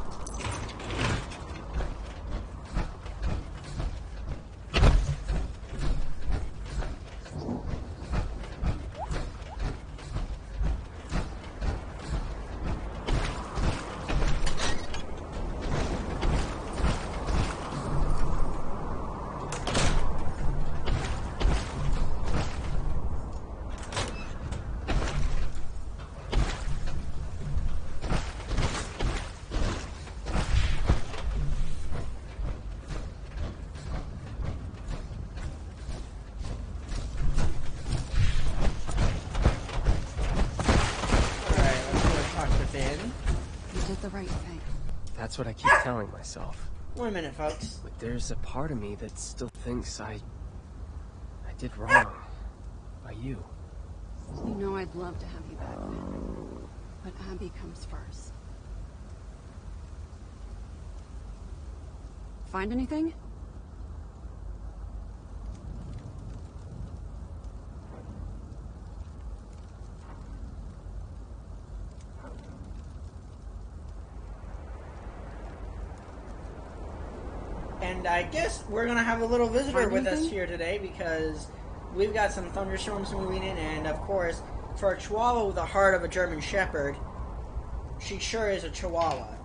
That's what I keep telling myself. 1 minute, folks. But there's a part of me that still thinks I did wrong. By you. You know I'd love to have you back, man. But Abby comes first. Find anything? And I guess we're going to have a little visitor with us here today because we've got some thunderstorms moving in, and of course, for a Chihuahua with the heart of a German Shepherd, she sure is a Chihuahua.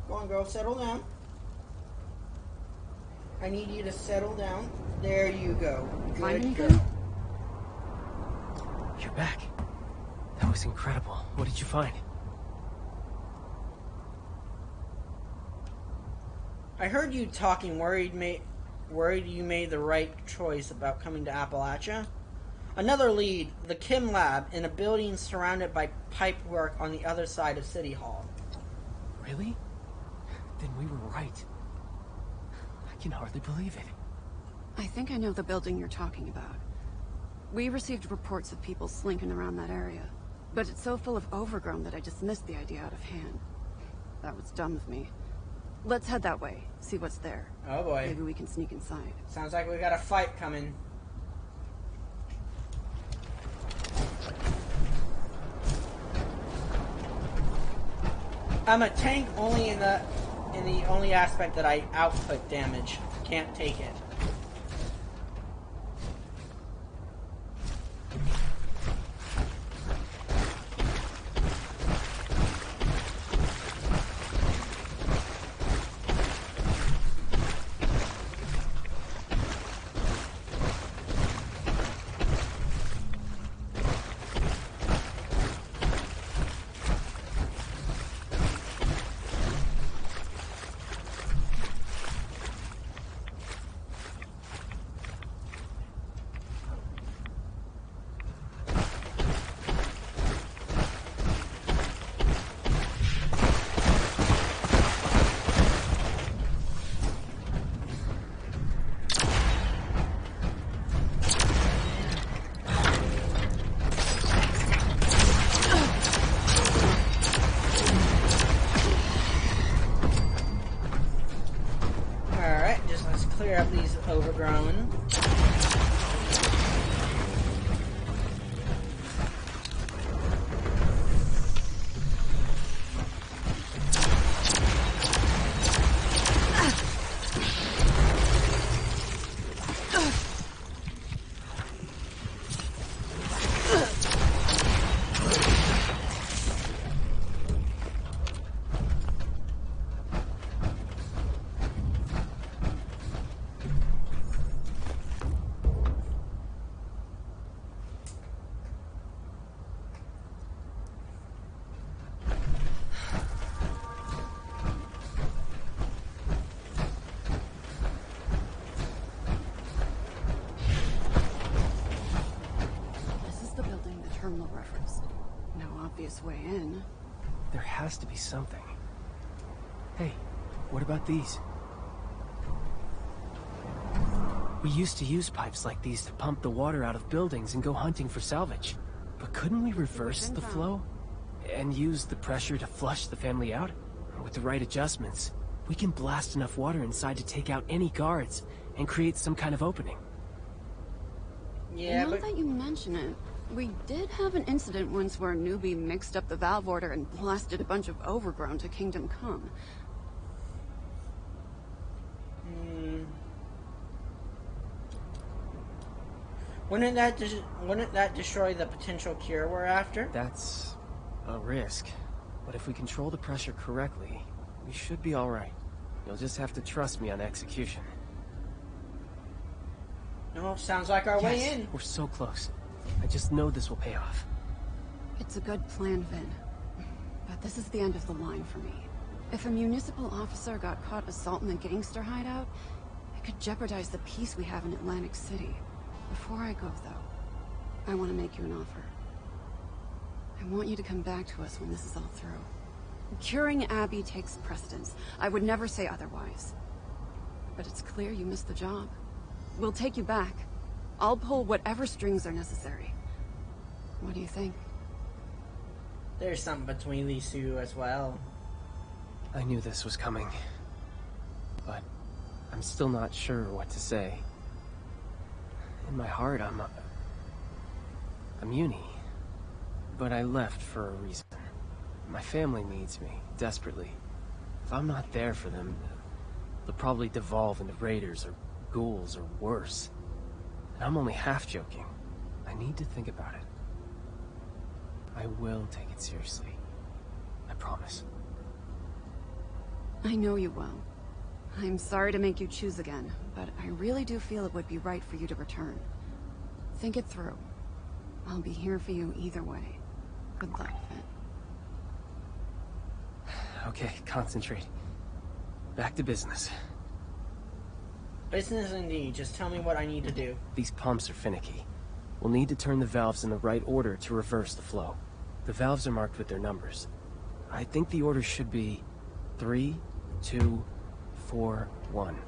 Go on, girl, settle down. I need you to settle down. There you go. Good girl. You're back. That was incredible. What did you find? I heard you talking, worried you made the right choice about coming to Appalachia. Another lead, the Kim Lab, in a building surrounded by pipework on the other side of City Hall. Really? Then we were right. I can hardly believe it. I think I know the building you're talking about. We received reports of people slinking around that area, but it's so full of overgrown that I dismissed the idea out of hand. That was dumb of me. Let's head that way, see what's there. Oh boy. Maybe we can sneak inside. Sounds like we got a fight coming. I'm a tank only in the only aspect that I output damage. Can't take it. clear up these overgrown. terminal referenced. No obvious way in. There has to be something. Hey, what about these? We used to use pipes like these to pump the water out of buildings and go hunting for salvage. But couldn't we reverse the flow? And use the pressure to flush the family out? With the right adjustments, we can blast enough water inside to take out any guards and create some kind of opening. Yeah, now that you mention it, we did have an incident once where a newbie mixed up the valve order and blasted a bunch of overgrown to Kingdom Come. Wouldn't that destroy the potential cure we're after? That's a risk. But if we control the pressure correctly, we should be alright. You'll just have to trust me on execution. No, sounds like our way in. We're so close. I just know this will pay off. It's a good plan, Vin. But this is the end of the line for me. If a municipal officer got caught assaulting a gangster hideout, it could jeopardize the peace we have in Atlantic City. Before I go, though, I want to make you an offer. I want you to come back to us when this is all through. Curing Abby takes precedence. I would never say otherwise. But it's clear you missed the job. We'll take you back. I'll pull whatever strings are necessary. What do you think? There's something between these two as well. I knew this was coming. But I'm still not sure what to say. In my heart, I'm uni. But I left for a reason. My family needs me, desperately. If I'm not there for them, they'll probably devolve into raiders or ghouls or worse. And I'm only half joking. I need to think about it. I will take it seriously. I promise. I know you will. I'm sorry to make you choose again, but I really do feel it would be right for you to return. Think it through. I'll be here for you either way. Good luck, Finn. Okay, concentrate. Back to business. Business indeed. Just tell me what I need to do. These pumps are finicky. We'll need to turn the valves in the right order to reverse the flow. The valves are marked with their numbers. I think the order should be 3, 2, 4, 1.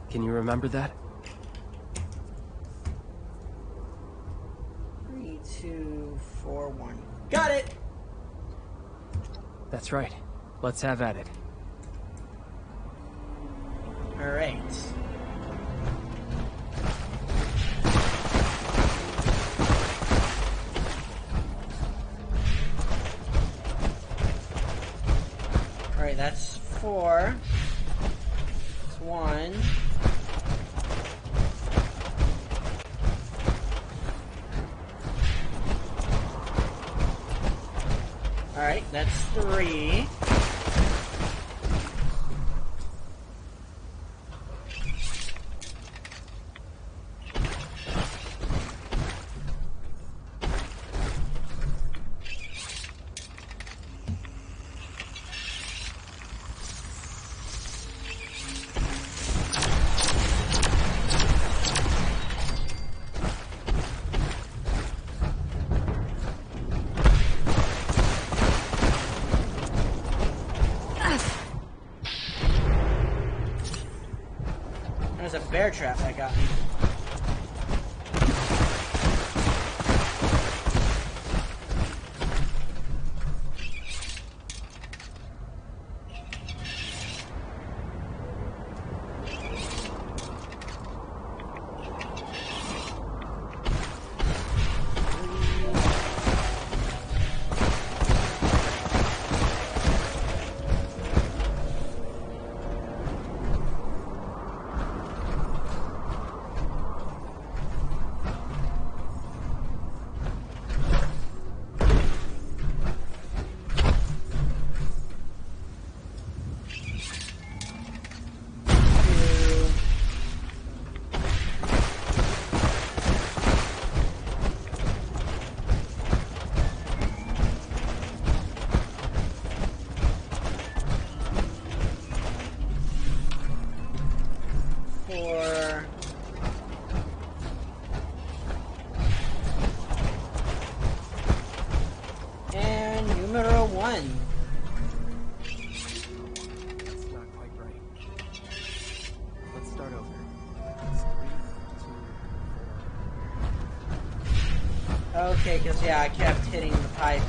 Can you remember that? 3, 2, 4, 1. Got it! That's right. Let's have at it. Alright. Alright, that's 4. That's 1. Alright, that's 3. There's a bear trap that got me. 4. And numero 1. That's not quite right. Let's start over. It's 3, 2, 4. Okay, because yeah, I kept hitting the pipe.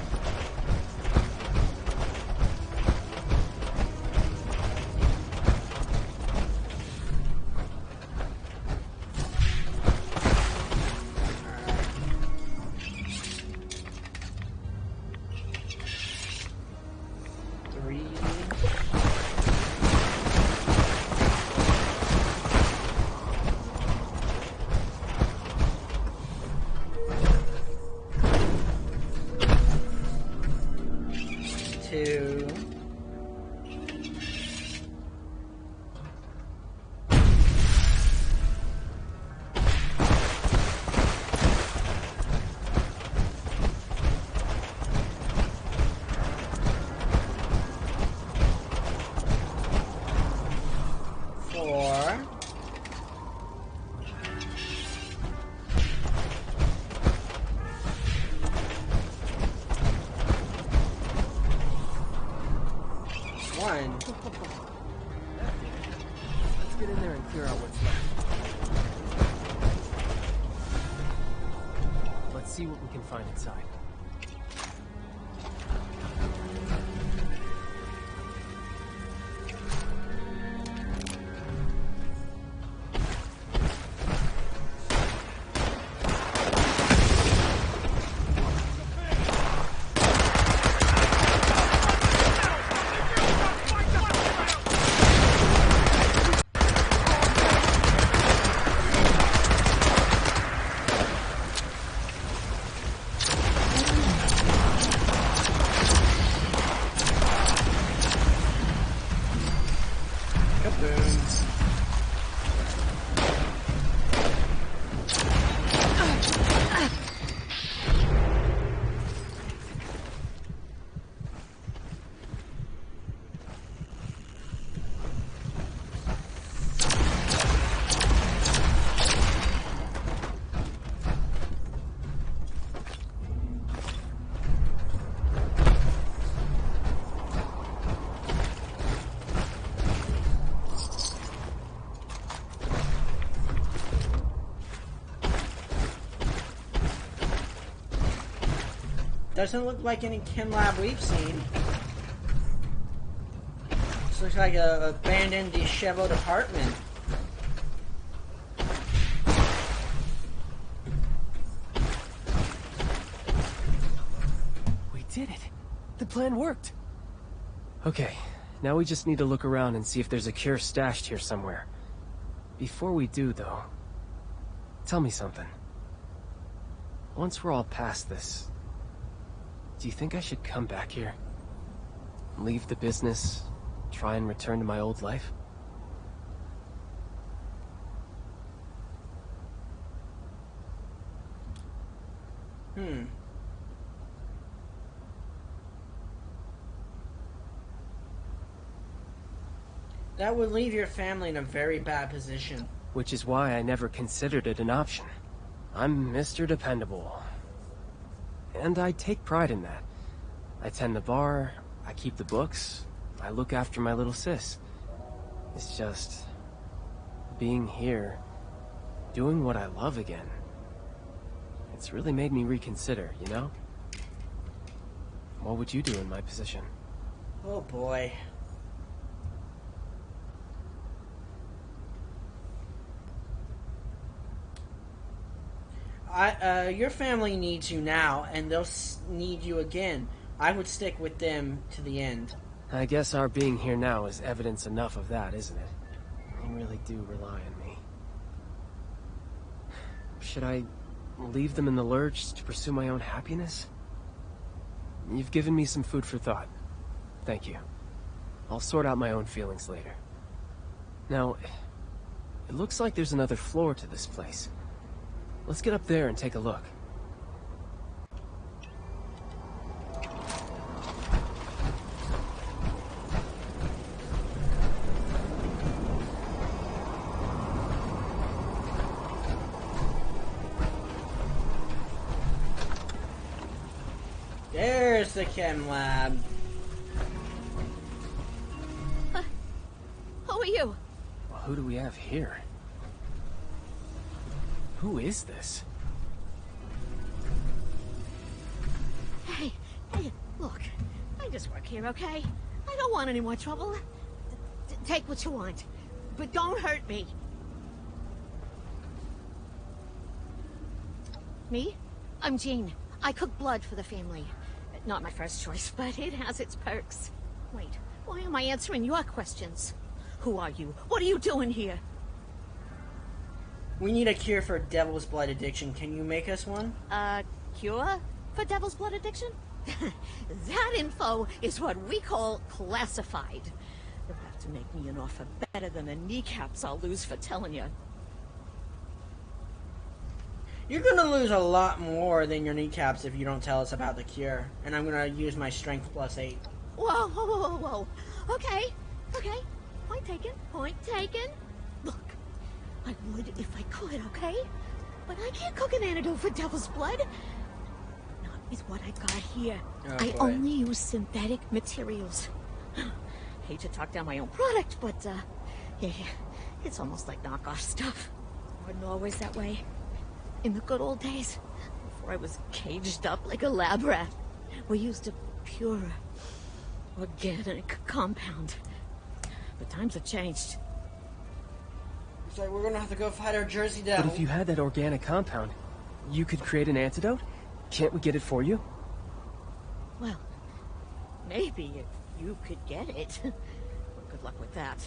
Let's get in there and clear out what's left. Let's see what we can find inside. Doesn't look like any chem lab we've seen. This looks like a abandoned, disheveled apartment. We did it! The plan worked! Okay, now we just need to look around and see if there's a cure stashed here somewhere. Before we do, though, tell me something. Once we're all past this, do you think I should come back here? Leave the business, try and return to my old life? That would leave your family in a very bad position. Which is why I never considered it an option. I'm Mr. Dependable. And I take pride in that. I tend the bar, I keep the books, I look after my little sis. It's just... being here, doing what I love again. It's really made me reconsider, you know? What would you do in my position? Oh boy. Your family needs you now, and they'll need you again. I would stick with them to the end. I guess our being here now is evidence enough of that, isn't it? They really do rely on me. Should I leave them in the lurch to pursue my own happiness? You've given me some food for thought. Thank you. I'll sort out my own feelings later. Now, it looks like there's another floor to this place. Let's get up there and take a look. the chem lab. Who are you? Well, who do we have here? Who is this? Hey, look. I just work here, okay? I don't want any more trouble. Take what you want, but don't hurt me. Me? I'm Jean. I cook blood for the family. Not my first choice, but it has its perks. Wait, why am I answering your questions? Who are you? What are you doing here? We need a cure for devil's blood addiction. Can you make us one? A cure for devil's blood addiction? That info is what we call classified. You'll have to make me an offer better than the kneecaps I'll lose for telling you. You're gonna lose a lot more than your kneecaps if you don't tell us about the cure. And I'm gonna use my strength +8. Whoa, whoa, whoa, whoa. Okay, okay. Point taken, point taken. Look, I would if I could, okay? But I can't cook an antidote for devil's blood. Not with what I've got here. Oh, I boy. only use synthetic materials. Hate to talk down my own product, but, yeah, it's almost like knockoff stuff. Wasn't always that way. In the good old days, before I was caged up like a lab rat, we used a purer, organic compound. But times have changed. So we're gonna have to go fight our Jersey But Devil. if you had that organic compound, you could create an antidote? Can't we get it for you? Well, maybe if you could get it. Well, good luck with that.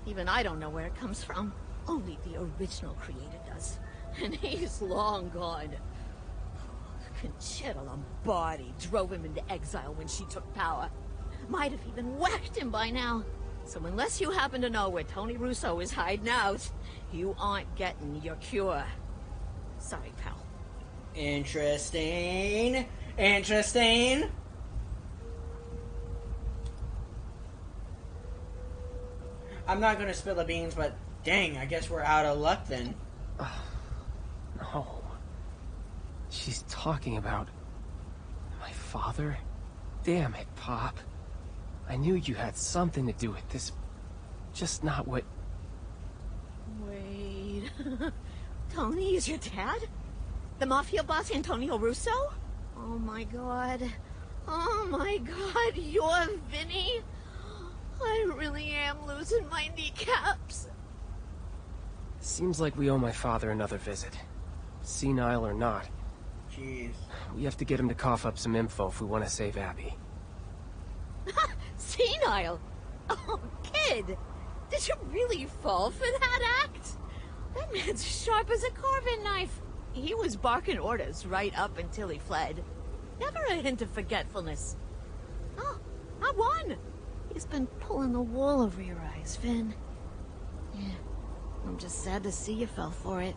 Even I don't know where it comes from. Only the original creator does. And he's long gone. Conchita Lombardi drove him into exile when she took power. Might have even whacked him by now. So unless you happen to know where Tony Russo is hiding out, you aren't getting your cure. Sorry, pal. Interesting. Interesting. I'm not gonna spill the beans, but dang, I guess we're out of luck then. No. She's talking about my father? Damn it, Pop. I knew you had something to do with this. Just not what... Wait. Tony is your dad? The mafia boss Antonio Russo? Oh my god. Oh my god, you're Vinny? I really am losing my kneecaps. Seems like we owe my father another visit. Senile or not. Jeez. We have to get him to cough up some info if we want to save Abby. Senile? Oh, kid! Did you really fall for that act? That man's sharp as a carving knife. He was barking orders right up until he fled. Never a hint of forgetfulness. Oh, I won! He's been pulling the wool over your eyes, Finn. Yeah, I'm just sad to see you fell for it.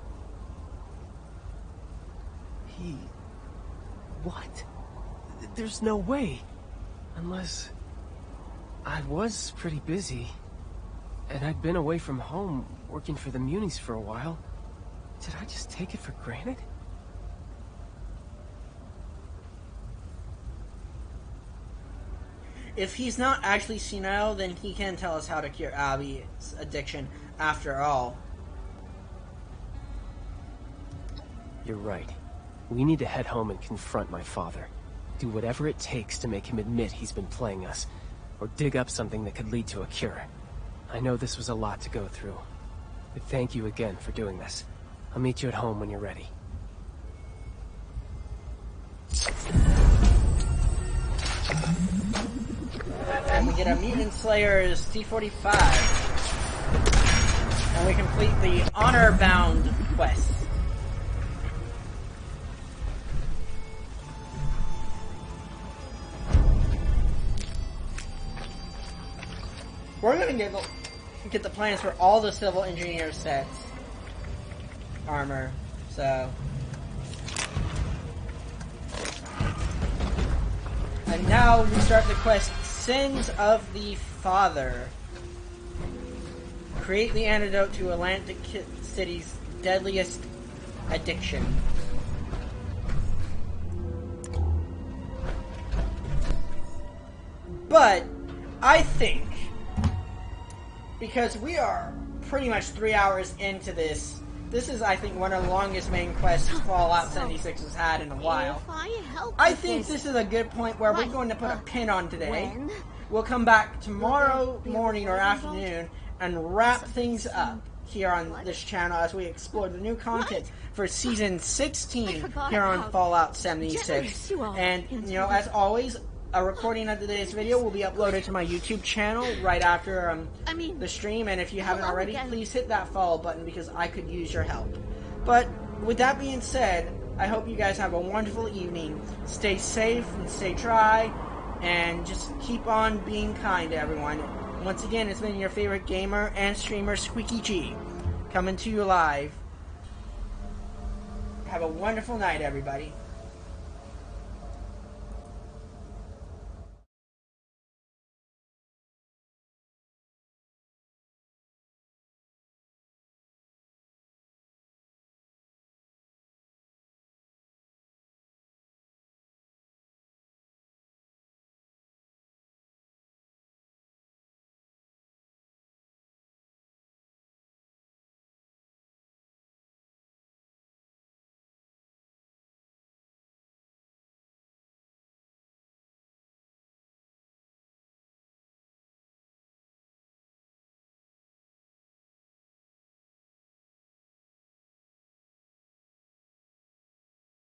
He... What? There's no way. Unless... I was pretty busy. And I'd been away from home, working for the Munis for a while. Did I just take it for granted? If he's not actually senile, then he can tell us how to cure Abby's addiction after all. You're right. We need to head home and confront my father. Do whatever it takes to make him admit he's been playing us. Or dig up something that could lead to a cure. I know this was a lot to go through. But thank you again for doing this. I'll meet you at home when you're ready. And we get a Mutant Slayer's T-45. And we complete the Honor-Bound quest. We're gonna get the plans for all the civil engineer sets. Armor, so... And now we start the quest, Sins of the Father. Create the antidote to Atlantic City's deadliest addiction. But I think, because we are pretty much 3 hours into this, this is, I think, one of the longest main quests Fallout 76 has had in a while. I think this is a good point where we're going to put a pin on today. We'll come back tomorrow morning or afternoon and wrap things up here on this channel as we explore the new content for Season 16 here on Fallout 76. And, you know, as always, a recording of today's video will be uploaded to my YouTube channel right after the stream, and if you haven't already, please hit that follow button because I could use your help. But with that being said, I hope you guys have a wonderful evening. Stay safe and stay dry, and just keep on being kind to everyone. Once again, it's been your favorite gamer and streamer, Squeaky G, coming to you live. Have a wonderful night, everybody.